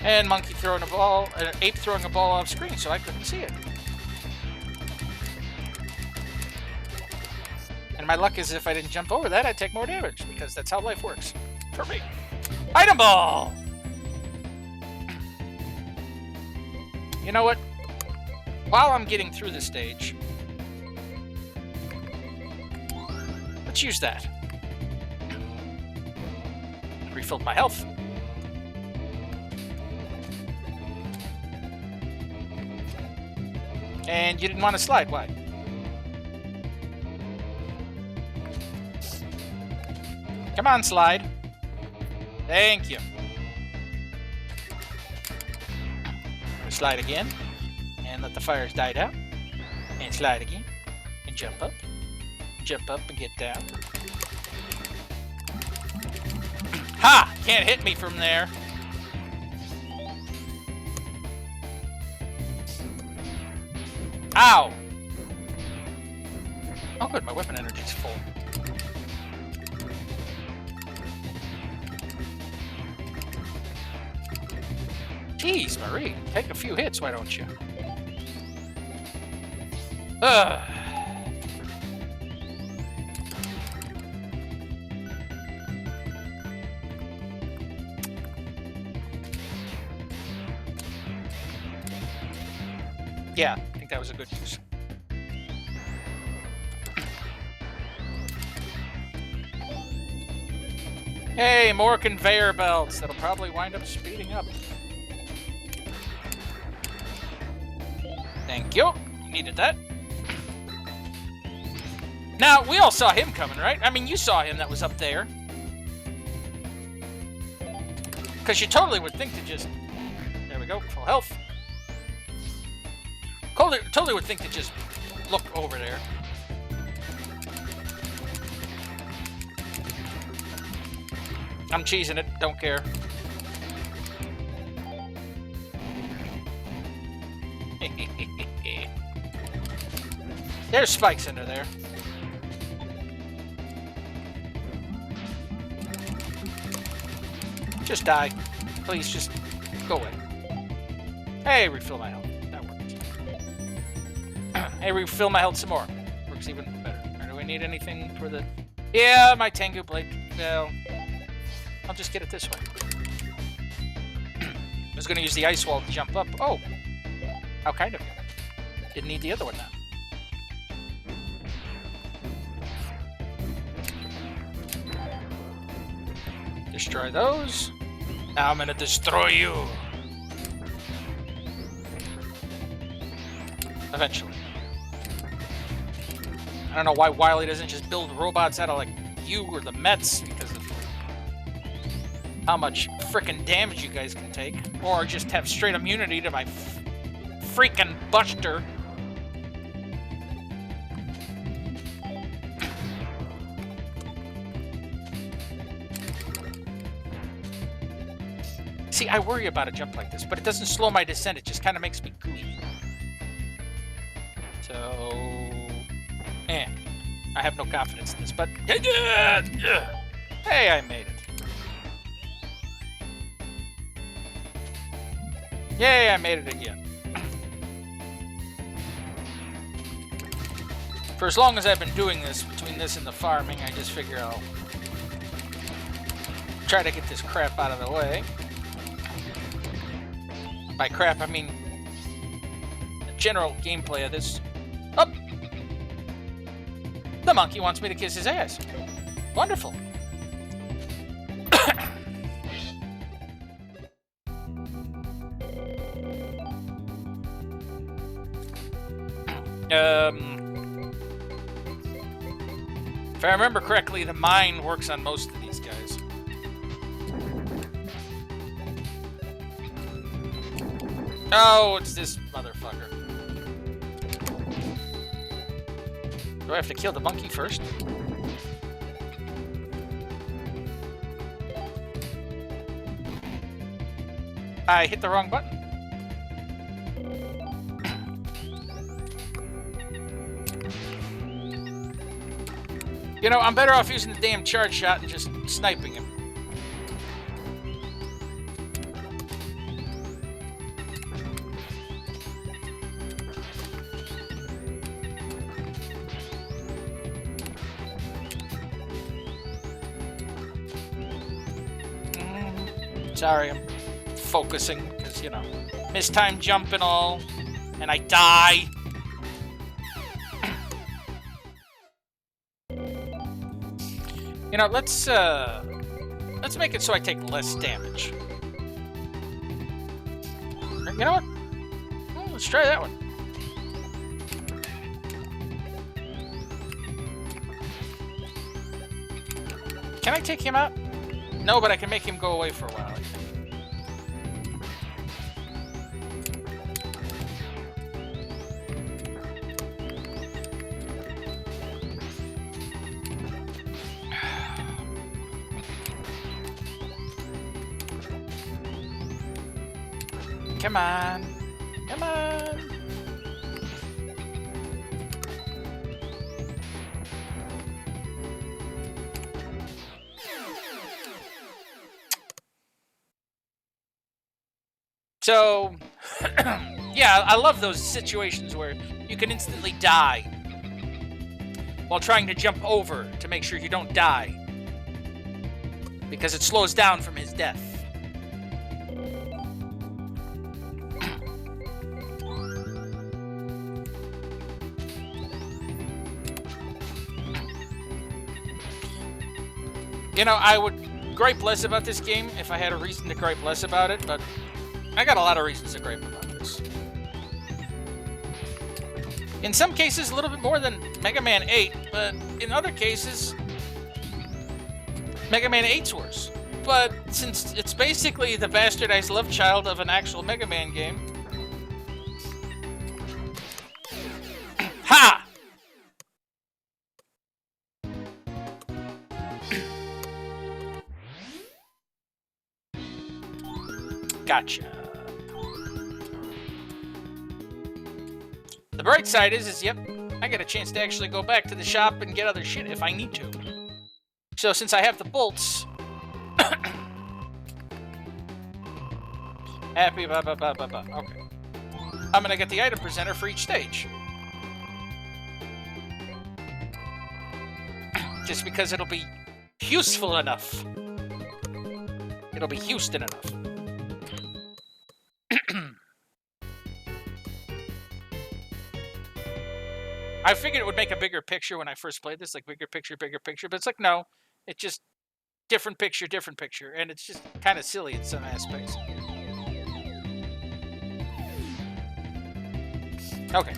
And monkey throwing a ball, ape throwing a ball off screen, so I couldn't see it. And my luck is if I didn't jump over that, I'd take more damage, because that's how life works. For me. Item ball! You know what? While I'm getting through the stage, let's use that. Refilled my health. And you didn't want to slide, why? Come on, slide. Thank you. Slide again. And let the fires die down. And slide again. And jump up. Jump up and get down. Ha! Can't hit me from there. Ow! Oh good, my weapon energy's full. Jeez, Marie, take a few hits, why don't you? Ugh. Yeah, I think that was a good use. Hey, more conveyor belts. That'll probably wind up speeding up. Thank you. Needed that. Now, we all saw him coming, right? I mean, you saw him that was up there. Because you totally would think to just... There we go, full health. Totally would think to just look over there. I'm cheesing it, don't care. There's spikes under there. Just die. Please, just go away. Hey, refill my health. That works. Hey, refill my health some more. Works even better. Do we need anything for the... Yeah, my Tengu Blade. Well, I'll just get it this way. I was going to use the ice wall to jump up. Oh, how kind of you. Didn't need the other one now. Destroy those. Now I'm going to destroy you. Eventually. I don't know why Wily doesn't just build robots out of, like, you or the Mets because of how much frickin' damage you guys can take. Or just have straight immunity to my freaking Buster. See, I worry about a jump like this, but it doesn't slow my descent. It just kind of makes me gooey. So, I have no confidence in this, but hey, I made it. Yay, I made it again. For as long as I've been doing this, between this and the farming, I just figure I'll try to get this crap out of the way. By crap, I mean the general gameplay of this. Oh! The monkey wants me to kiss his ass. Wonderful. If I remember correctly, the mine works on most of these guys. Oh, it's this motherfucker. Do I have to kill the monkey first? I hit the wrong button. You know, I'm better off using the damn charge shot and just sniping him. Sorry, I'm focusing, because, you know, mistime jump and all, and I die. You know, let's make it so I take less damage. You know what? Well, let's try that one. Can I take him out? No, but I can make him go away for a while, I think. Come on. Come on. So, yeah, I love those situations where you can instantly die while trying to jump over to make sure you don't die, because it slows down from his death. You know, I would gripe less about this game if I had a reason to gripe less about it, but I got a lot of reasons to gripe about this. In some cases, a little bit more than Mega Man 8, but in other cases, Mega Man 8's worse. But since it's basically the bastardized love child of an actual Mega Man game... Ha! Gotcha. The bright side is, yep, I get a chance to actually go back to the shop and get other shit if I need to. So since I have the bolts... Happy, okay. I'm gonna get the item presenter for each stage. Just because it'll be useful enough. It'll be Houston enough. I figured it would make a bigger picture when I first played this, like bigger picture, but it's like, no, it's just different picture, and it's just kind of silly in some aspects. Okay.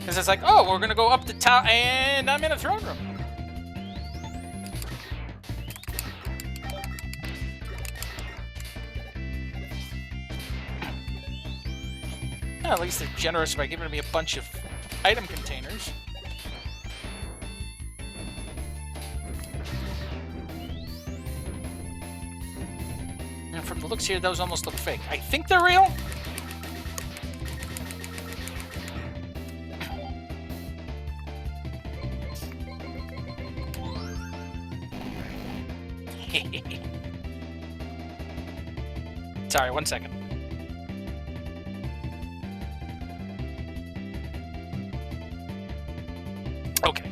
Because it's like, oh, we're gonna go up the top, and I'm in a throne room. Well, at least they're generous by giving me a bunch of item containers. And from the looks here, those almost look fake. I think they're real. Sorry, 1 second. Okay.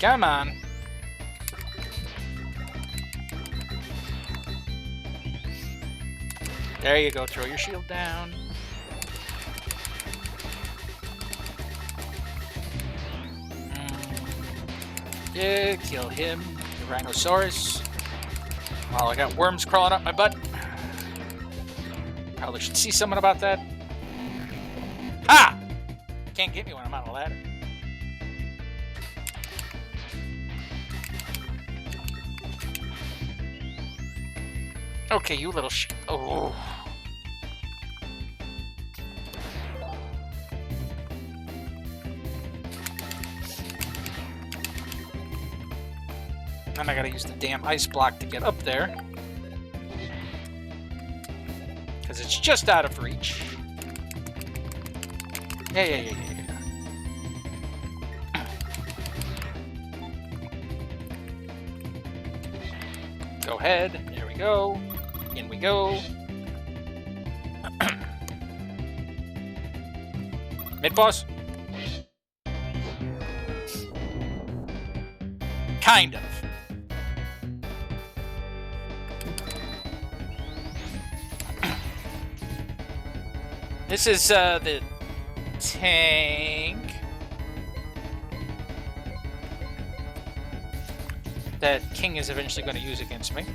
Come on. There you go. Throw your shield down. Yeah, kill him. The Rhinosaurus. Well, I got worms crawling up my butt. Probably should see someone about that. Ha! Can't get me when I'm on a ladder. Okay, you little shit. Oh. Then I gotta use the damn ice block to get up there. Because it's just out of reach. Yeah. Go ahead. There we go. In we go. Mid-boss? Kind of. This is the tank that King is eventually going to use against me.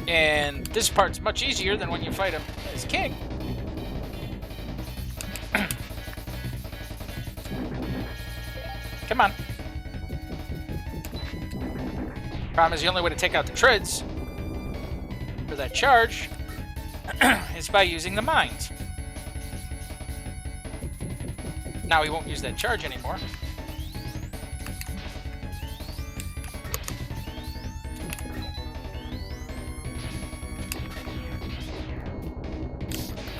And this part's much easier than when you fight him as King. Come on. Problem is, the only way to take out the treads for that charge is by using the mines. Now he won't use that charge anymore.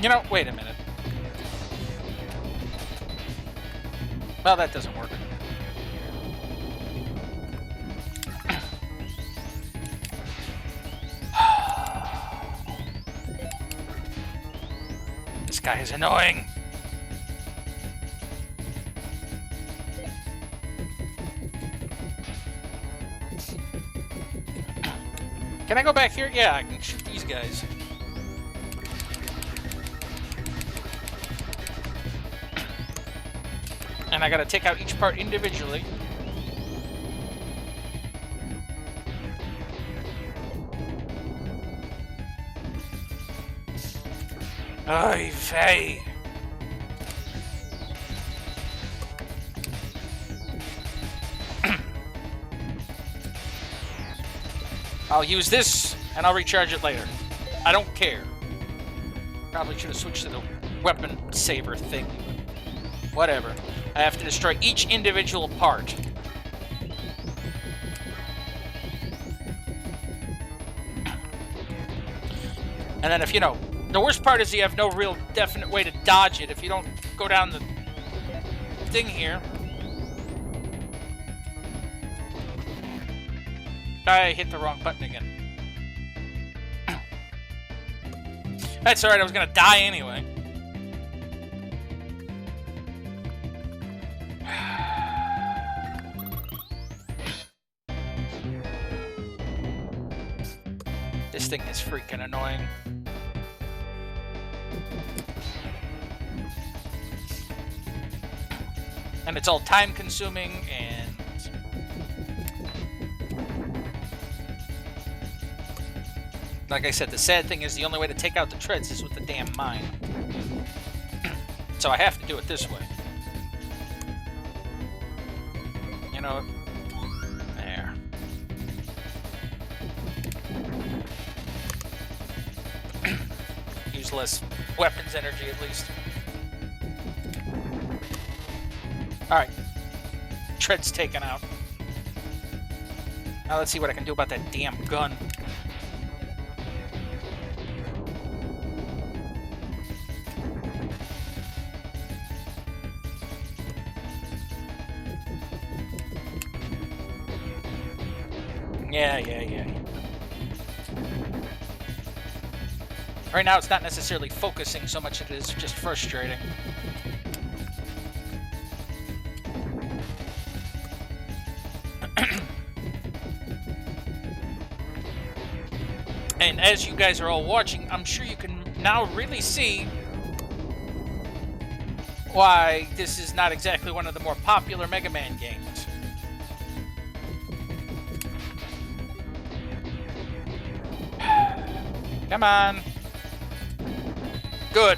You know, wait a minute. Well, that doesn't work. This guy is annoying. Can I go back here? Yeah, I can shoot these guys. And I gotta take out each part individually. Oy vey. I'll use this, and I'll recharge it later. I don't care. Probably should have switched to the weapon saver thing. Whatever. I have to destroy each individual part. And then if, you know, the worst part is you have no real definite way to dodge it if you don't go down the thing here. I hit the wrong button again. That's alright, I was gonna die anyway. This thing is freaking annoying. And it's all time-consuming, and... like I said, the sad thing is the only way to take out the treads is with the damn mine. So I have to do it this way. You know... there. Use less weapons energy, at least. Alright. Tread's taken out. Now let's see what I can do about that damn gun. Yeah. Right now it's not necessarily focusing so much as it is just frustrating. And as you guys are all watching, I'm sure you can now really see why this is not exactly one of the more popular Mega Man games. Come on. Good.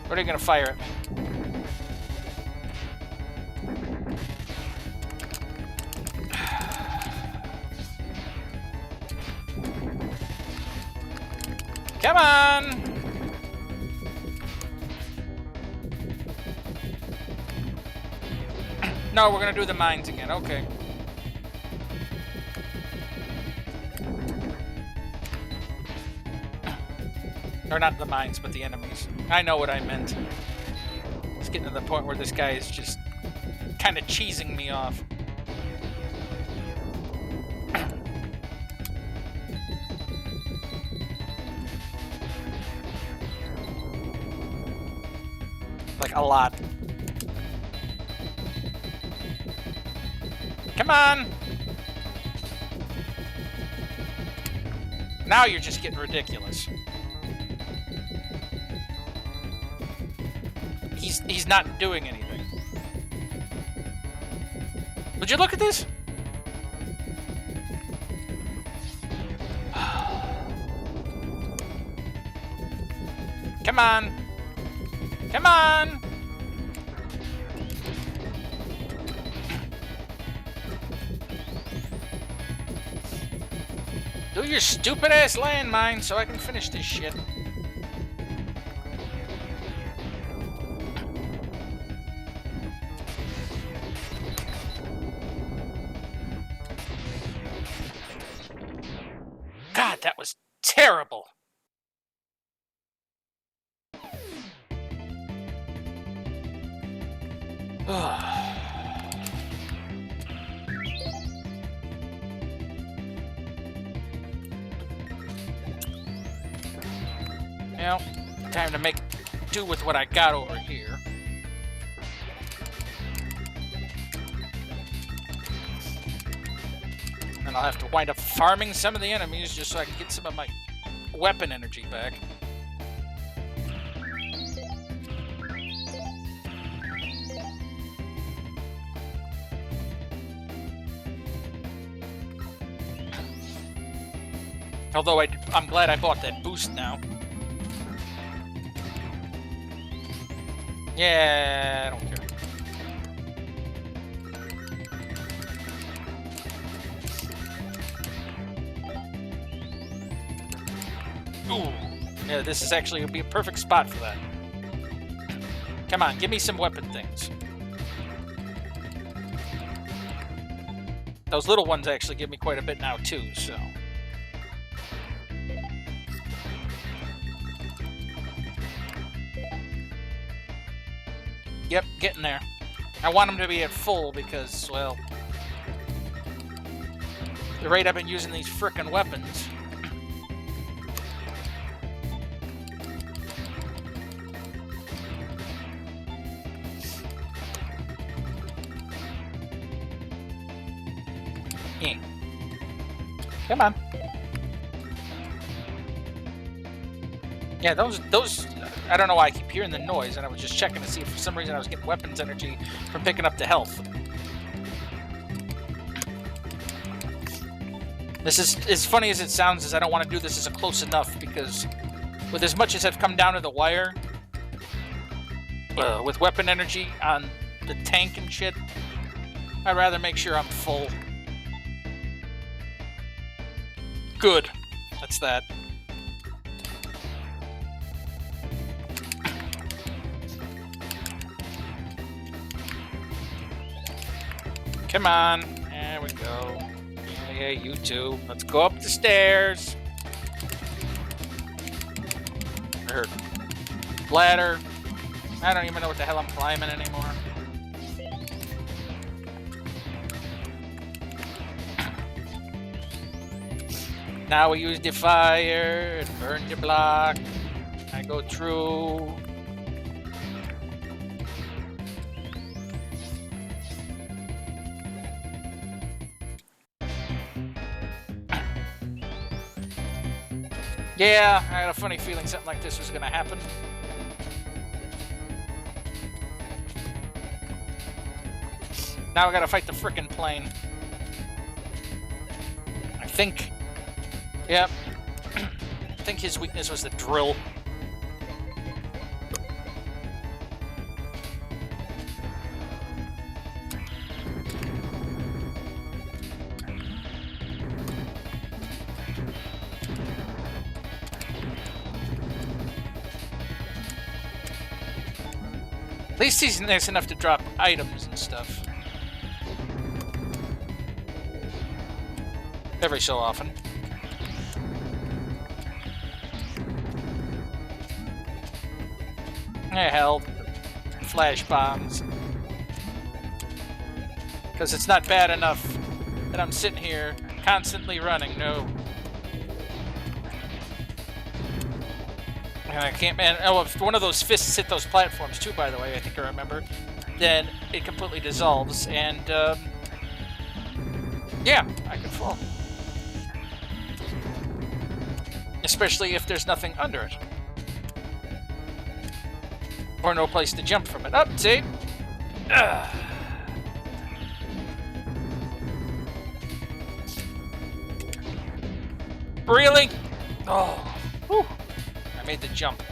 What are you gonna fire at me? Come on! No, we're gonna do the mines again. Okay. Or not the mines, but the enemies. I know what I meant. It's getting to the point where this guy is just kind of cheesing me off. Like a lot. Come on! Now you're just getting ridiculous. He's not doing anything. Would you look at this? Come on! Come on! Do your stupid ass landmine so I can finish this shit. God, that was terrible. Well, time to make do with what I got over here. And I'll have to wind up farming some of the enemies just so I can get some of my weapon energy back. Although I'm glad I bought that boost now. Yeah, I don't care. Ooh. Yeah, this is actually going to be a perfect spot for that. Come on, give me some weapon things. Those little ones actually give me quite a bit now, too, so... Yep, getting there. I want them to be at full because, well... the rate I've been using these frickin' weapons... Come on. Yeah, those. I don't know why I keep hearing the noise, and I was just checking to see if for some reason I was getting weapons energy from picking up the health. This is as funny as it sounds. Is I don't want to do this as a close enough because, with as much as I've come down to the wire, with weapon energy on the tank and shit, I'd rather make sure I'm full. Good. That's that. Come on. There we go. Yeah, you too. Let's go up the stairs. I heard ladder. I don't even know what the hell I'm climbing anymore. Now we use the fire and burn the block. I go through. Yeah, I had a funny feeling something like this was gonna happen. Now I gotta fight the frickin' plane. I think. Yep. I think his weakness was the drill. At least he's nice enough to drop items and stuff. Every so often. Hell, flash bombs. Because it's not bad enough that I'm sitting here constantly running, no. And I can't, man. Oh, if one of those fists hit those platforms too, by the way, I think I remember, then it completely dissolves, and, yeah, I can fall. Especially if there's nothing under it. Or no place to jump from it. Up, see? Really? Oh, whew. I made the jump.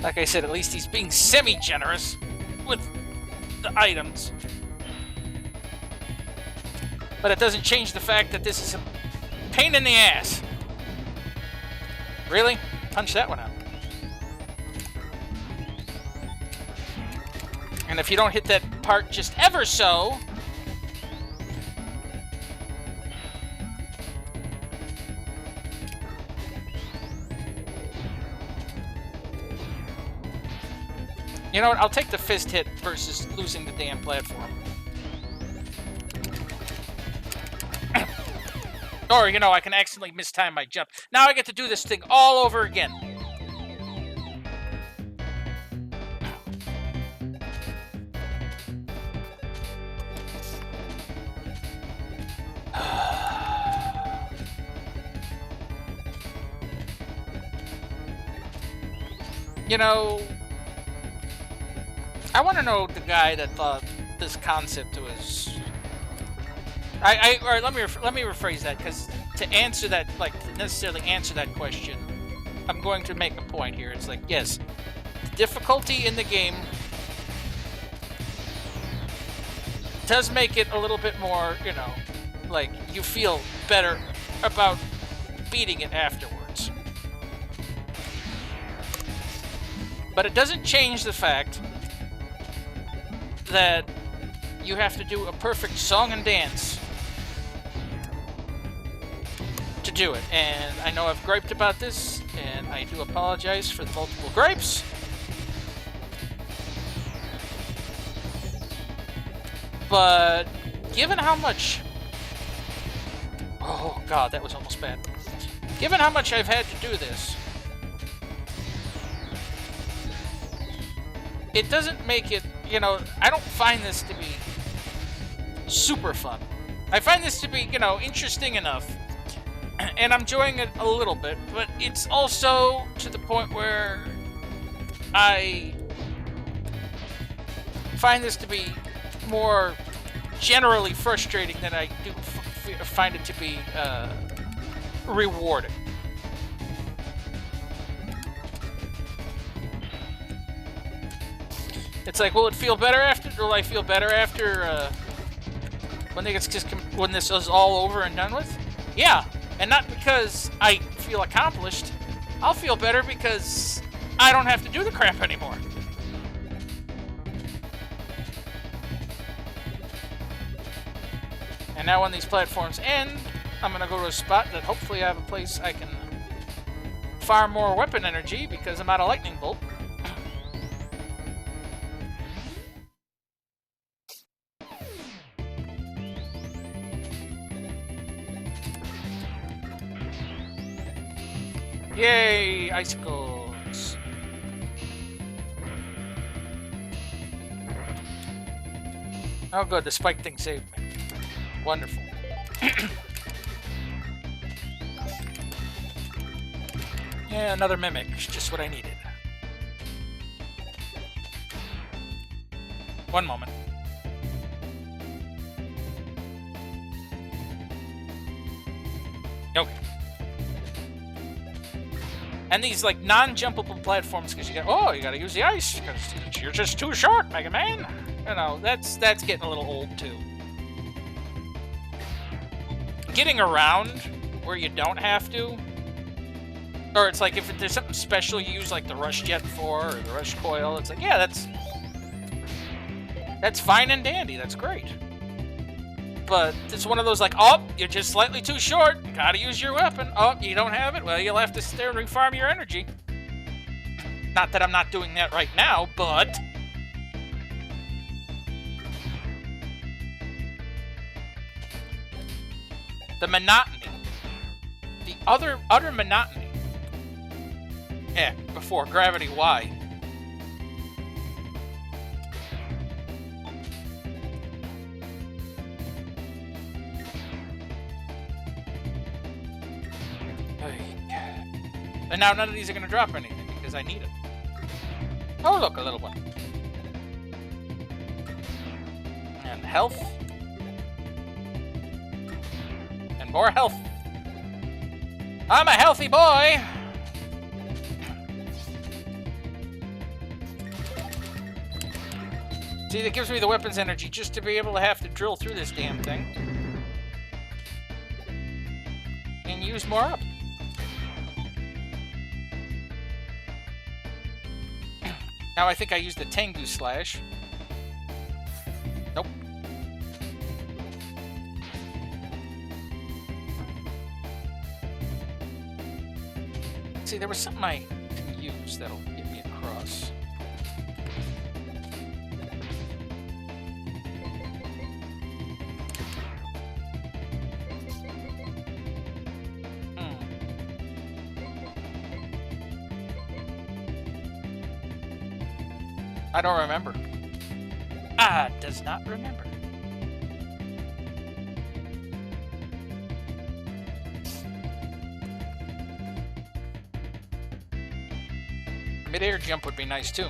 Like I said, at least he's being semi-generous with the items. But it doesn't change the fact that this is a pain in the ass. Really? Punch that one out. And if you don't hit that part just ever so... You know what? I'll take the fist hit versus losing the damn platform. Or, you know, I can accidentally mistime my jump. Now I get to do this thing all over again. You know... I want to know the guy that thought this concept was... Or let me rephrase that, because to answer that, like, to necessarily answer that question, I'm going to make a point here. It's like, yes, the difficulty in the game does make it a little bit more, you know, like, you feel better about beating it afterwards. But it doesn't change the fact that you have to do a perfect song and dance to do it. And I know I've griped about this, and I do apologize for the multiple gripes. But given how much... Oh, God, that was almost bad. Given how much I've had to do this, it doesn't make it, you know, I don't find this to be super fun. I find this to be, you know, interesting enough, and I'm enjoying it a little bit, but it's also to the point where I find this to be more generally frustrating than I do find it to be rewarding. It's like, will it feel better after? Will I feel better after when this is all over and done with? Yeah, and not because I feel accomplished. I'll feel better because I don't have to do the crap anymore. And now when these platforms end, I'm gonna go to a spot that hopefully I have a place I can farm more weapon energy because I'm out of lightning bolt. Yay, icicles. Oh good, the spike thing saved me. Wonderful. Yeah, another mimic. Just what I needed. One moment. Okay. And these like non-jumpable platforms because you gotta use the ice because you're just too short, Mega Man. You know, that's getting a little old too. Getting around where you don't have to, or it's like if there's something special you use like the rush jet for or the rush coil, it's like, yeah, that's fine and dandy, that's great. But it's one of those like, oh, you're just slightly too short, you gotta use your weapon. Oh, you don't have it, well, you'll have to sit there and refarm your energy. Not that I'm not doing that right now, but the monotony. The utter monotony. Yeah, before gravity Y. And now none of these are going to drop anything because I need it. Oh, look, a little one. And health. And more health. I'm a healthy boy! See, that gives me the weapons energy just to be able to have to drill through this damn thing. And use more up. Now I think I used the Tengu Slash. Nope. See, there was something I can use that'll get me across. I don't remember. Does not remember. Mid-air jump would be nice too.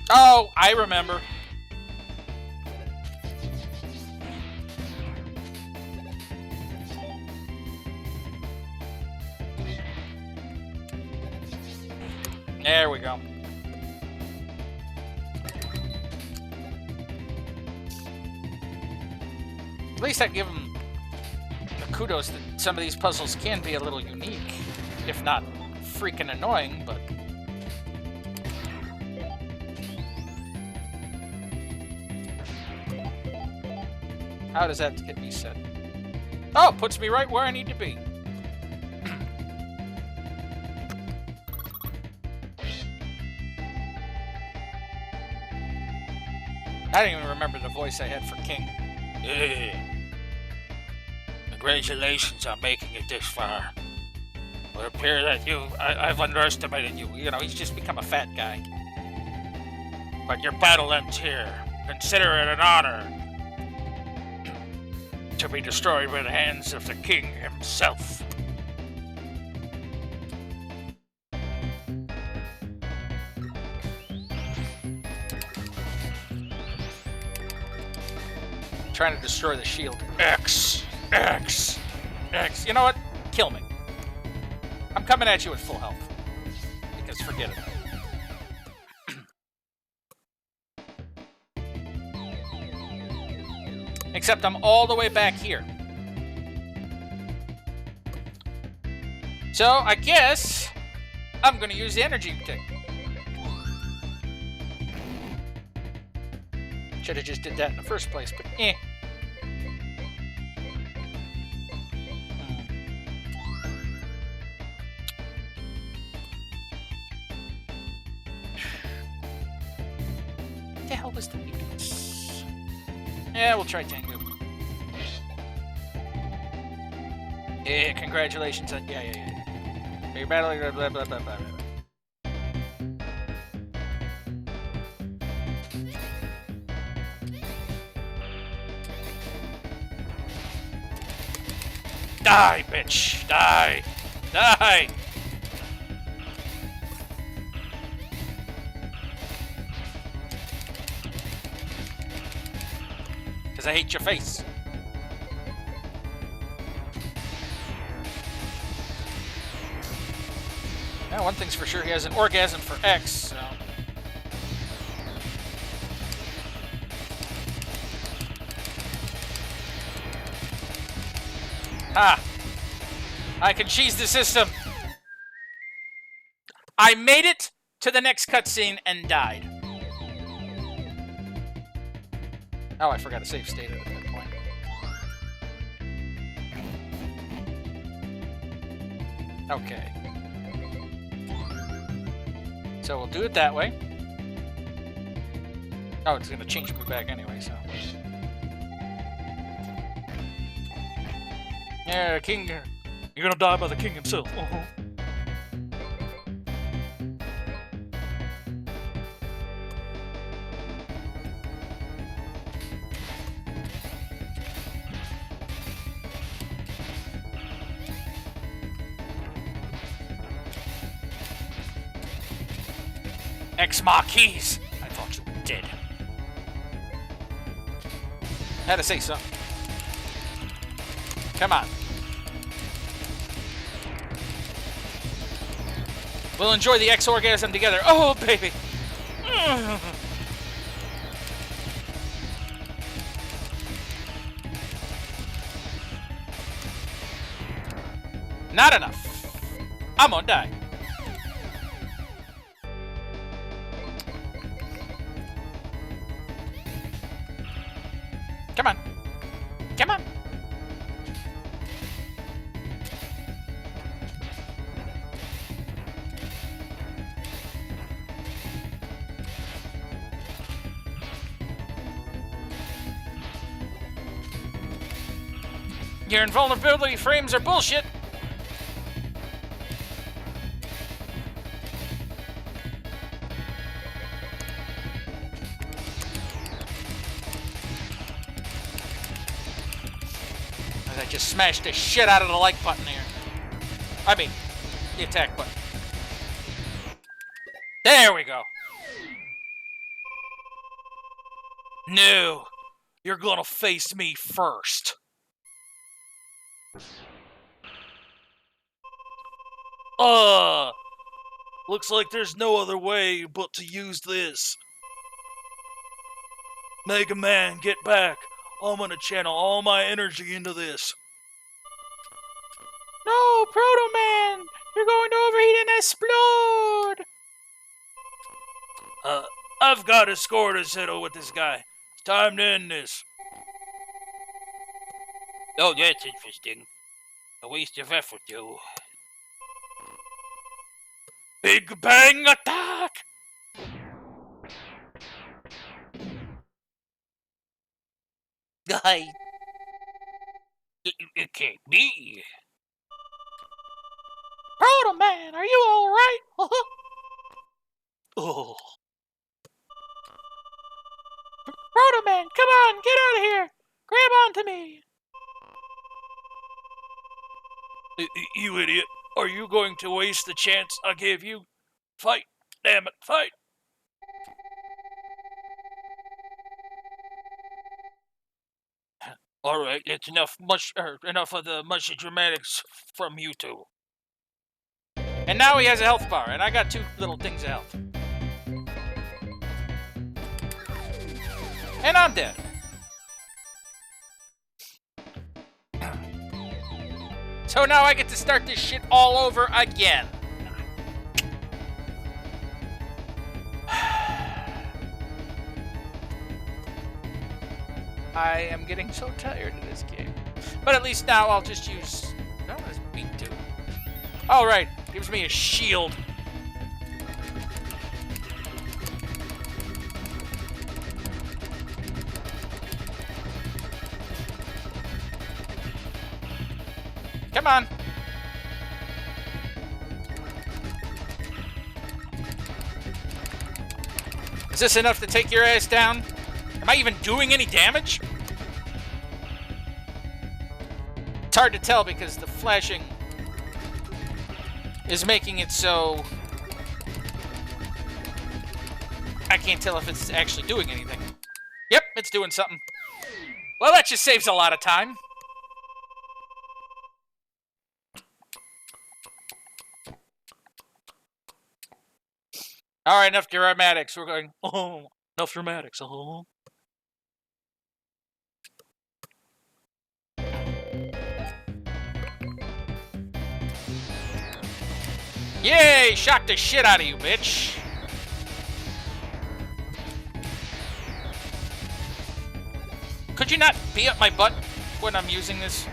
Oh, I remember. There we go. At least I give them the kudos that some of these puzzles can be a little unique, if not freaking annoying, but... How does that get me set? Oh, it puts me right where I need to be. I don't even remember the voice I had for King. Congratulations on making it this far. It would appear that I've underestimated you. You know, he's just become a fat guy. But your battle ends here. Consider it an honor to be destroyed by the hands of the king himself. Trying to destroy the shield. X. You know what? Kill me. I'm coming at you with full health. Because forget it. Except I'm all the way back here. So, I guess I'm going to use the energy tick. Should have just did that in the first place, but eh. What the hell was the weakness? Yeah, we'll try Tengu. Yeah, congratulations on... Yeah. You're battling... Blah, blah, blah, blah, blah. Die, bitch! Die! Die! Because I hate your face. Now, one thing's for sure, he has an orgasm for X, so... Ha! I can cheese the system! I made it to the next cutscene and died. Oh, I forgot to save state at that point. Okay. So we'll do it that way. Oh, it's going to change me back anyway, so... Yeah, King... You're gonna die by the king himself. Ex-Marquise! I thought you were dead. Had to say something. Come on. We'll enjoy the X-orgasm together. Oh, baby! Not enough. I'm gonna die. Come on. Come on. Your invulnerability frames are bullshit. I just smashed the shit out of the like button here. I mean, the attack button. There we go. No, you're gonna face me first. Looks like there's no other way but to use this. Mega Man, get back. I'm gonna channel all my energy into this. No, Proto Man! You're going to overheat and explode! I've got a score to settle with this guy. It's time to end this. Oh, that's interesting. A waste of effort, though. Big Bang Attack! It can't be. Proto Man, are you all right? Oh. Proto Man, come on, get out of here. Grab onto me. You idiot. Are you going to waste the chance I gave you? Fight. Damn it, fight. All right, that's enough of the mushy dramatics from you two. And now he has a health bar, and I got 2 little things of health. And I'm dead. So now I get to start this shit all over again. I am getting so tired of this game. But at least now I'll just use... No, it's beat too. All right, gives me a shield. Come on. Is this enough to take your ass down? Am I even doing any damage? It's hard to tell because the flashing is making it so I can't tell if it's actually doing anything. Yep, it's doing something. Well, that just saves a lot of time. All right, enough dramatics. We're going, oh, enough dramatics. Oh. Yay! Shocked the shit out of you, bitch. Could you not be up my butt when I'm using this?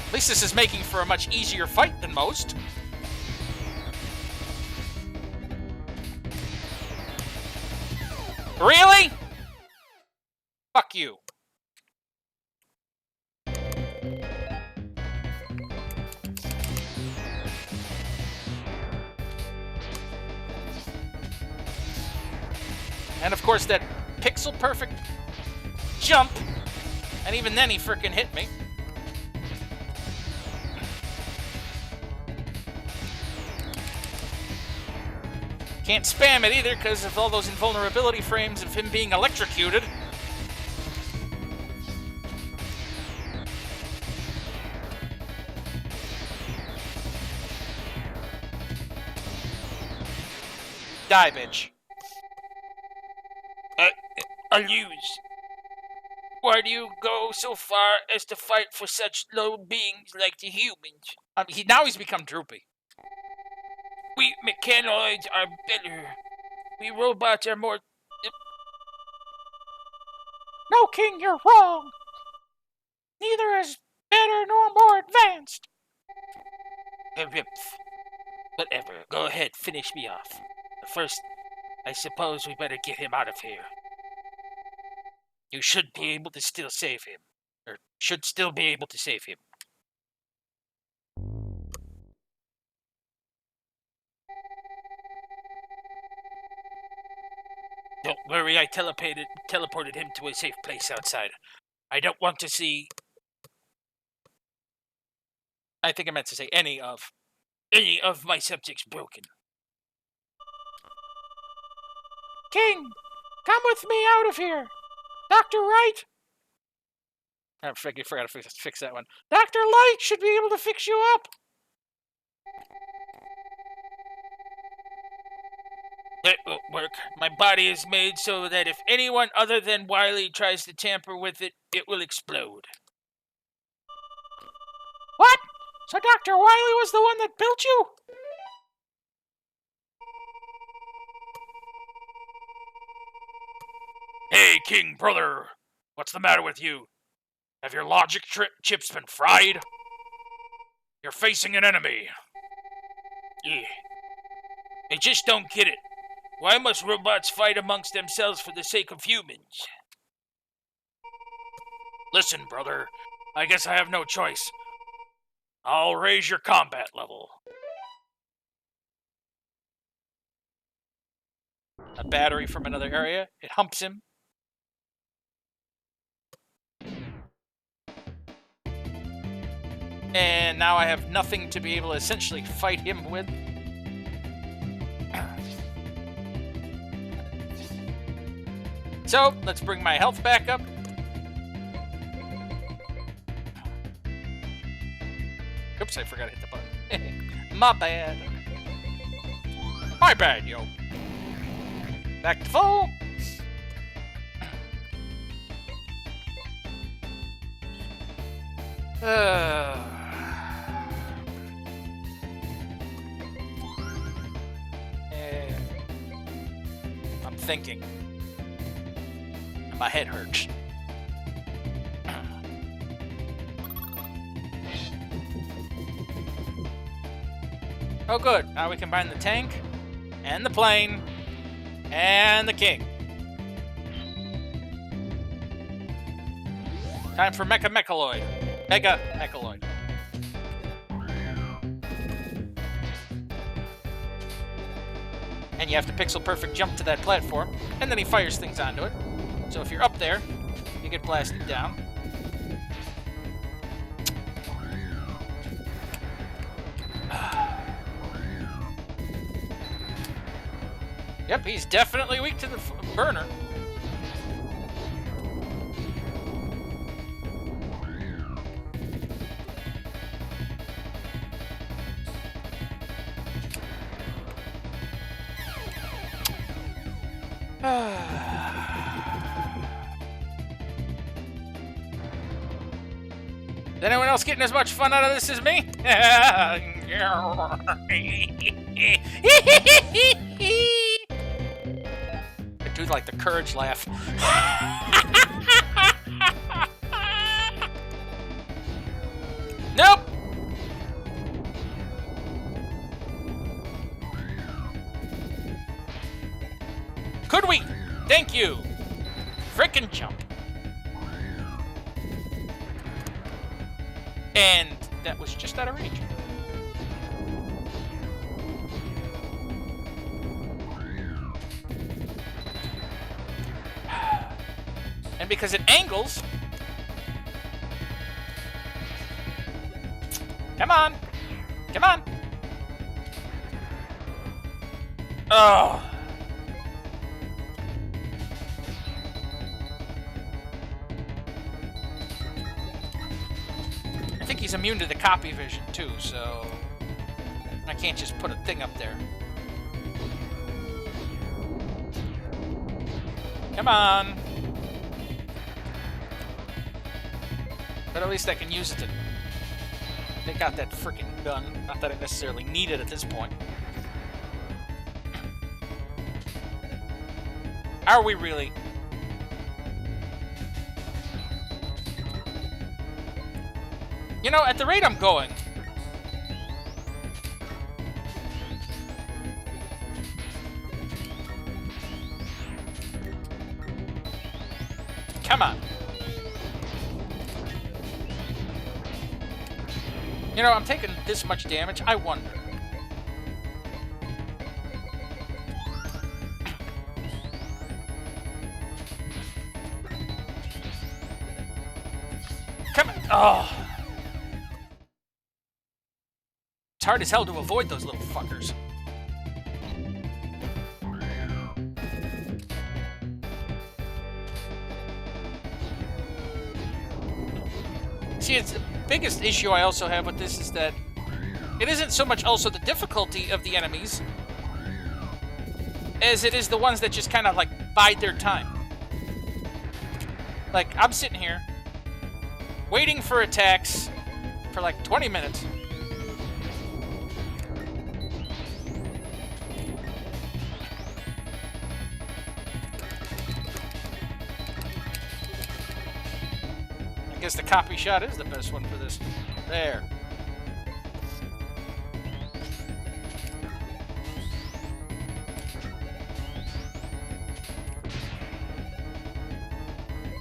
At least this is making for a much easier fight than most. Really? Fuck you. And of course that pixel perfect jump. And even then he frickin' hit me. Can't spam it either because of all those invulnerability frames of him being electrocuted. Die, bitch. I'll use. Why do you go so far as to fight for such low beings like the humans? Now he's become droopy. We mechanoids are better. We robots are more... No, King, you're wrong. Neither is better nor more advanced. Whatever. Go ahead, finish me off. But first, I suppose we better get him out of here. You should be able to still save him. Or should still be able to save him. Don't worry, I teleported him to a safe place outside. I don't want to see... I think I meant to say any of my subjects broken. King, come with me out of here. Dr. Wright. I forgot to fix that one. Dr. Light should be able to fix you up. That won't work. My body is made so that if anyone other than Wily tries to tamper with it, it will explode. What? So Dr. Wily was the one that built you? Hey, King brother. What's the matter with you? Have your logic chips been fried? You're facing an enemy. Yeah, I just don't get it. Why must robots fight amongst themselves for the sake of humans? Listen, brother, I guess I have no choice. I'll raise your combat level. A battery from another area. It humps him. And now I have nothing to be able to essentially fight him with. So, let's bring my health back up. Oops, I forgot to hit the button. My bad. My bad, yo. Back to full. I'm thinking. My head hurts. Oh good, now we combine the tank, and the plane, and the king. Time for Mega Mechaloid. And you have to pixel perfect jump to that platform, and then he fires things onto it. So if you're up there, you get blasted down. Yep, he's definitely weak to the burner. Is anyone else getting as much fun out of this as me? I do like the courage laugh. Nope! Could we? Thank you. Frickin' jump. And that was just out of range. And because it angles... Come on! Come on! Oh! I think he's immune to the copy vision too, so I can't just put a thing up there. Come on! But at least I can use it to take out that freaking gun. Not that I necessarily need it at this point. Are we really? You know, at the rate I'm going... Come on. You know, I'm taking this much damage. I wonder. Come on. Oh. It's hard as hell to avoid those little fuckers. See, it's the biggest issue I also have with this is that it isn't so much also the difficulty of the enemies as it is the ones that just kind of like bide their time. Like, I'm sitting here waiting for attacks for like 20 minutes. I guess the copy shot is the best one for this. There.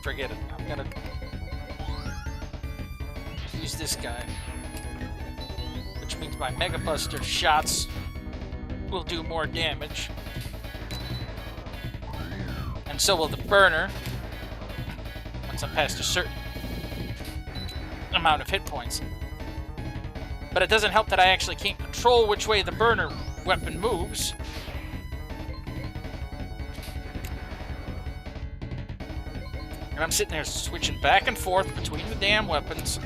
Forget it. I'm gonna use this guy. Which means my Mega Buster shots will do more damage. And so will the burner. Once I'm past a certain amount of hit points. But it doesn't help that I actually can't control which way the burner weapon moves. And I'm sitting there switching back and forth between the damn weapons.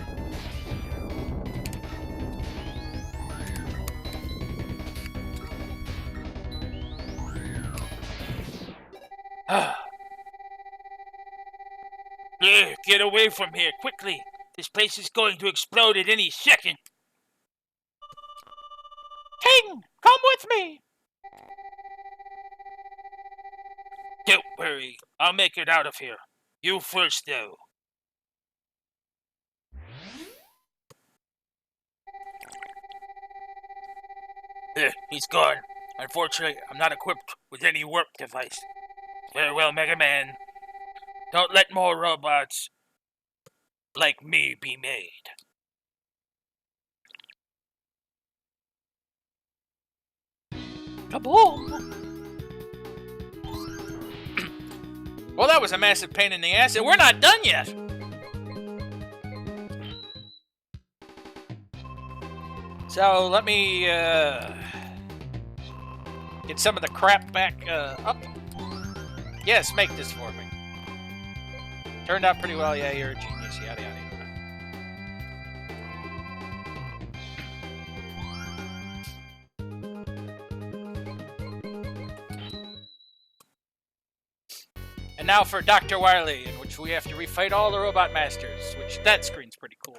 Get away from here, quickly! This place is going to explode at any second! King, come with me! Don't worry, I'll make it out of here. You first, though. He's gone. Unfortunately, I'm not equipped with any warp device. Farewell, Mega Man. Don't let more robots like me be made. Kaboom! Well, that was a massive pain in the ass, and we're not done yet! So, let me, get some of the crap back, up. Yes, make this for me. Turned out pretty well, yeah, you're a genius, yada yada. And now for Dr. Wily, in which we have to refight all the Robot Masters, which that screen's pretty cool.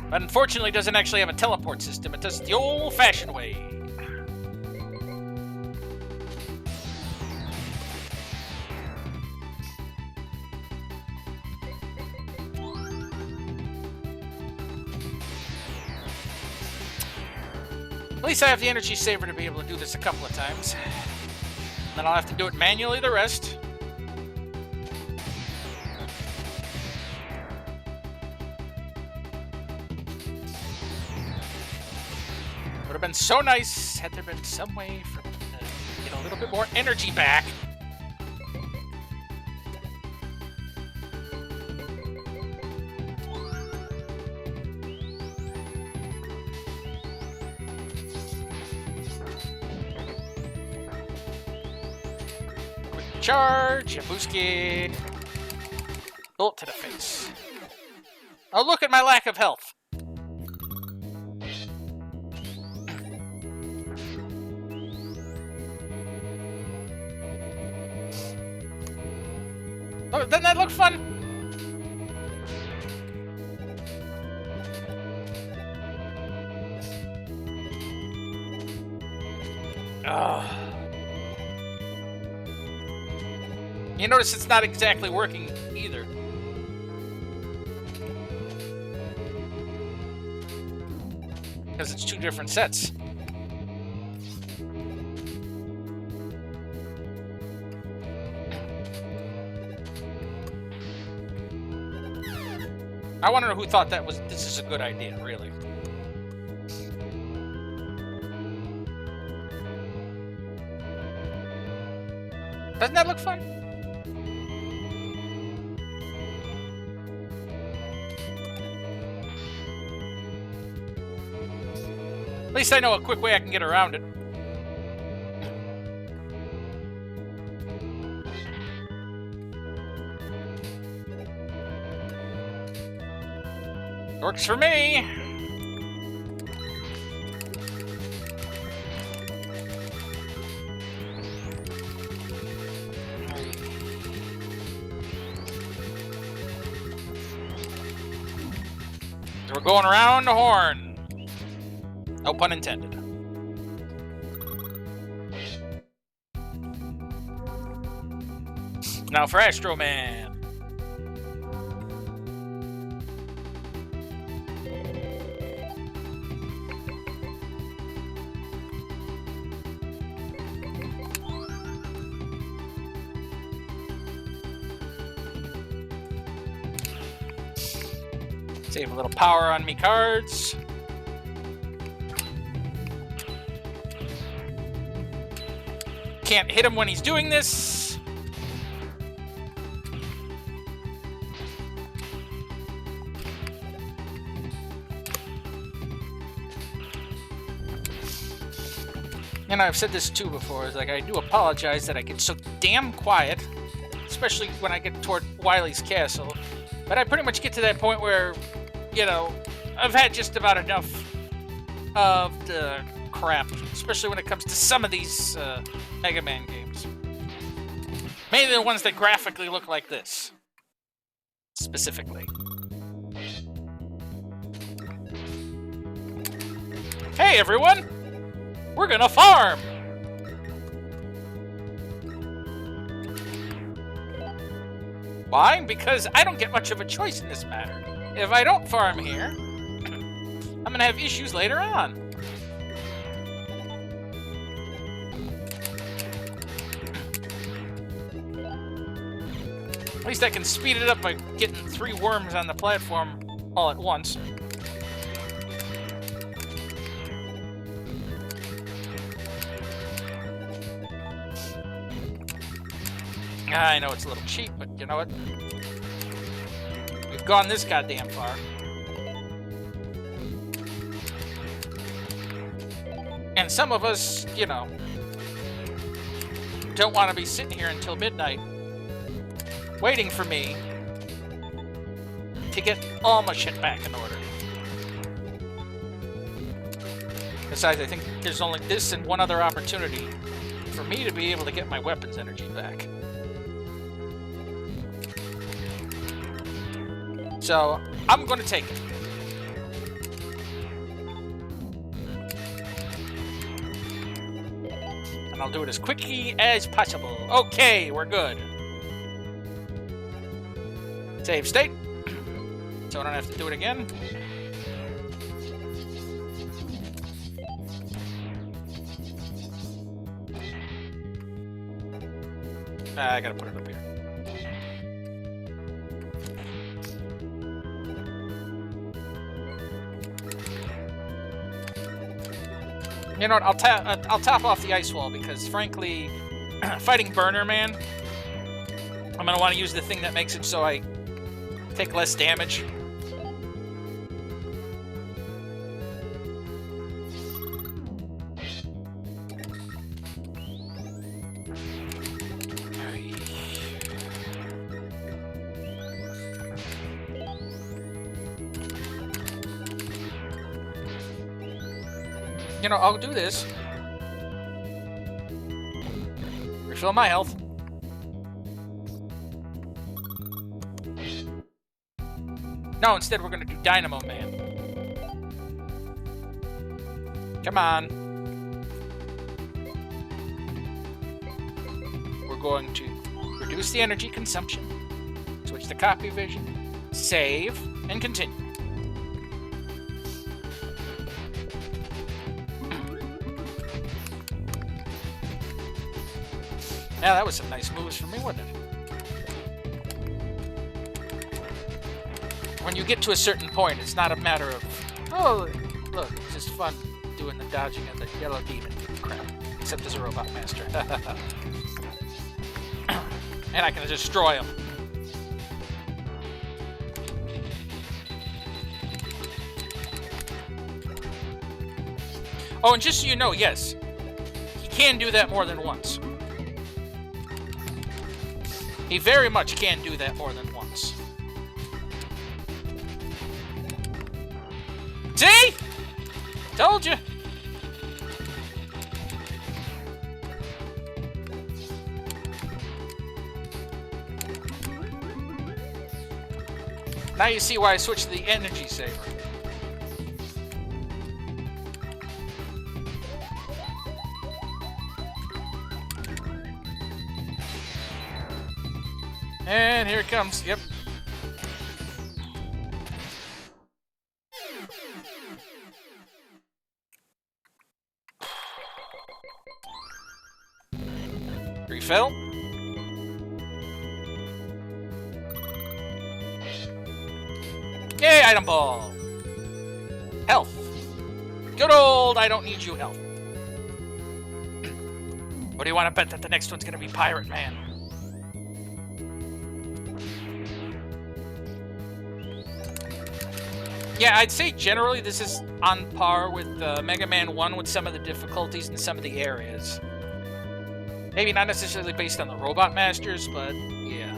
But unfortunately, it doesn't actually have a teleport system. It does it the old-fashioned way. At least I have the energy saver to be able to do this a couple of times. Then I'll have to do it manually the rest. Would have been so nice had there been some way for me to get a little bit more energy back. Quick charge, Yabuski. Bolt to the face. Oh, look at my lack of health. Oh, doesn't that look fun? You notice it's not exactly working either. Because it's two different sets. I want to know who thought this is a good idea, really. Doesn't that look fun? At least I know a quick way I can get around it. Works for me. So we're going around the horn. No pun intended. Now for Astro Man. Save a little power on me cards. Can't hit him when he's doing this. And I've said this too before, is like I do apologize that I get so damn quiet, especially when I get toward Wily's castle. But I pretty much get to that point where, you know, I've had just about enough of the crap, especially when it comes to some of these Mega Man games. Mainly the ones that graphically look like this, specifically. Hey everyone! We're gonna farm! Why? Because I don't get much of a choice in this matter. If I don't farm here, I'm gonna have issues later on. At least I can speed it up by getting 3 worms on the platform all at once. I know it's a little cheap, but you know what? We've gone this goddamn far. And some of us, you know, don't want to be sitting here until midnight waiting for me to get all my shit back in order. Besides, I think there's only this and one other opportunity for me to be able to get my weapons energy back. So, I'm going to take it. And I'll do it as quickly as possible. Okay, we're good. Save state. So I don't have to do it again. I gotta put it up here. You know what? I'll top off the ice wall because, frankly, fighting Burner Man, I'm gonna want to use the thing that makes it so I take less damage. You know, I'll do this. Refill my health. No, instead we're gonna do Dynamo Man. Come on. We're going to reduce the energy consumption, switch to copy vision, save, and continue. Yeah, that was some nice moves for me, wasn't it? When you get to a certain point, it's not a matter of, oh, look, it's just fun doing the dodging of the yellow demon crap. Except as a robot master. And I can destroy him. Oh, and just so you know, yes, he can do that more than once. He very much can do that more than once. See? Told you. Now you see why I switched to the energy saver. And here it comes. Yep. Refill. Yay, item ball. Health. Good old, I don't need you health. What do you want to bet that the next one's going to be Pirate Man? Yeah, I'd say generally this is on par with Mega Man 1 with some of the difficulties in some of the areas. Maybe not necessarily based on the Robot Masters, but yeah.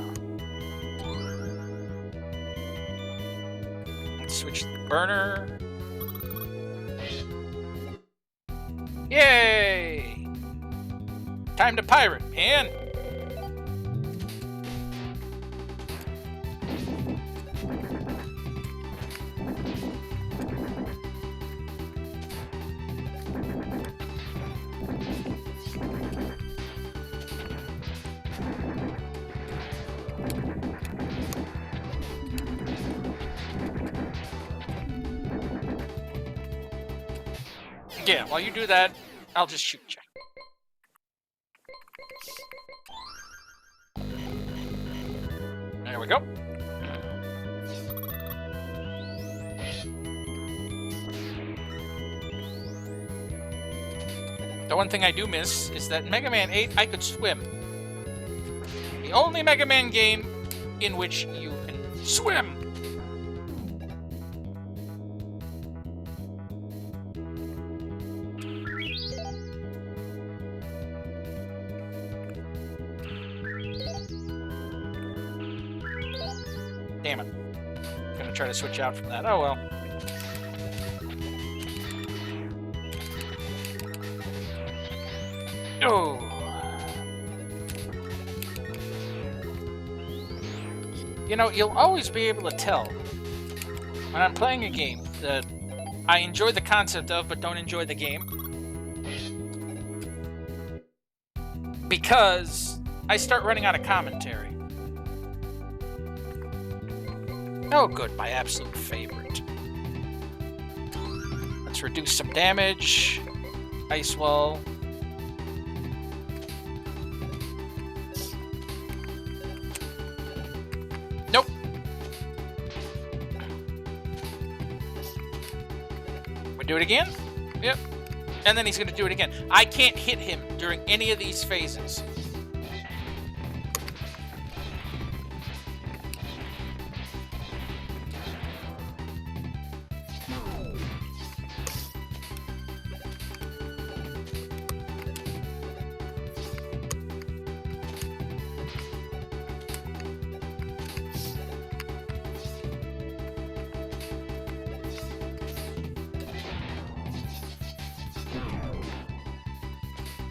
Let's switch to the burner. Yay! Time to pirate, man! Yeah, while you do that, I'll just shoot you. There we go. The one thing I do miss is that Mega Man 8, I could swim. The only Mega Man game in which you can swim. Damn it. I'm gonna try to switch out from that. Oh well. Oh. You know, you'll always be able to tell when I'm playing a game that I enjoy the concept of but don't enjoy the game. Because I start running out of commentary. Oh, good, my absolute favorite. Let's reduce some damage. Ice wall. Nope. We do it again? Yep. And then he's going to do it again. I can't hit him during any of these phases.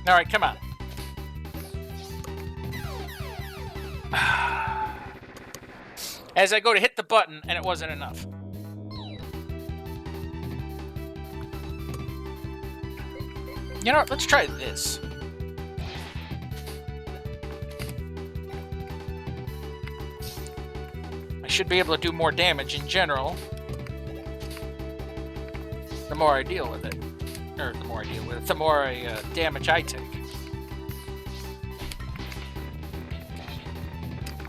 All right, come on. As I go to hit the button, and it wasn't enough. You know what? Let's try this. I should be able to do more damage in general. The more I deal with it. Or the more I deal with it, the more damage I take.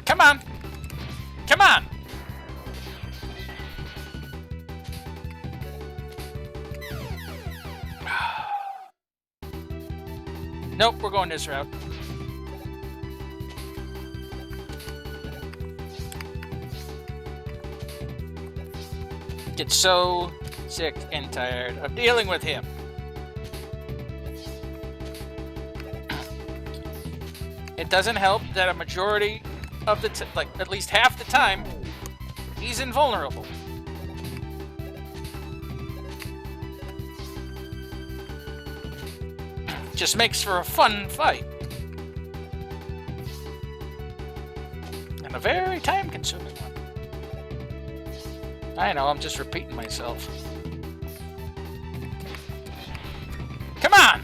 Come on! Come on! Nope, we're going this route. Get so sick and tired of dealing with him. It doesn't help that a majority of the like at least half the time, he's invulnerable. Just makes for a fun fight. And a very time-consuming one. I know, I'm just repeating myself. Come on!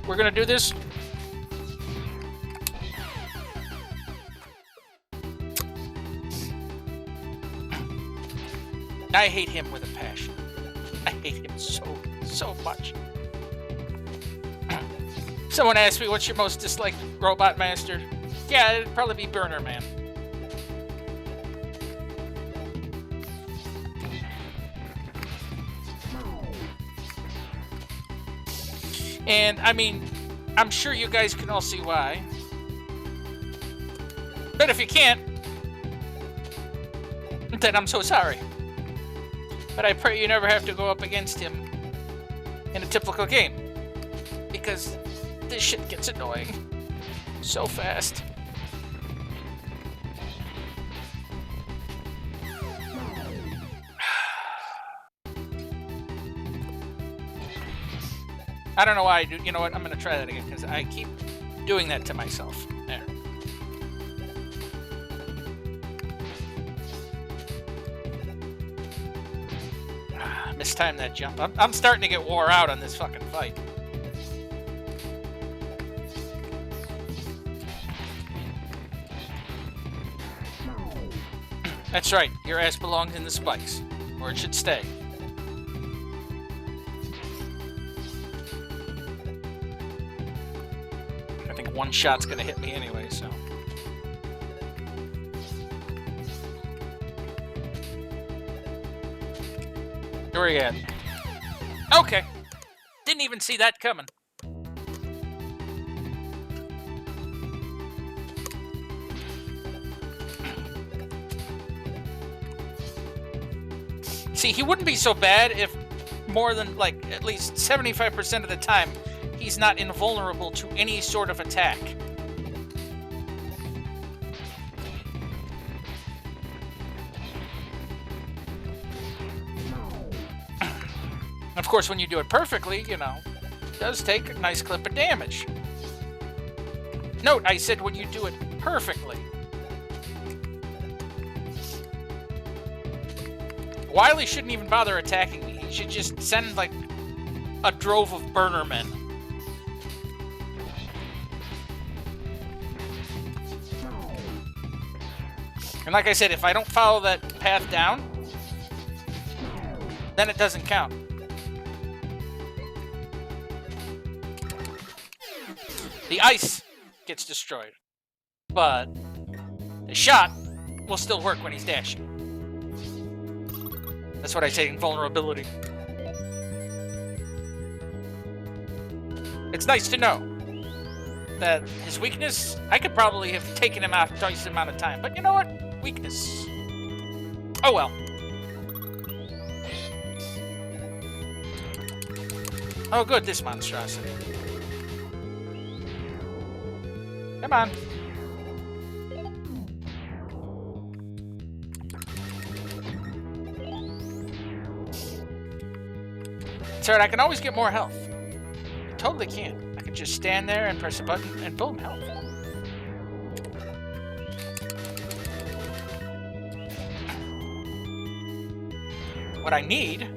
We're gonna do this. I hate him with a passion. I hate him so much. Someone asked me, what's your most disliked Robot Master? Yeah, it'd probably be Burner Man. And, I mean, I'm sure you guys can all see why. But if you can't, then I'm so sorry. But I pray you never have to go up against him in a typical game. Because this shit gets annoying so fast. I don't know why I do. You know what? I'm going to try that again because I keep doing that to myself. There. Mistimed that jump. I'm starting to get wore out on this fucking fight. That's right. Your ass belongs in the spikes, or it should stay. I think one shot's gonna hit me anyway, so. Where are you at? Okay. Didn't even see that coming. See, he wouldn't be so bad if more than, like, at least 75% of the time, he's not invulnerable to any sort of attack. Of course, when you do it perfectly, you know, it does take a nice clip of damage. Note, I said when you do it perfectly. Wily shouldn't even bother attacking me. He should just send, like, a drove of burner men. And like I said, if I don't follow that path down, then it doesn't count. The ice gets destroyed, but the shot will still work when he's dashing. That's what I say in vulnerability. It's nice to know that his weakness, I could probably have taken him out twice the amount of time, but you know what? Weakness. Oh well. Oh good, this monstrosity. Come on. It's alright, I can always get more health. I totally can. I can just stand there and press a button and boom, health. What I need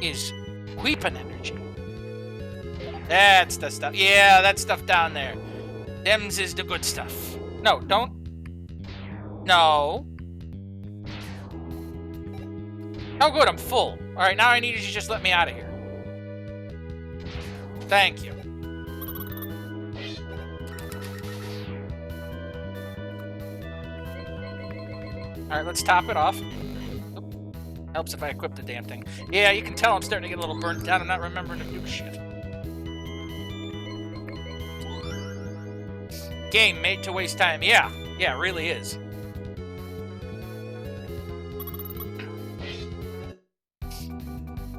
is weapon energy. That's the stuff. Yeah, that stuff down there. Them's is the good stuff. No, don't. No. Oh, good, I'm full. Alright, now I need you to just let me out of here. Thank you. Alright, let's top it off. Oop. Helps if I equip the damn thing. Yeah, you can tell I'm starting to get a little burnt out and not remembering to do shit. Game made to waste time. Yeah, it really is.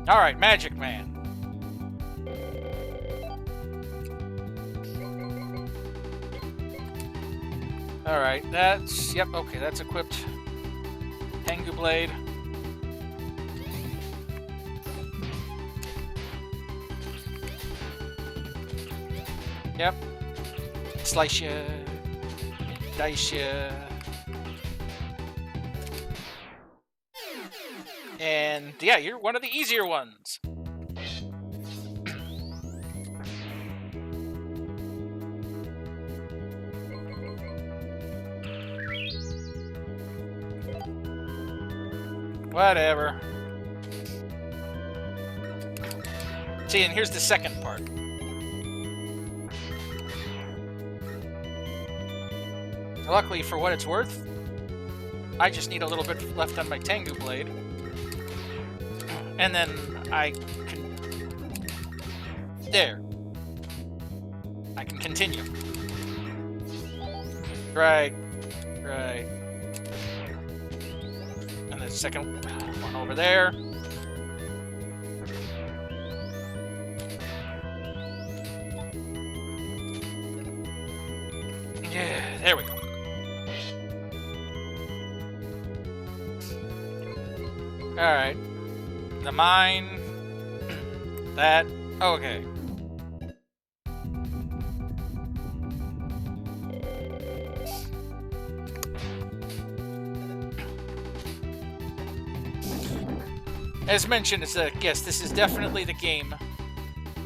Alright, Magic Man. Alright, that's... Yep, okay, that's equipped. Tengu Blade. Yep. Slice ya. Dice ya. And yeah, you're one of the easier ones. Whatever. See, and here's the second part. Luckily, for what it's worth, I just need a little bit left on my Tengu Blade. And then I can There. I can continue. Right. Right. And the second one over there. Yeah, there we go. Alright. The mine. That. Okay. As mentioned, it's yes, this is definitely the game.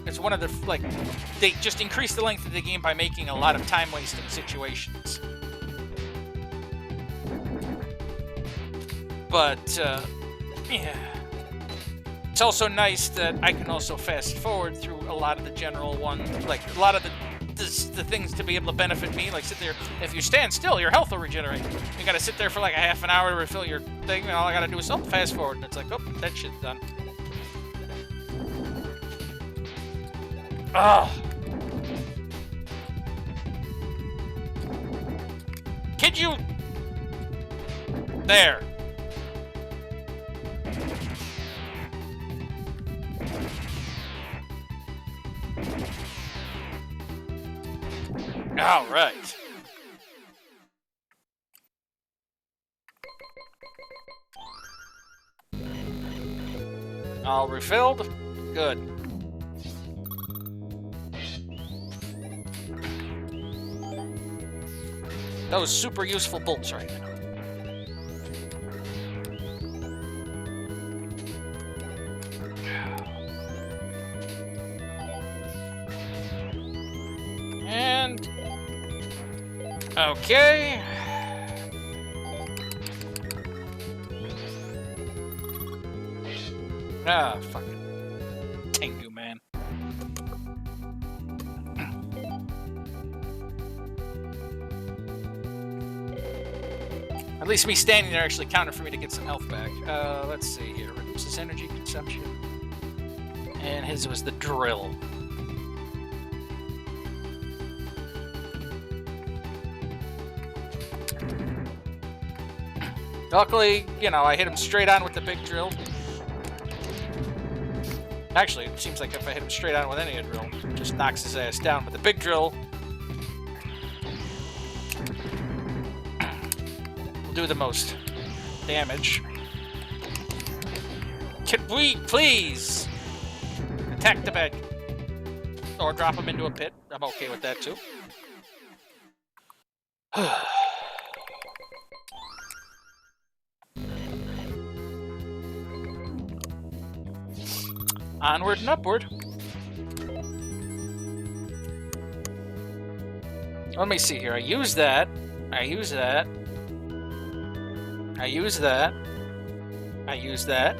It's one of the, like, they just increase the length of the game by making a lot of time-wasting situations. But, yeah. It's also nice that I can also fast forward through a lot of the general ones, like, a lot of the things to be able to benefit me, like sit there. If you stand still, your health will regenerate. You gotta sit there for like a half an hour to refill your thing, and all I gotta do is fast forward, and it's like, oh, that shit's done. Ugh. Kid you? There. All right. All refilled. Good. Those super useful bolts right now. And okay. Ah, fuck it. Tengu, man. At least me standing there actually counted for me to get some health back. Let's see here. Reduces energy consumption. And his was the drill. Luckily, you know, I hit him straight on with the big drill. Actually, it seems like if I hit him straight on with any drill, it just knocks his ass down. But the big drill will do the most damage. Can we please attack the bed? Or drop him into a pit. I'm okay with that, too. Onward and upward. Let me see here. I use that. I use that. I use that. I use that.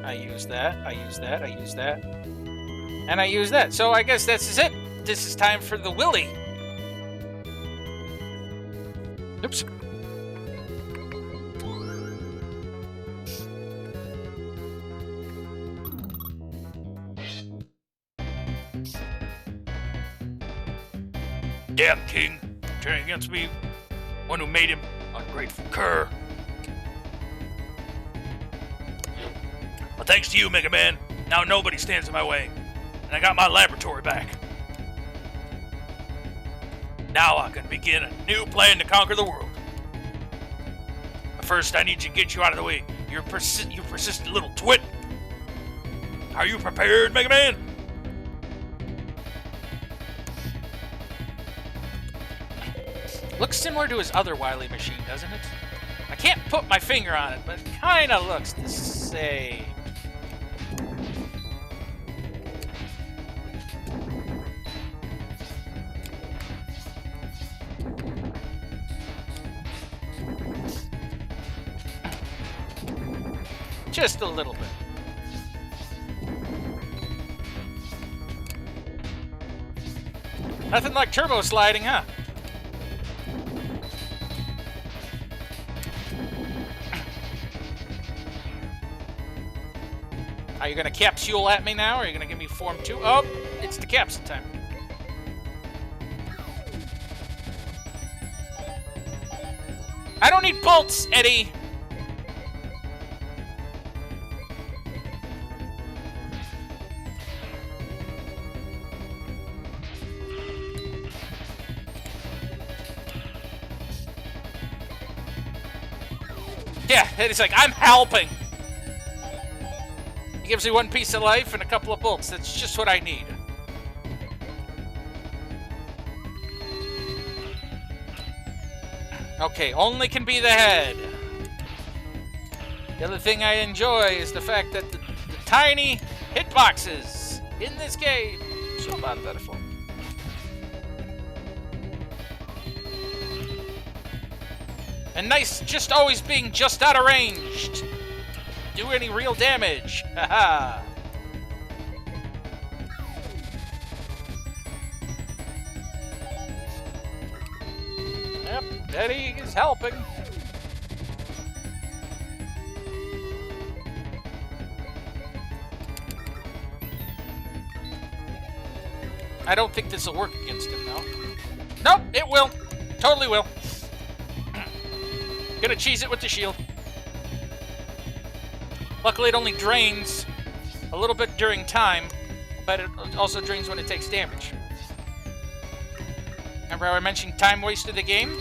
I use that. I use that. I use that. And I use that. So I guess this is it. This is time for the Willy. Oops. Damn king, turning against me, one who made him, ungrateful cur. Well, thanks to you, Mega Man, now nobody stands in my way, and I got my laboratory back. Now I can begin a new plan to conquer the world. But first, I need to get you out of the way. You persistent little twit. Are you prepared, Mega Man? Looks similar to his other Wily machine, doesn't it? I can't put my finger on it, but it kind of looks the same. Just a little bit. Nothing like turbo sliding, huh? Are you gonna capsule at me now, or are you gonna give me form 2? Oh! it's the capsule time. I don't need bolts, Eddie! Yeah, Eddie's like, I'm helping! He gives me one piece of life and a couple of bolts. That's just what I need. Okay, only can be the head. The other thing I enjoy is the fact that the tiny hitboxes in this game. So beautiful. And nice just always being just out of range. Do any real damage. Haha. Yep, Eddie is helping. I don't think this will work against him, though. Nope, it will. Totally will. Gonna cheese it with the shield. Luckily, it only drains a little bit during time, but it also drains when it takes damage. Remember how I mentioned time waste of the game?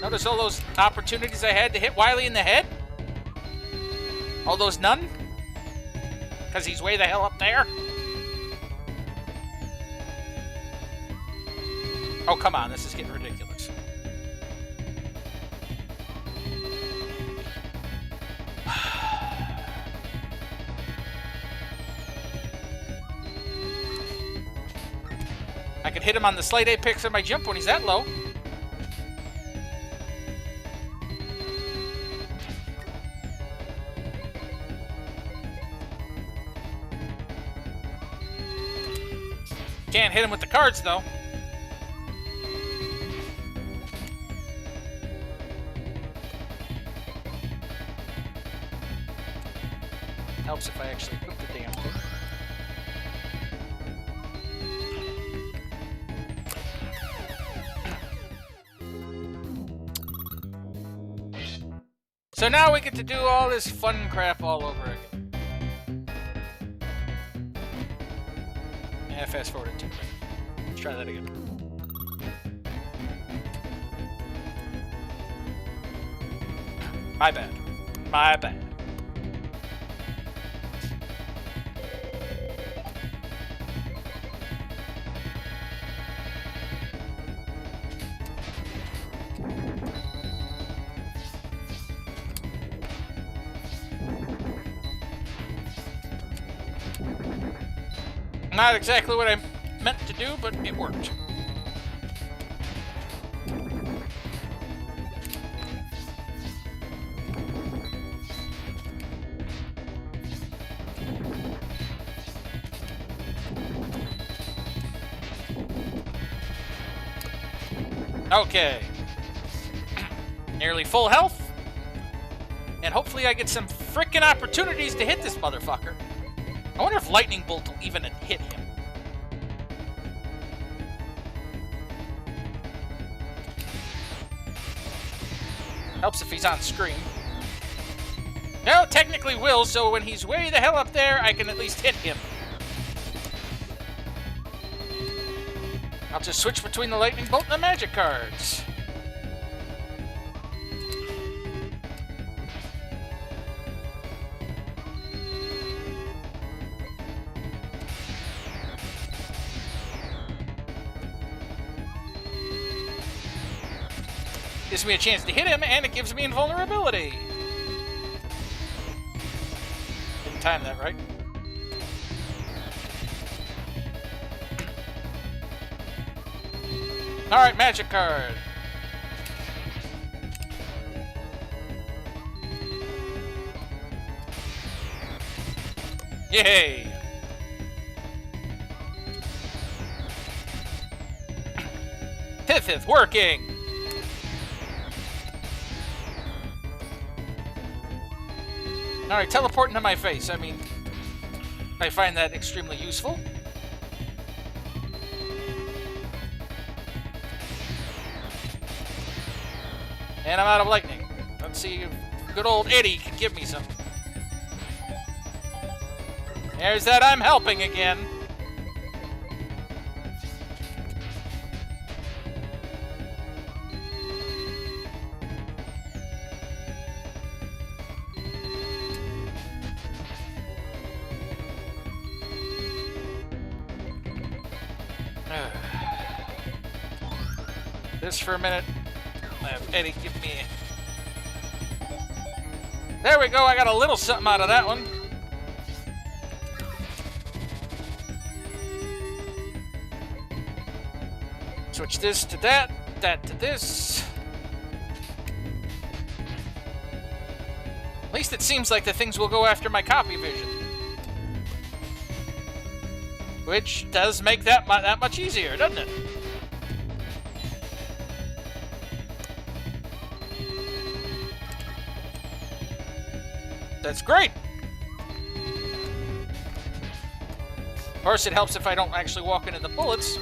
Notice all those opportunities I had to hit Wily in the head? All those none? Because he's way the hell up there? Oh, come on, this is getting ridiculous. I could hit him on the slight apex of my jump when he's that low. Can't hit him with the cards, though. Helps if I actually put the damn thing. So now we get to do all this fun crap all over again. Yeah, fast forward it too quick. Let's try that again. My bad. My bad. Not exactly what I meant to do, but it worked. Okay. Nearly full health. And hopefully I get some frickin' opportunities to hit this motherfucker. I wonder if Lightning Bolt will even hit him. Helps if he's on screen. No, technically will, so when he's way the hell up there, I can at least hit him. I'll just switch between the Lightning Bolt and the Magic cards. Gives me a chance to hit him, and it gives me invulnerability. Didn't time that right. Alright, Magic card. Yay! Pithith working! Alright, teleport into my face. I mean, I find that extremely useful. And I'm out of lightning. Let's see if good old Eddie can give me some. There's that I'm helping again. This for a minute. Have Eddie give me. There we go. I got a little something out of that one. Switch this to that, that to this. At least it seems like the things will go after my copy vision. Which does make that much easier, doesn't it? That's great. Of course, it helps if I don't actually walk into the bullets.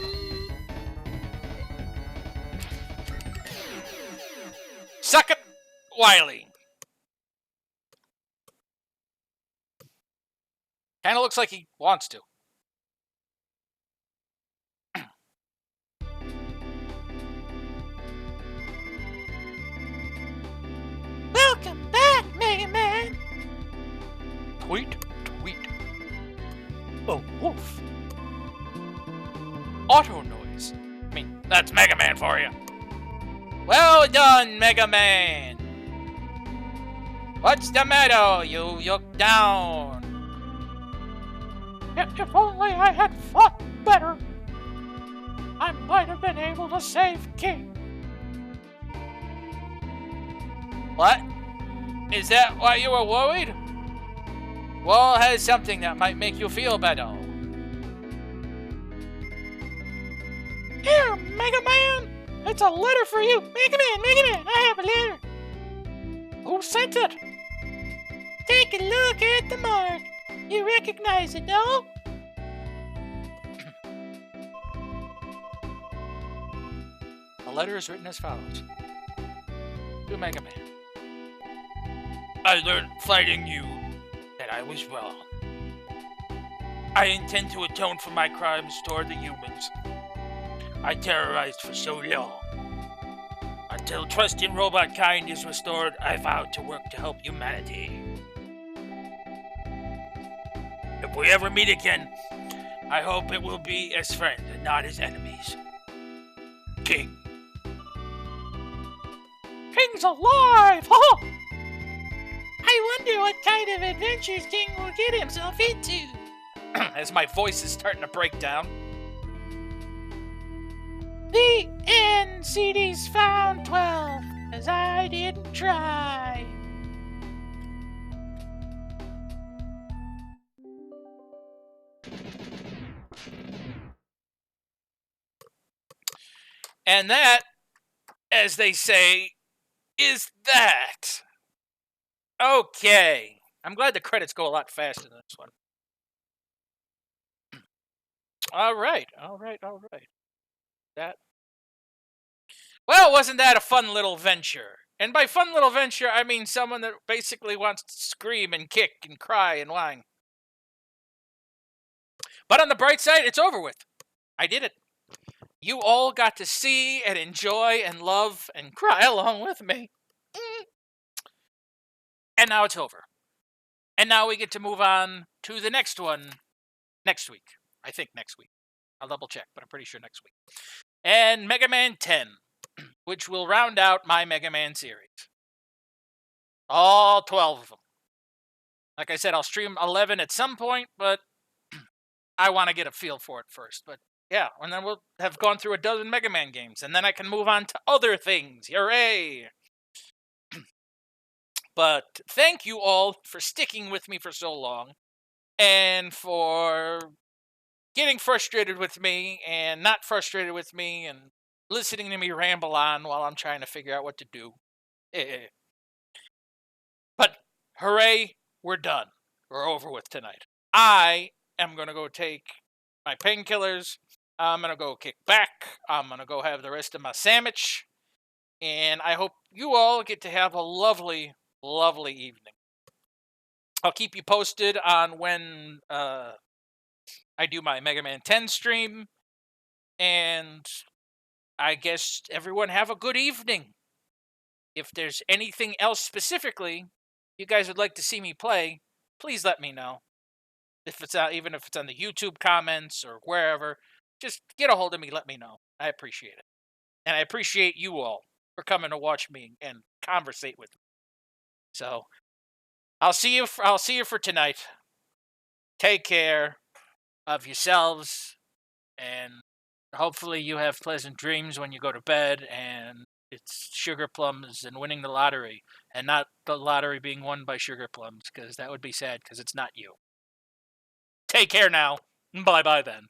Suck it, Wiley. Kinda looks like he wants to. Welcome back, Mega Man. Tweet, tweet. A wolf. Auto noise. I mean, that's Mega Man for you. Well done, Mega Man. What's the matter? You look down. If only I had fought better, I might have been able to save King. What? Is that why you were worried? Well, has something that might make you feel better. Here, Mega Man! It's a letter for you! Mega Man, I have a letter! Who sent it? Take a look at the mark. You recognize it, no? The letter is written as follows. To Mega Man. I learned fighting you that I was wrong. I intend to atone for my crimes toward the humans I terrorized for so long. Until trust in robot kind is restored, I vow to work to help humanity. If we ever meet again, I hope it will be as friends and not as enemies. King. King's alive! Huh? I wonder what kind of adventures King will get himself into. As my voice is starting to break down. The end. CD's found 12, as I didn't try. And that, as they say, is that. Okay. I'm glad the credits go a lot faster than this one. All right. That. Well, wasn't that a fun little venture? And by fun little venture, I mean someone that basically wants to scream and kick and cry and whine. But on the bright side, it's over with. I did it. You all got to see and enjoy and love and cry along with me. And now it's over. And now we get to move on to the next one next week. I think next week. I'll double check, but I'm pretty sure next week. And Mega Man 10, which will round out my Mega Man series. All 12 of them. Like I said, I'll stream 11 at some point, but I want to get a feel for it first. But yeah, and then we'll have gone through a dozen Mega Man games, and then I can move on to other things. Hooray! But thank you all for sticking with me for so long, and for getting frustrated with me, and not frustrated with me, and listening to me ramble on while I'm trying to figure out what to do. But hooray, we're done. We're over with tonight. I am going to go take my painkillers. I'm going to go kick back. I'm going to go have the rest of my sandwich. And I hope you all get to have a lovely, lovely evening. I'll keep you posted on when I do my Mega Man 10 stream. And I guess everyone have a good evening. If there's anything else specifically you guys would like to see me play, please let me know. If it's even if it's on the YouTube comments or wherever, just get a hold of me. Let me know. I appreciate it, and I appreciate you all for coming to watch me and conversate with me. So I'll see you. I'll see you for tonight. Take care of yourselves, and hopefully you have pleasant dreams when you go to bed. And it's sugar plums and winning the lottery, and not the lottery being won by sugar plums, because that would be sad. Because it's not you. Take care now. Bye bye then.